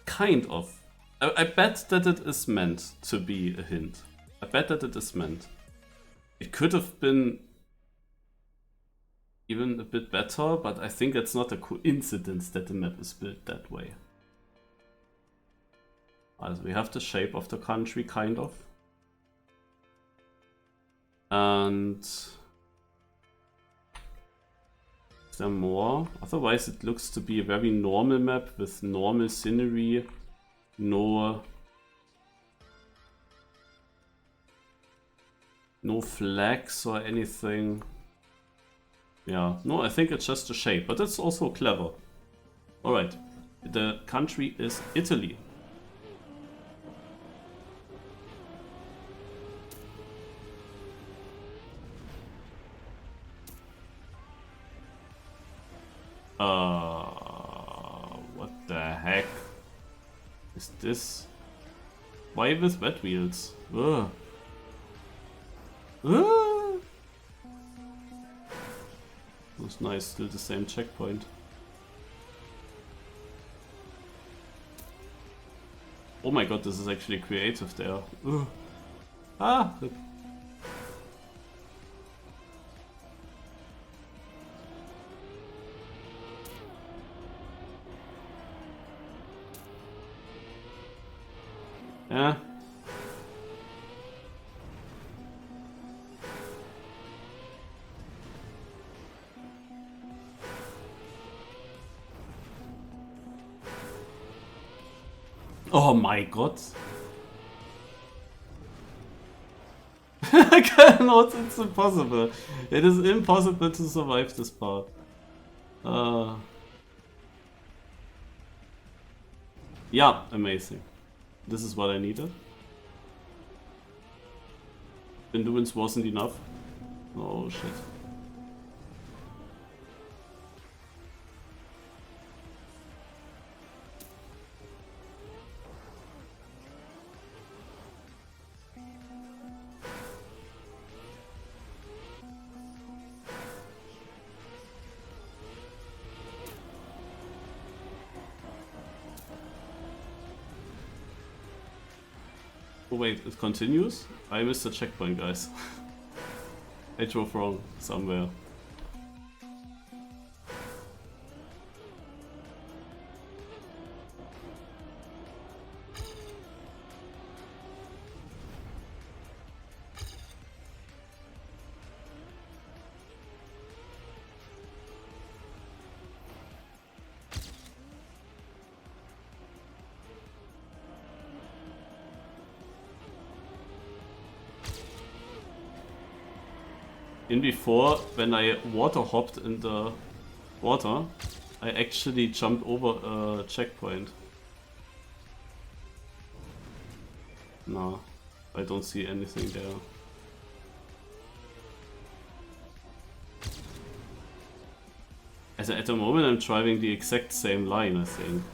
Kind of. I bet that it is meant to be a hint. I bet that it is meant. It could have been even a bit better, but I think it's not a coincidence that the map is built that way. Also, we have the shape of the country, kind of. And is there more? Otherwise it looks to be a very normal map with normal scenery, no flags or anything. Yeah, no, I think it's just a shape, but it's also clever. Alright, the country is Italy. What the heck is this? Why with wet wheels? Ugh. Ugh. That's nice, still the same checkpoint. Oh my god, this is actually creative there. Ugh. Ah! Yeah. Oh my god. I cannot, it's impossible. It is impossible to survive this part. Yeah, amazing. This is what I needed. Endurance wasn't enough. Oh shit. Oh wait, it continues? I missed the checkpoint, guys. I drove wrong somewhere. In before, when I water hopped in the water, I actually jumped over a checkpoint. No, I don't see anything there. At the moment I'm driving the exact same line, I think.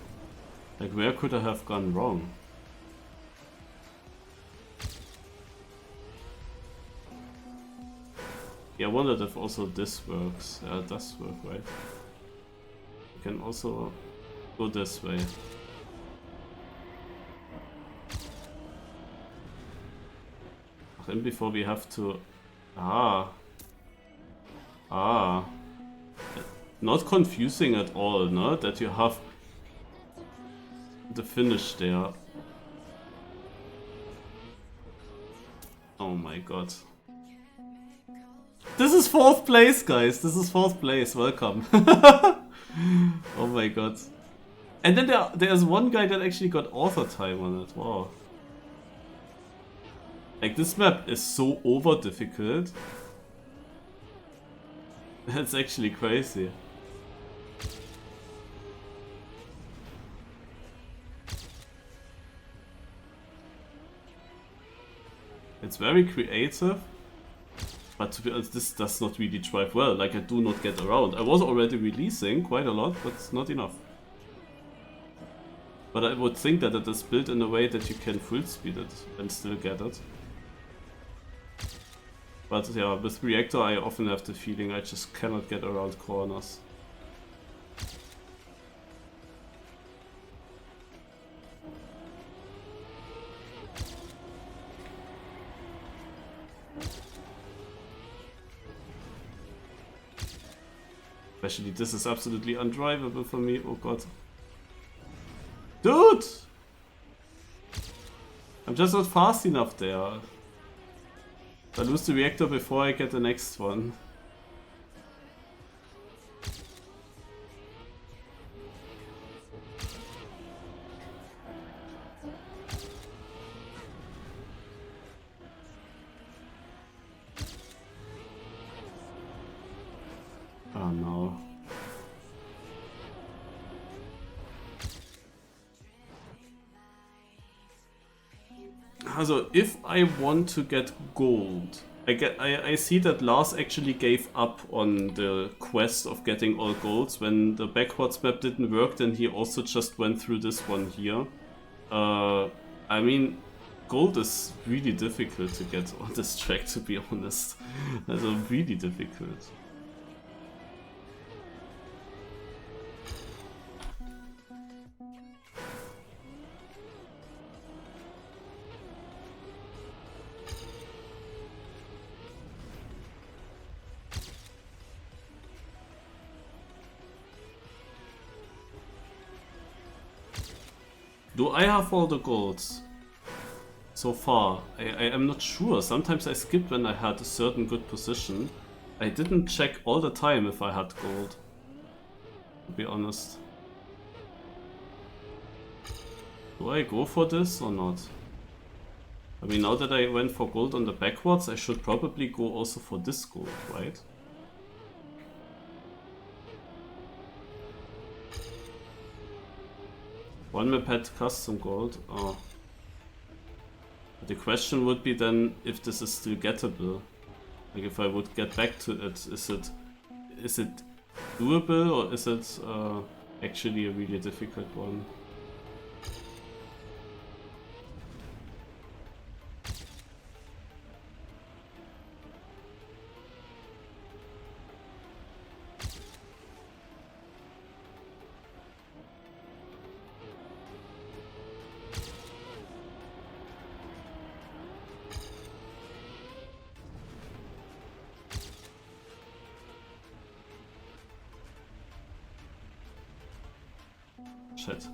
Like, where could I have gone wrong? Yeah, I wondered if also this works. Yeah, it does work, right? You can also go this way. Then before we have to... Not confusing at all, no? That you have the finish there. Oh my god. This is 4th place, guys. This is 4th place. Welcome. Oh my god. And then there's one guy that actually got author time on it. Wow. Like, this map is so over difficult. That's actually crazy. It's very creative, but to be honest, this does not really drive well. Like, I do not get around. I was already releasing quite a lot, but it's not enough. But I would think that it is built in a way that you can full speed it and still get it. But yeah, with Reactor I often have the feeling I just cannot get around corners. Especially this is absolutely undrivable for me, oh god. Dude! I'm just not fast enough there. I lose the reactor before I get the next one. Oh no. Also, if I want to get gold, I see that Lars actually gave up on the quest of getting all golds. When the backwards map didn't work, then he also just went through this one here. I mean, gold is really difficult to get on this track, to be honest. Also, really difficult. Do I have all the golds? So far, I am not sure. Sometimes I skipped when I had a certain good position. I didn't check all the time if I had gold, to be honest. Do I go for this or not? I mean, now that I went for gold on the backwards, I should probably go also for this gold, right? One map had custom gold. Oh. The question would be then if this is still gettable. Like if I would get back to it, is it doable or is it actually a really difficult one? Shit.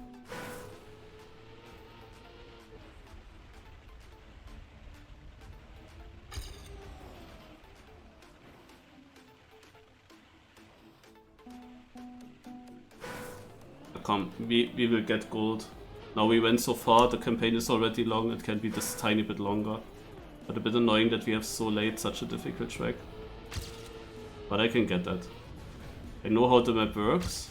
Come, we will get gold. Now we went so far, the campaign is already long, it can be just tiny bit longer. But a bit annoying that we have so late such a difficult track. But I can get that. I know how the map works.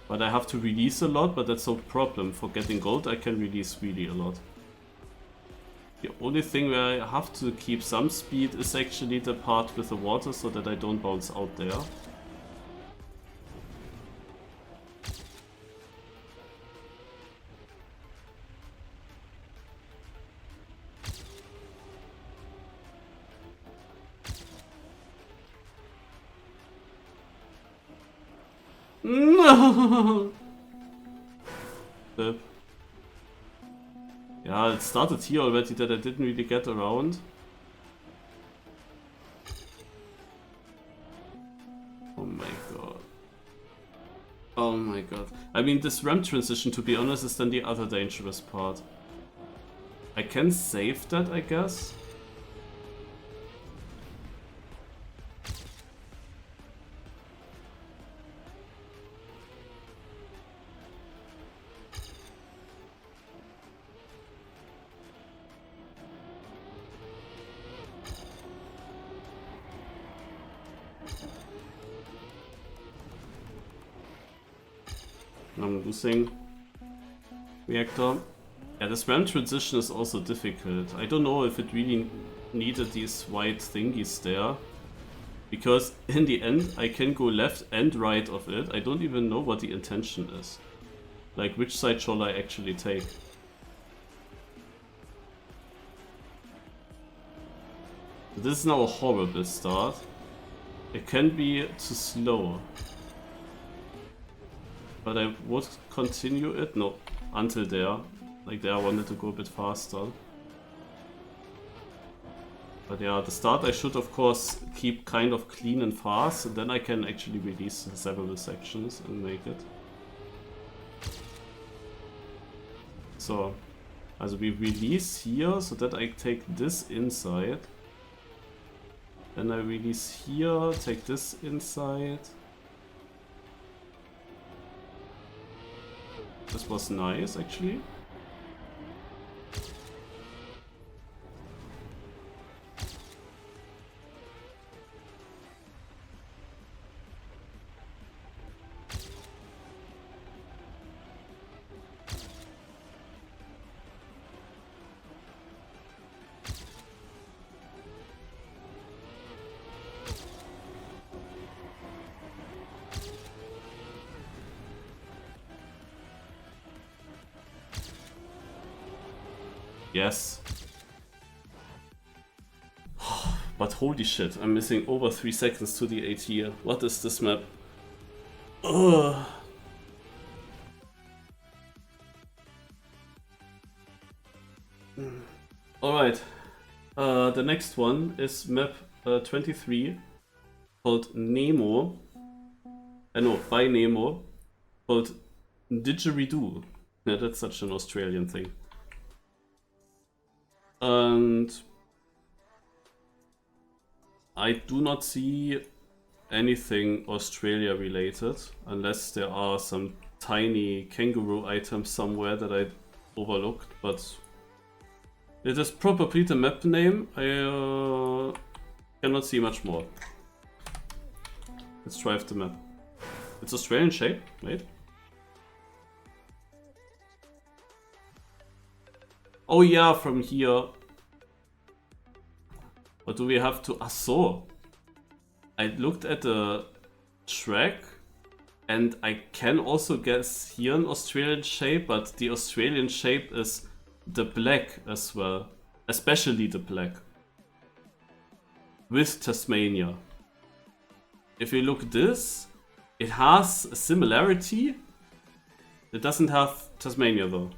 But I have to release a lot, but that's no problem. For getting gold I can release really a lot. The only thing where I have to keep some speed is actually the part with the water so that I don't bounce out there. No! Yeah, it started here already that I didn't really get around. Oh my god. Oh my god. I mean, this ramp transition, to be honest, is then the other dangerous part. I can save that, I guess. I'm losing reactor. Yeah, this RAM transition is also difficult. I don't know if it really needed these white thingies there. Because in the end, I can go left and right of it. I don't even know what the intention is. Like, which side shall I actually take? This is now a horrible start. It can be too slow. But I would continue it. No, until there. Like there I wanted to go a bit faster. But yeah, the start I should of course keep kind of clean and fast, and then I can actually release several sections and make it. So, also we release here so that I take this inside. Then I release here, take this inside. This was nice actually. Yes. But holy shit, I'm missing over 3 seconds to the AT. What is this map? Ugh. Alright. The next one is map 23 called Nemo. No, by Nemo. Called Didgeridoo. Yeah, that's such an Australian thing. And I do not see anything Australia related, unless there are some tiny kangaroo items somewhere that I overlooked, but it is probably the map name. I cannot see much more. Let's drive the map. It's Australian shape, wait. Oh yeah, from here. Or do we have to... Ah, so. I looked at the track and I can also guess here an Australian shape, but the Australian shape is the black as well. Especially the black. With Tasmania. If you look at this, it has a similarity. It doesn't have Tasmania though.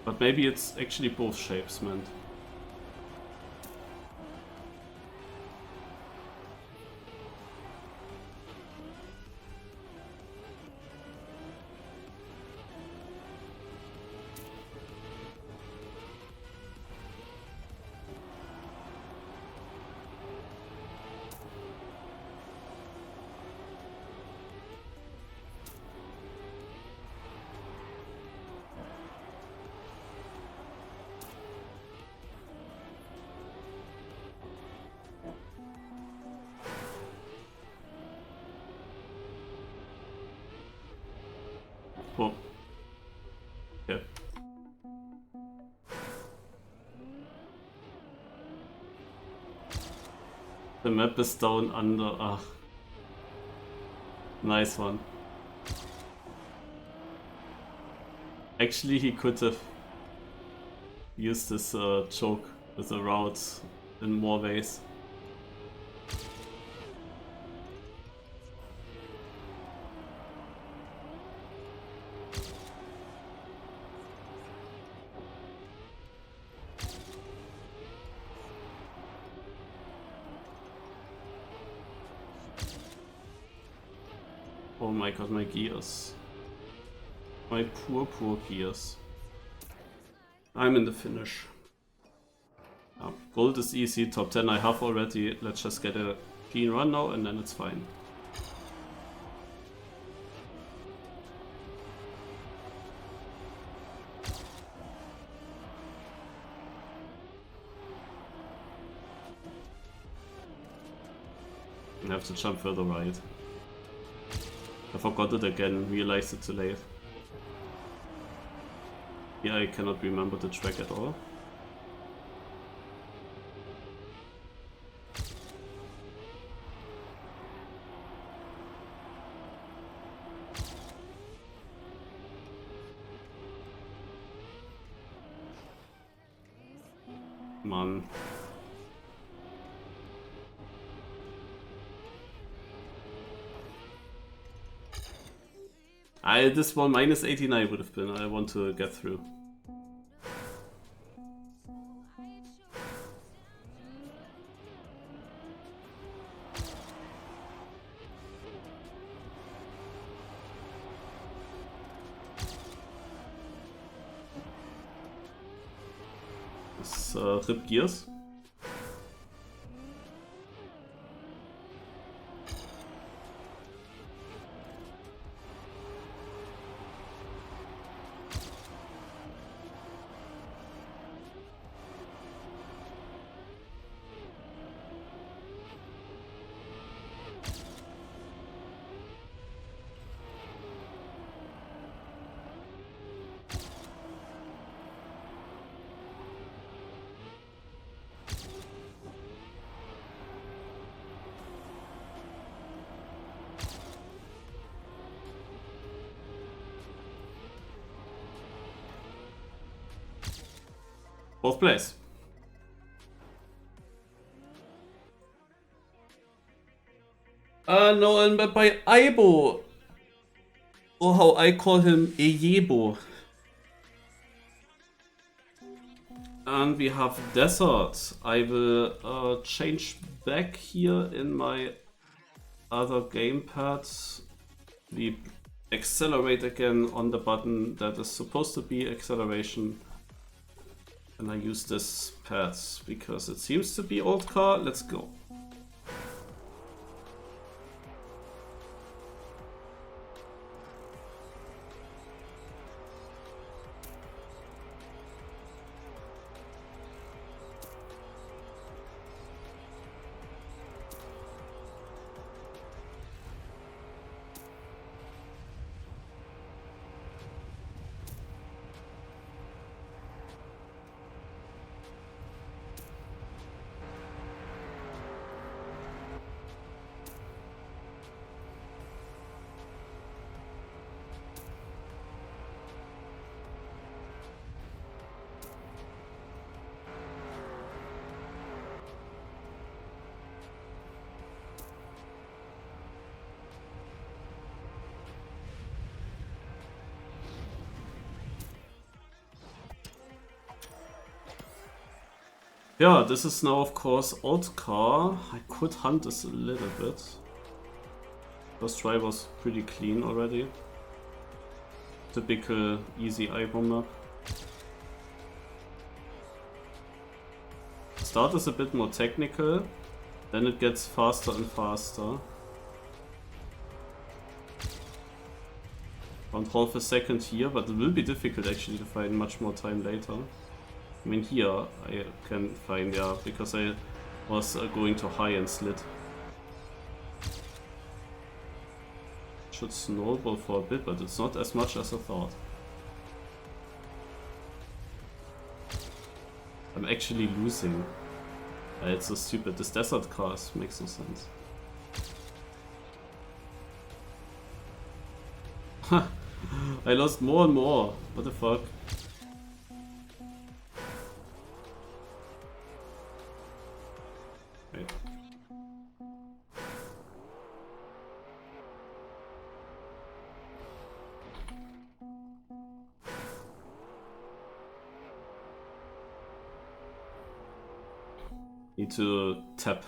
But maybe it's actually both shapes meant. Oh. Okay. The map is down under. Ah. Nice one. Actually, he could have used this choke with the route in more ways. Oh my god, my gears. My poor gears. I'm in the finish. Gold is easy, top 10 I have already. Let's just get a clean run now and then it's fine. I have to jump further right. I forgot it again, realized it too late. Yeah, I cannot remember the track at all. Mann. This one minus 89 would have been. I want to get through. This rip gears. Fourth place. No, and by Aibo, or how I call him, Eyebo. And we have desert. I will change back here in my other gamepad. We accelerate again on the button that is supposed to be acceleration. And I use this pad because it seems to be old car. Let's go. Yeah, this is now of course old car. I could hunt this a little bit. First try was pretty clean already. Typical easy eyebomb map. Start is a bit more technical, then it gets faster and faster. Around half a second here, but it will be difficult actually to find much more time later. I mean here I can find, yeah, because I was going too high and slid. Should snowball for a bit, but it's not as much as I thought. I'm actually losing. It's so stupid. This desert cars makes no sense. I lost more and more. What the fuck? Wait. Need to tap.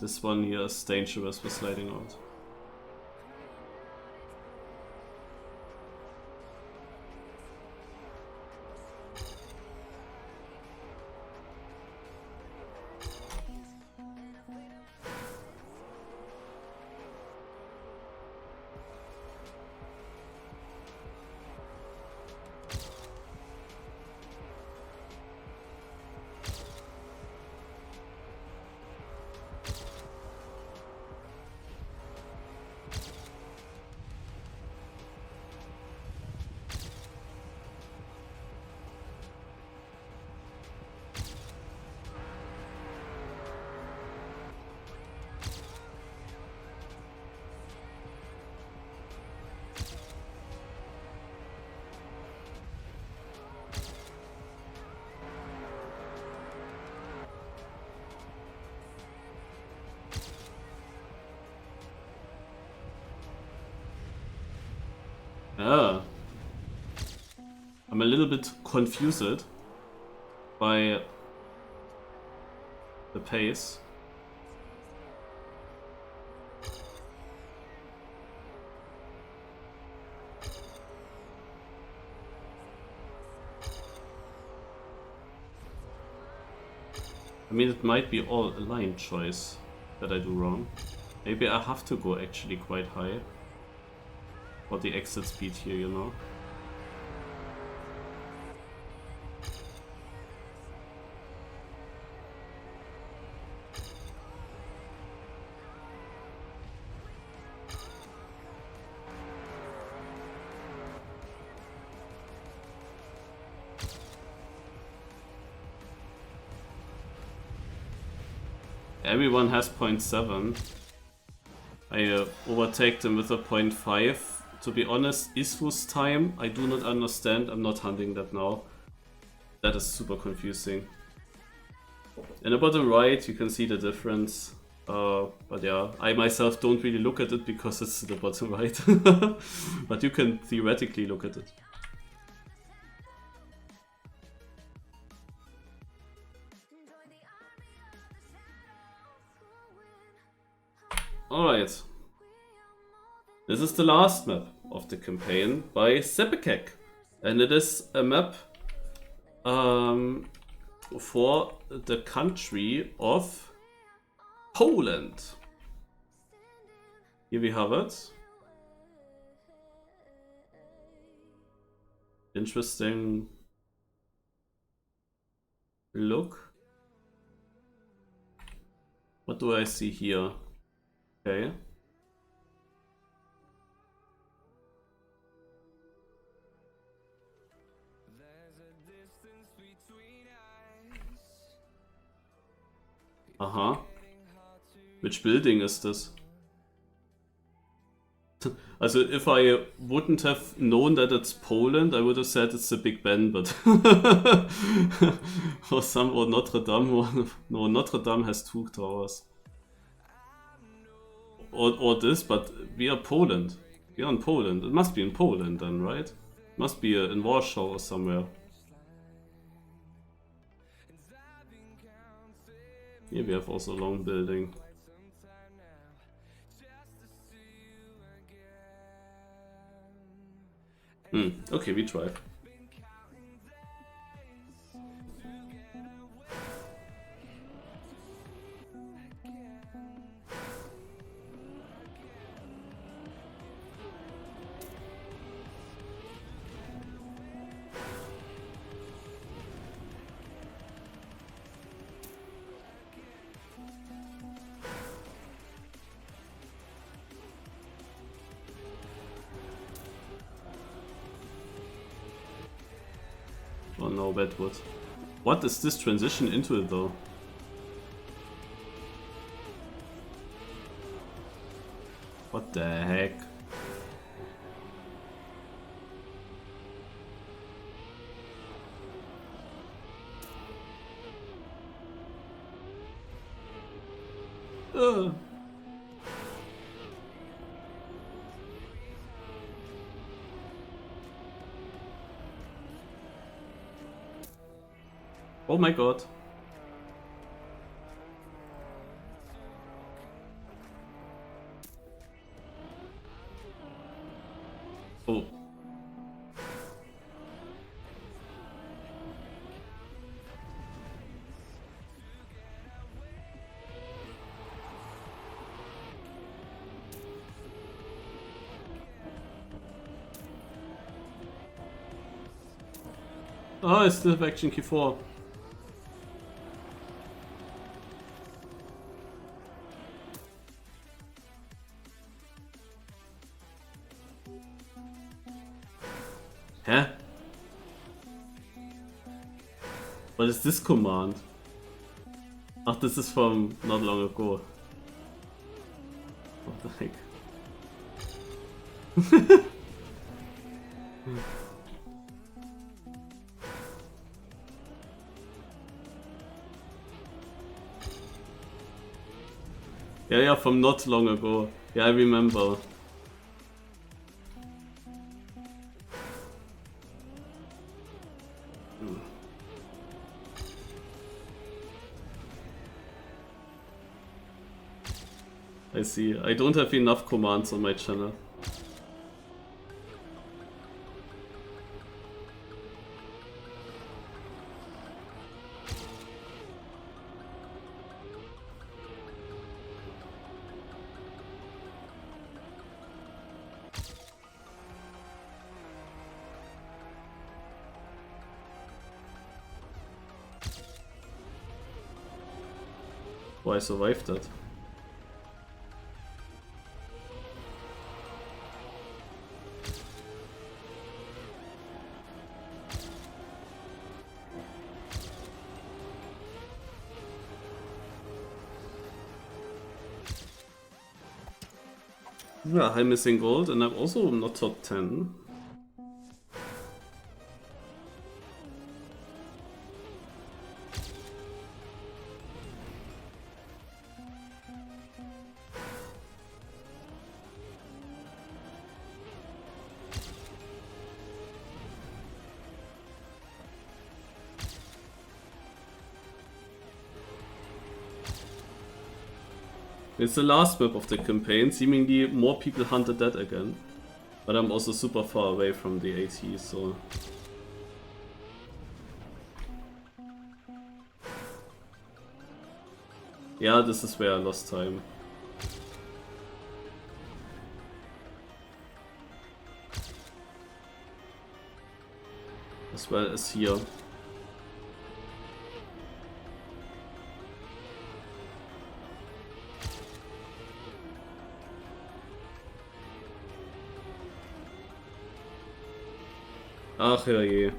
This one here is dangerous for sliding out. Ah. I'm a little bit confused by the pace. I mean, it might be all a line choice that I do wrong. Maybe I have to go actually quite high for the exit speed here, you know? Everyone has 0.7. I overtake them with a 0.5. To be honest, Isfu's time, I do not understand. I'm not hunting that now. That is super confusing. In the bottom right, you can see the difference. But yeah, I myself don't really look at it because it's the bottom right. But you can theoretically look at it. Alright. This is the last map of the campaign by Sepekek. And it is a map for the country of Poland. Here we have it. Interesting look. What do I see here? Okay. Uh-huh. Which building is this? Also, if I wouldn't have known that it's Poland, I would have said it's the Big Ben, but or Notre Dame. No, Notre Dame has 2 towers. Or this, but we are Poland. We are in Poland. It must be in Poland then, right? Must be in Warsaw or somewhere. Here we have also a long building. Okay, we try. Oh no, bad wood. What is this transition into it though? What the heck? Oh my god. Oh. Oh, I still have action key 4. Hä? What is this command? Ach, this is from not long ago. What the heck? Yeah, from not long ago. Yeah, I remember. I see. I don't have enough commands on my channel. Why I survived that. Yeah, I'm missing gold and I'm also not top 10. It's the last map of the campaign, seemingly more people hunted that again. But I'm also super far away from the AT, so... Yeah, this is where I lost time. As well as here. Ach ja je.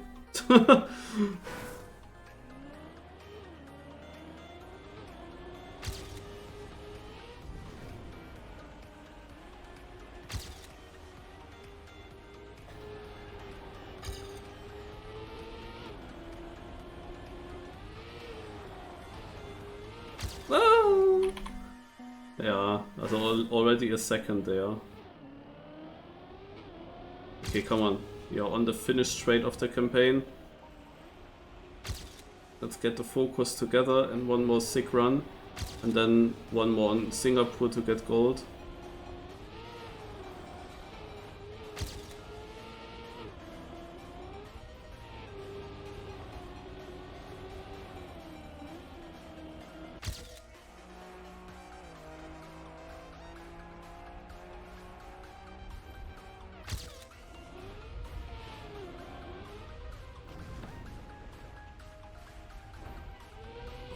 Ja, also already a second there. Okay, come on. You're on the finish straight of the campaign. Let's get the focus together and one more sick run. And then one more in Singapore to get gold.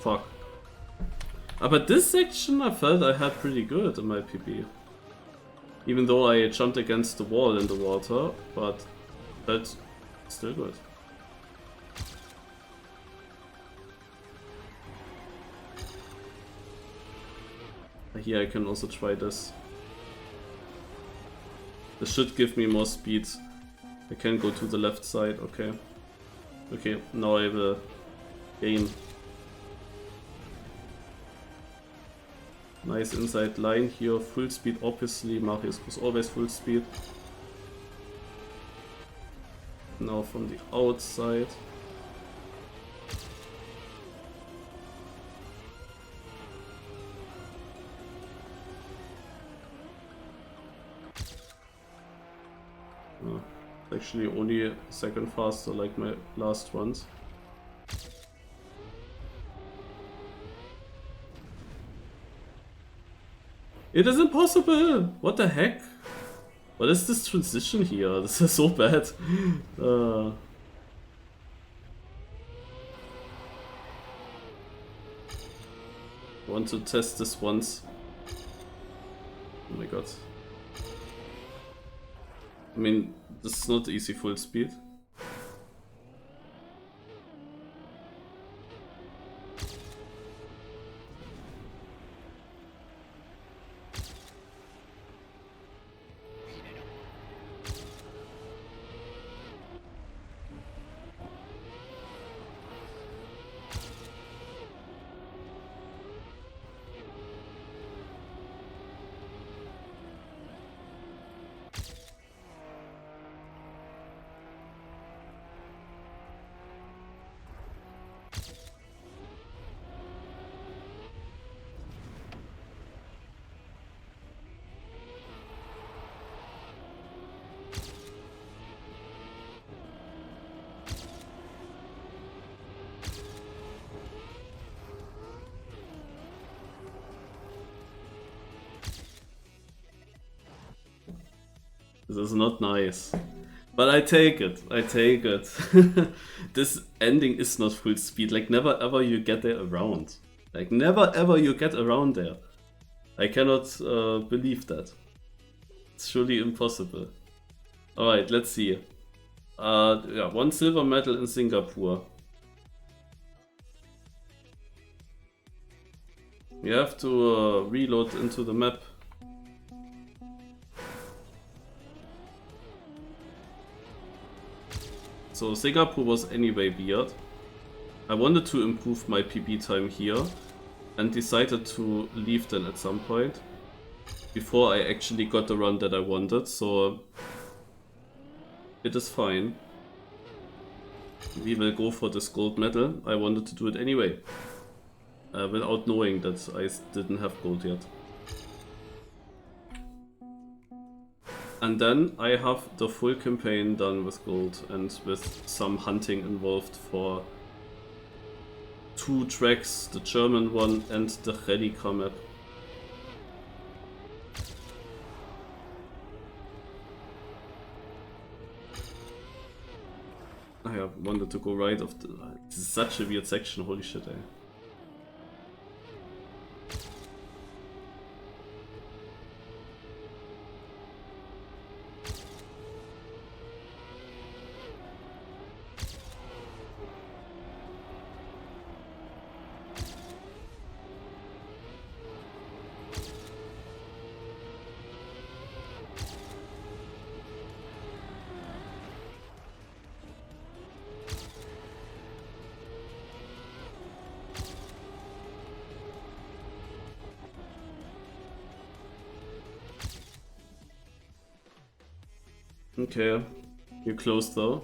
Fuck. But this section I felt I had pretty good in my PB. Even though I jumped against the wall in the water, but that's still good. Here I can also try this. This should give me more speed. I can go to the left side, okay. Okay, now I will gain. Nice inside line here, full speed obviously, Marius was always full speed. Now from the outside. Oh, actually only a second faster like my last ones. It is impossible! What the heck? What is this transition here? This is so bad. Want to test this once. Oh my god. I mean, this is not easy full speed. This is not nice. But I take it. I take it. This ending is not full speed. Like, never ever you get there around. Like, never ever you get around there. I cannot believe that. It's surely impossible. Alright, let's see. Yeah, 1 silver medal in Singapore. You have to reload into the map. So Singapore was anyway weird. I wanted to improve my PB time here and decided to leave then at some point before I actually got the run that I wanted, so it is fine. We will go for this gold medal. I wanted to do it anyway, without knowing that I didn't have gold yet. And then I have the full campaign done with gold and with some hunting involved for 2 tracks, the German one and the RallyCar map. I wanted to go right of the... This is such a weird section, holy shit, eh. Okay, you're close though.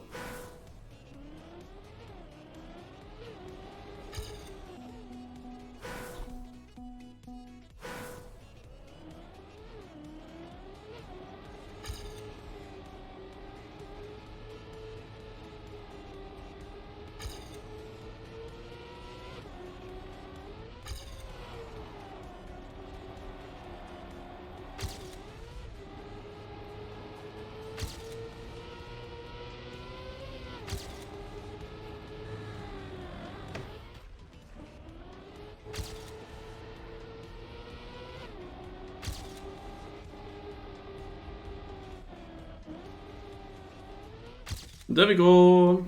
There we go.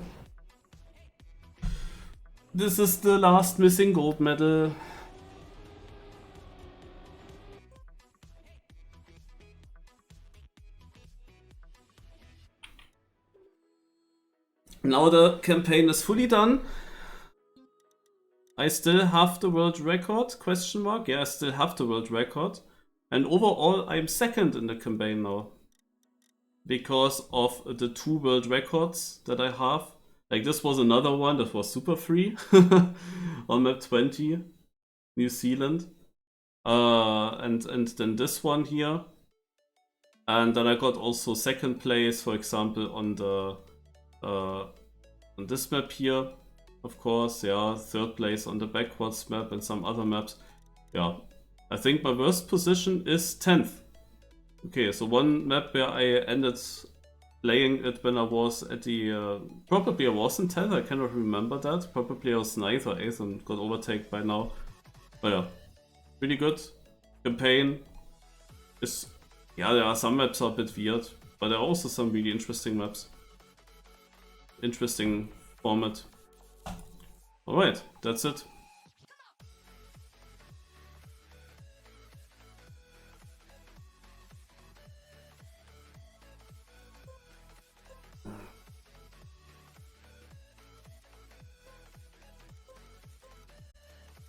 This is the last missing gold medal. Now the campaign is fully done. I still have the world record, question mark. Yeah, I still have the world record. And overall I'm second in the campaign now. Because of the 2 world records that I have. Like, this was another one that was super free on map 20, New Zealand. And then this one here. And then I got also second place, for example, on the on this map here, of course. Yeah, third place on the backwards map and some other maps. Yeah, I think my worst position is 10th. Okay, so one map where I ended playing it when I was at the... probably I was in 10th, I cannot remember that. Probably I was 9th or 8th and got overtaken by now. But yeah, really good. Campaign is... Yeah, there are some maps are a bit weird, but there are also some really interesting maps. Interesting format. Alright, that's it.